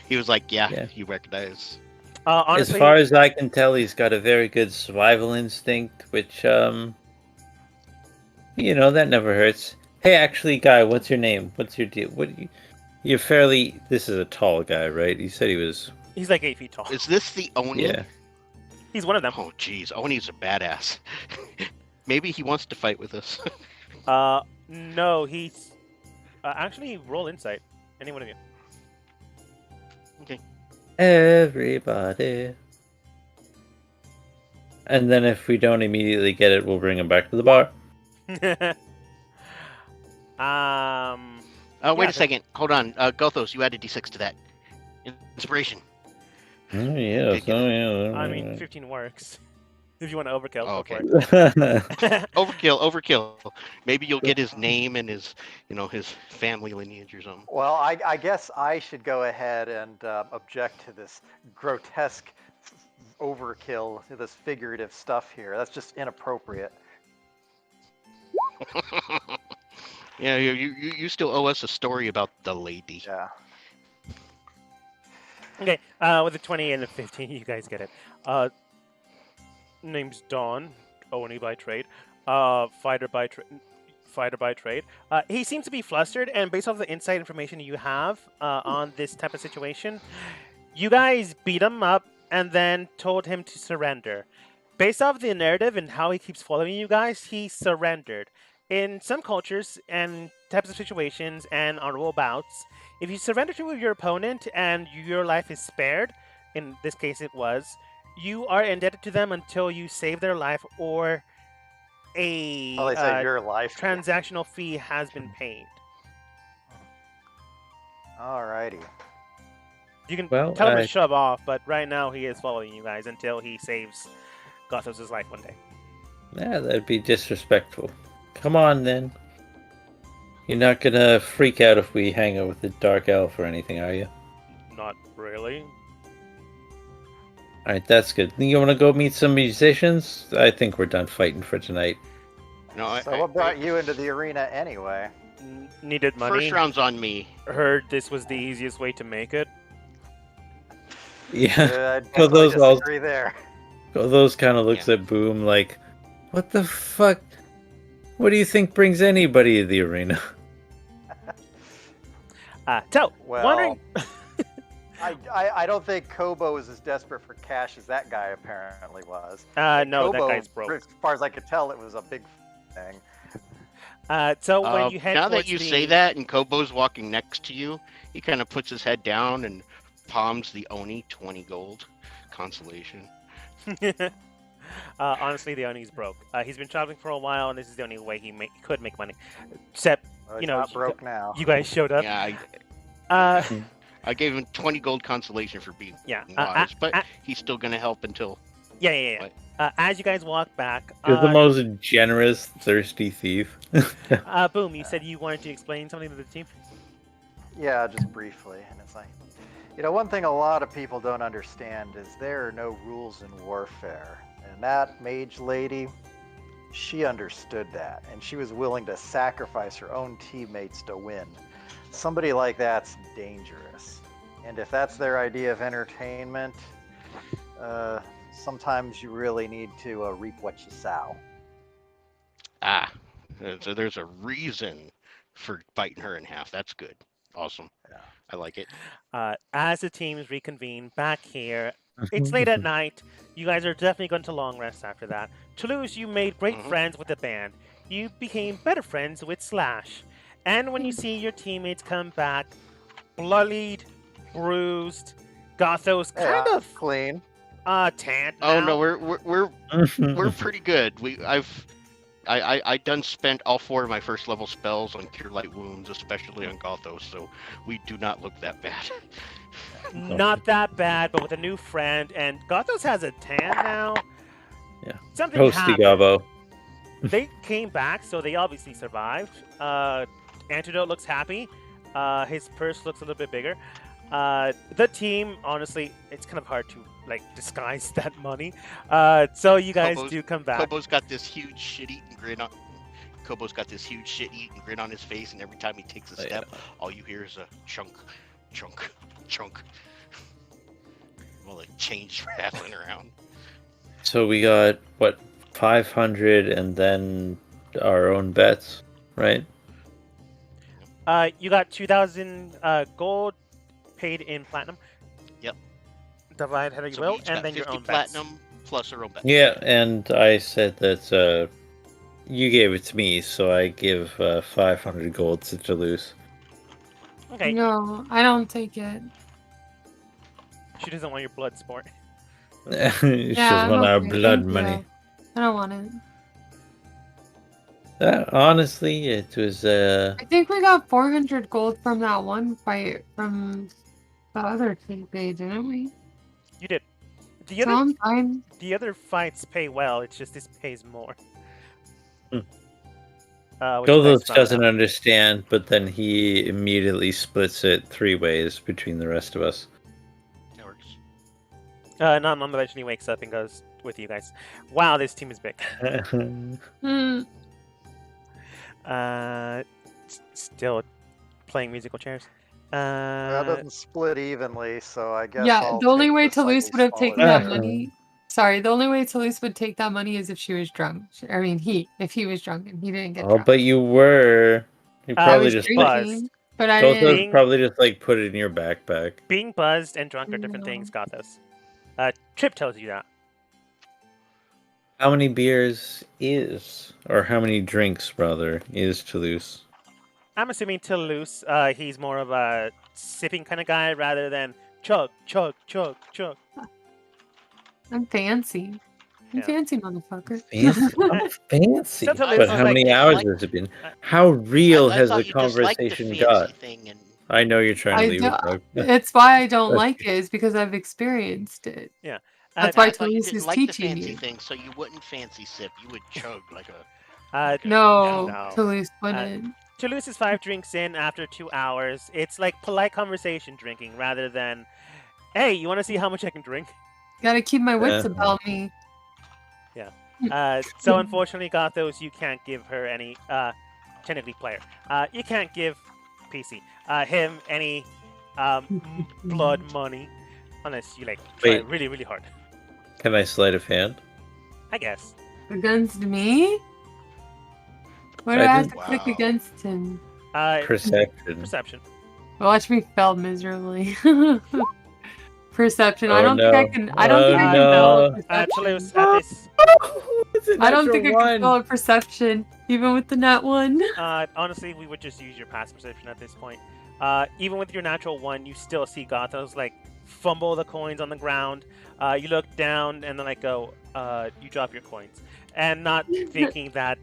He was like, yeah. You recognize. Honestly, as far as I can tell, he's got a very good survival instinct, which, that never hurts. Hey, actually, guy, what's your name? What's your deal? You're fairly... This is a tall guy, right? You said he was... He's like 8 feet tall. Is this the Oni? Yeah. He's one of them. Oh, jeez. Oni's a badass. Maybe he wants to fight with us. No, he's... actually, roll insight. Any one of you. Okay. Everybody. And then if we don't immediately get it, we'll bring him back to the bar. Wait a second. Hold on. Gothos, you added D6 to that. Inspiration. Oh, yeah. I mean, 15 works. If you want to overkill, Oh, go okay. for it. Overkill. Maybe you'll get his name and his family lineage or something. Well, I guess I should go ahead and object to this grotesque overkill, this figurative stuff here. That's just inappropriate. Yeah, you still owe us a story about the lady. Yeah. Okay, with a 20 and a 15, you guys get it. Name's Dawn, Oni by trade, fighter by trade. He seems to be flustered, and based off the inside information you have on this type of situation, you guys beat him up and then told him to surrender. Based off the narrative and how he keeps following you guys, he surrendered. In some cultures and types of situations and honorable bouts, if you surrender to your opponent and your life is spared, in this case it was, you are indebted to them until you save their life or a Well, they say your life. transactional fee has been paid. Alrighty. You can Well, tell him to shove off, but right now he is following you guys until he saves Gothos' life one day. Yeah, that'd be disrespectful. Come on, then. You're not gonna freak out if we hang out with the Dark Elf or anything, are you? Not really. Alright, that's good. You wanna go meet some musicians? I think we're done fighting for tonight. No, So what brought you into the arena anyway? Needed money. First round's on me. Heard this was the easiest way to make it. Yeah. I So those all- disagree there. Those kind of looks at Boom like, what the fuck? What do you think brings anybody to the arena? So, Well, wondering... I don't think Kobo is as desperate for cash as that guy apparently was. no, Kobo, that guy's broke. as far as I could tell, it was a big thing. So when you head now that towards you the... say that, and Kobo's walking next to you, he kind of puts his head down and palms the Oni 20 gold consolation. Honestly, the Oni's broke. He's been traveling for a while, and this is the only way he could make money. Except, Well, you he's know, not broke now. you guys showed up. Yeah, Uh, I gave him 20 gold consolation for being yeah. wise, but he's still gonna help until. Yeah. What? As you guys walk back, You're the most generous, thirsty thief. Boom, you said you wanted to explain something to the team? Yeah, just briefly. And it's like, one thing a lot of people don't understand is there are no rules in warfare. And that mage lady, she understood that. And she was willing to sacrifice her own teammates to win. Somebody like that's dangerous. And if that's their idea of entertainment, sometimes you really need to reap what you sow. So there's a reason for biting her in half. That's good. Awesome. Yeah. I like it. As the teams reconvene back here, it's late at night. You guys are definitely going to long rest after that. Toulouse, you made great friends with the band. You became better friends with Slash. And when you see your teammates come back, bloodied, bruised, Gothos kind of clean, tanned. Oh now. no, we're pretty good. I done spent all 4 of my first level spells on Cure Light Wounds, especially on Gothos, so we do not look that bad. Not that bad, but with a new friend, and Gothos has a tan now. Yeah. Something Toasty happened. Gobbo. They came back, so they obviously survived. Antidote looks happy. His purse looks a little bit bigger. The team, honestly, it's kind of hard to disguise that money. So you guys do come back. Kobo's got this huge shit-eating grin on. Kobo's got this huge shit-eating grin on his face, and every time he takes a step, all you hear is a chunk, chunk, chunk. Well, the change rattling around. So we got 500, and then our own bets, right? You got 2,000 gold paid in platinum. Yep. Divide how you will, and then your own platinum bets. plus our own bets. Yeah, and I said that you gave it to me, so I give 500 gold to Toulouse. Okay. No, I don't take it. She doesn't want your blood sport. It's just want our blood Thank money. you. I don't want it. Honestly, it was. I think we got 400 gold from that one fight from the other team page, didn't we? You did. So I'm fine. The other fights pay well. It's just this pays more. Gothos doesn't understand, but then he immediately splits it 3 ways between the rest of us. That works. Nonetheless, he wakes up and goes with you guys. Wow, this team is big. Still playing musical chairs. That doesn't split evenly, so I guess. Yeah, the only way Toulouse would have taken that money. Sorry, the only way Toulouse would take that money is if she was drunk. I mean, if he was drunk and he didn't get drunk. But you were. You probably just buzzed. But I didn't. Probably just put it in your backpack. Being buzzed and drunk are different things, Gothos. Trip tells you that. How many beers or how many drinks, rather, is Toulouse? I'm assuming Toulouse, he's more of a sipping kind of guy rather than chug, chug, chug, chug. I'm fancy. I'm fancy, motherfucker. Fancy. But how many hours has it been? How real has the conversation got? I know you're trying to leave it, bro. It's why I don't like it, is because I've experienced it. Yeah. That's why Toulouse is teaching the you. Thing, so you wouldn't fancy sip. You would chug like a. No, Toulouse wouldn't. Toulouse is 5 drinks in after 2 hours. It's like polite conversation drinking rather than, hey, you want to see how much I can drink? Gotta keep my wits about me. Yeah. So unfortunately, Gothos, you can't give her any, technically player. You can't give PC him any blood money unless you try really, really hard. Can I sleight of hand? I guess. Against me? What do I have to click against him? Perception. Perception. Watch me fail miserably. Perception. I Oh, don't think I no. can. I don't think I can no. roll a perception. Toulouse, at this. It's a I don't think natural I can roll a perception, even with the nat one. Honestly, we would just use your past perception at this point. Even with your natural 1, you still see Gothos like fumble the coins on the ground. You look down and then go. You drop your coins, and not thinking that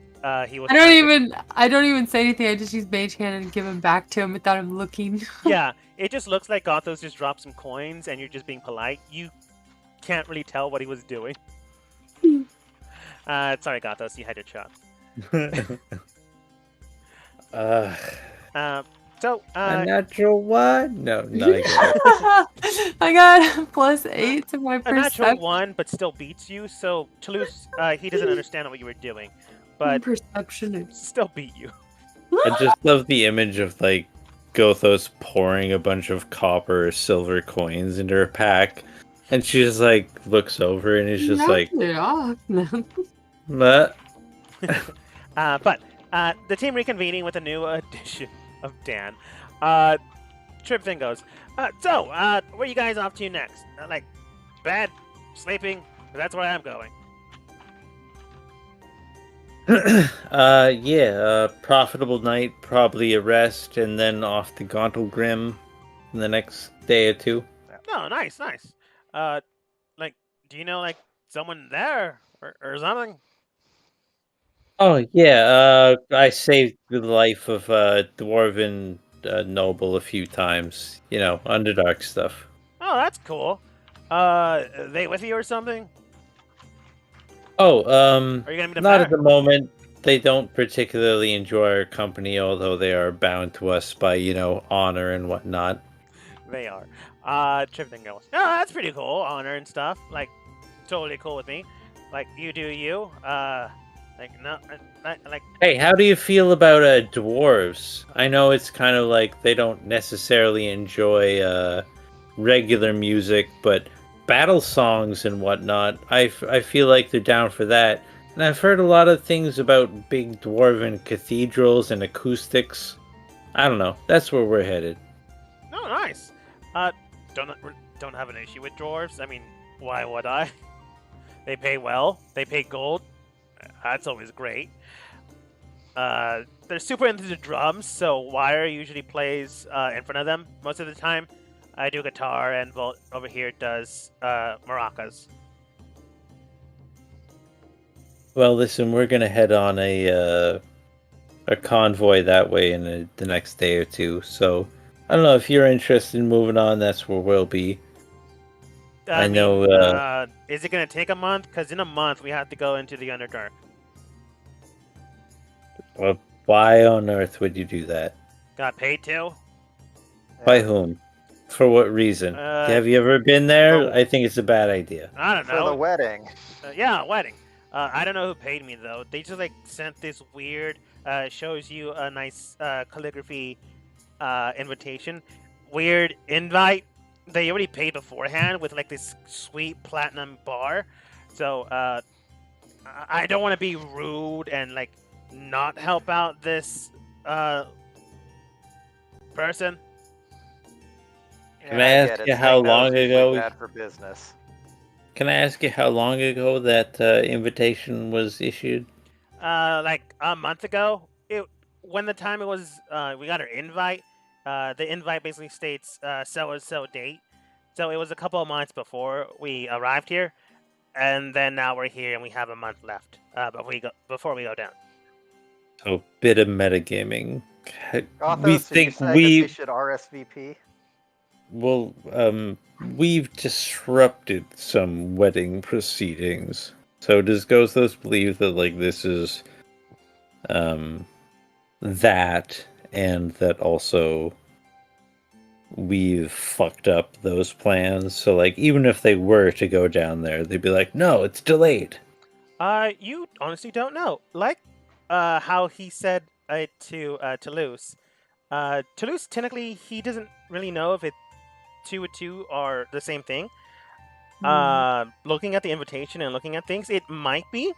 he was. I don't even say anything. I just use Mage Hand and give him back to him without him looking. Yeah, it just looks like Gothos just dropped some coins, and you're just being polite. You can't really tell what he was doing. Sorry, Gothos, you had your shot. A natural 1? No, not again. I got +8 to my A perception. natural 1, but still beats you. So Toulouse, he doesn't understand what you were doing, but perception still beat you. I just love the image of Gothos pouring a bunch of copper or silver coins into her pack, and she just looks over and is just What? But the team reconvening with a new addition of Dan. Tripfin goes, so, where are you guys off to next? Bed, sleeping? That's where I'm going. Profitable night, probably a rest, and then off to Gauntlegrim in the next day or 2. Oh, nice. Do you know, someone there or something? Oh, yeah, I saved the life of a dwarven noble a few times. Underdark stuff. Oh, that's cool. Are they with you or something? Oh, Are you gonna meet them not there? at the moment. They don't particularly enjoy our company, although they are bound to us by, honor and whatnot. They are. Tripton goes, oh, that's pretty cool. Honor and stuff. Totally cool with me. You do you. No, Hey, how do you feel about dwarves? I know it's kind of they don't necessarily enjoy regular music, but battle songs and whatnot, I feel like they're down for that. And I've heard a lot of things about big dwarven cathedrals and acoustics. I don't know. That's where we're headed. Oh, nice. Don't have an issue with dwarves. I mean, why would I? They pay well. They pay gold. That's always great. They're super into the drums, so Wire usually plays in front of them most of the time. I do guitar, and Volt over here does maracas. Well, listen, we're gonna head on a convoy that way in the next day or 2. So I don't know if you're interested in moving on. That's where we'll be. I know. Is it gonna take a month? Because in a month we have to go into the Underdark. Well, why on earth would you do that? Got paid to? By whom? For what reason? Have you ever been there? I think it's a bad idea. I don't know. For the wedding. Yeah, wedding. I don't know who paid me though. They just sent this weird shows you a nice calligraphy invitation. Weird invite. They already paid beforehand with this sweet platinum bar. So I don't want to be rude and not help out this person. Can I ask you how long ago? Bad for business. Can I ask you how long ago that invitation was issued? A month ago. When the time it was, we got our invite. The invite basically states so date. So it was a couple of months before we arrived here, and then now we're here and we have a month left before we go down. A bit of metagaming. Gothos, We think we should RSVP. Well, we've disrupted some wedding proceedings. So does Ghostos believe that this is that, and that also we've fucked up those plans? So even if they were to go down there, they'd be like, no, it's delayed. You honestly don't know. How he said it to Toulouse. Toulouse, technically, he doesn't really know if 2 and 2 are the same thing. Looking at the invitation and looking at things, it might be.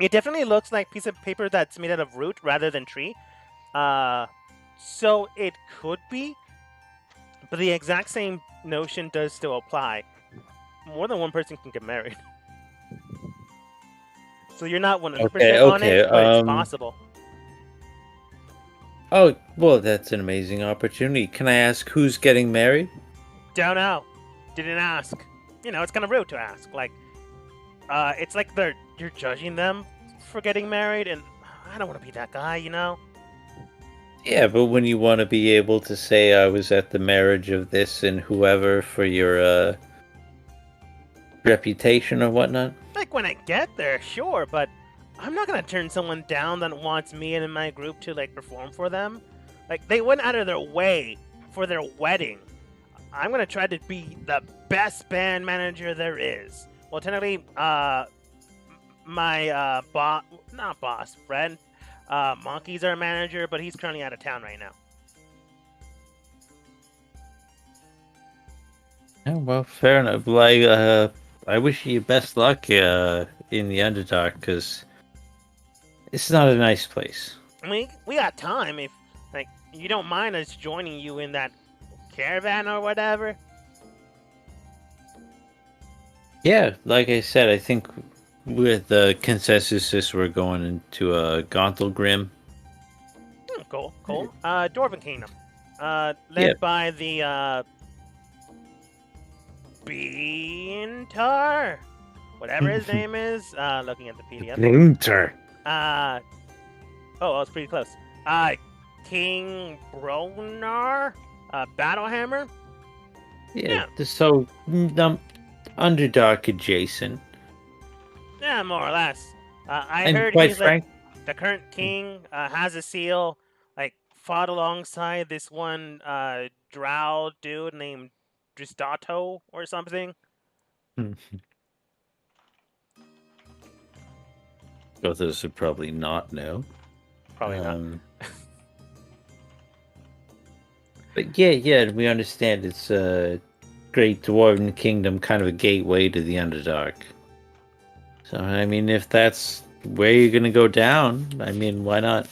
It definitely looks like a piece of paper that's made out of root rather than tree. So it could be. But the exact same notion does still apply. More than one person can get married. So you're not 100% on Okay, it, but it's possible. Oh, well, that's an amazing opportunity. Can I ask who's getting married? Don't know. Didn't ask. It's kind of rude to ask. Like, it's like you're judging them for getting married, and I don't want to be that guy, Yeah, but when you want to be able to say I was at the marriage of this and whoever for your reputation or whatnot. Like when I get there, sure, but I'm not gonna turn someone down that wants me and my group to perform for them. Like they went out of their way for their wedding. I'm gonna try to be the best band manager there is. Well, technically, my friend, Monkey's our manager, but he's currently out of town right now. Oh, well, fair enough. Like, I wish you best luck in the Underdark, because it's not a nice place. We got time if you don't mind us joining you in that caravan or whatever. Yeah, like I said, I think with the consensus is we're going into a Gauntlgrim. Cool. Dwarven Kingdom. Led by the Beantar, whatever his name is. Looking at the PDF. Beantar. Oh, I was pretty close. King Bronar, Battlehammer. Yeah. So Underdark adjacent. Yeah, more or less. I and heard quite he's frank, the current king. Has a seal. Fought alongside this one drow dude named Dristato or something. Both of us would probably not know. Probably not. But yeah, we understand it's a great dwarven kingdom, kind of a gateway to the Underdark. So, I mean, if that's where you're gonna go down, I mean, why not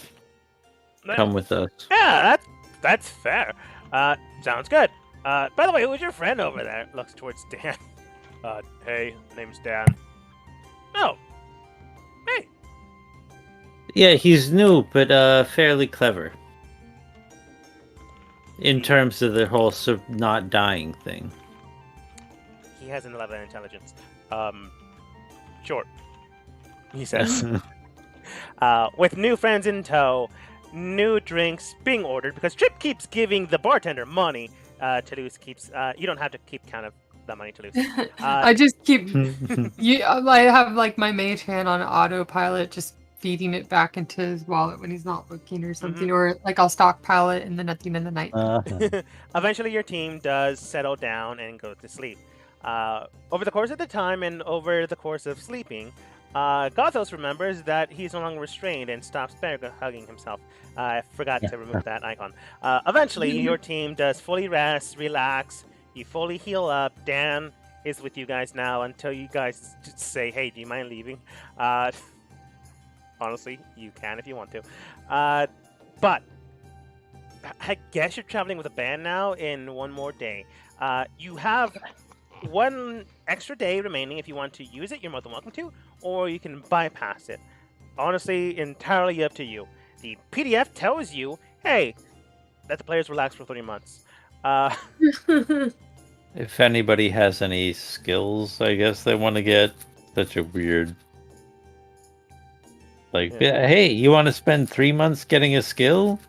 come with us? Yeah, that's fair. Sounds good. By the way, who's your friend over there? Looks towards Dan. Hey, name's Dan. Oh. Hey. Yeah, he's new, but fairly clever. In terms of the whole not dying thing. He has an 11 intelligence. Sure. He says. With new friends in tow, new drinks being ordered, because Trip keeps giving the bartender money. Toulouse keeps... you don't have to keep count of the money, Toulouse. I just keep... I have my mage hand on autopilot, just feeding it back into his wallet when he's not looking or something, or I'll stockpile it and then at the end of the night. Eventually your team does settle down and go to sleep. Over the course of the time and over the course of sleeping, Gothos remembers that he's no longer restrained and stops bear hugging himself. I forgot to remove that icon. Eventually your team does fully rest, relax, you fully heal up. Dan is with you guys now until you guys just say, hey, do you mind leaving? Honestly, you can if you want to. But I guess you're traveling with a band now in one more day. You have one extra day remaining. If you want to use it, you're more than welcome to, or you can bypass it. Honestly, entirely up to you. The PDF tells you, hey, let the players relax for 3 months. If anybody has any skills, I guess they want to get. Such a weird... hey, you want to spend 3 months getting a skill?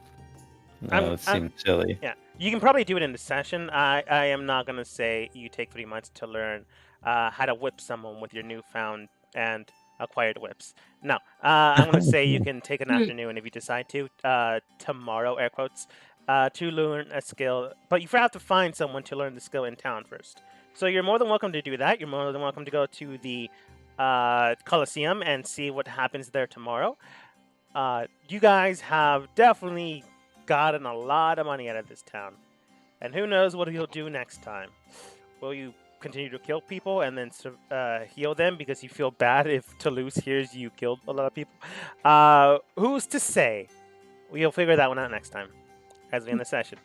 No, it seems silly. Yeah, you can probably do it in the session. I am not going to say you take 3 months to learn how to whip someone with your newfound and acquired whips. No, I'm going to say you can take an afternoon if you decide to, tomorrow, air quotes, to learn a skill. But you have to find someone to learn the skill in town first. So you're more than welcome to do that. You're more than welcome to go to the Coliseum and see what happens there tomorrow. You guys have definitely gotten a lot of money out of this town, and who knows what you'll do next time. Will you continue to kill people and then heal them because you feel bad if Toulouse hears you killed a lot of people? Who's to say? We'll figure that one out next time as we end the session.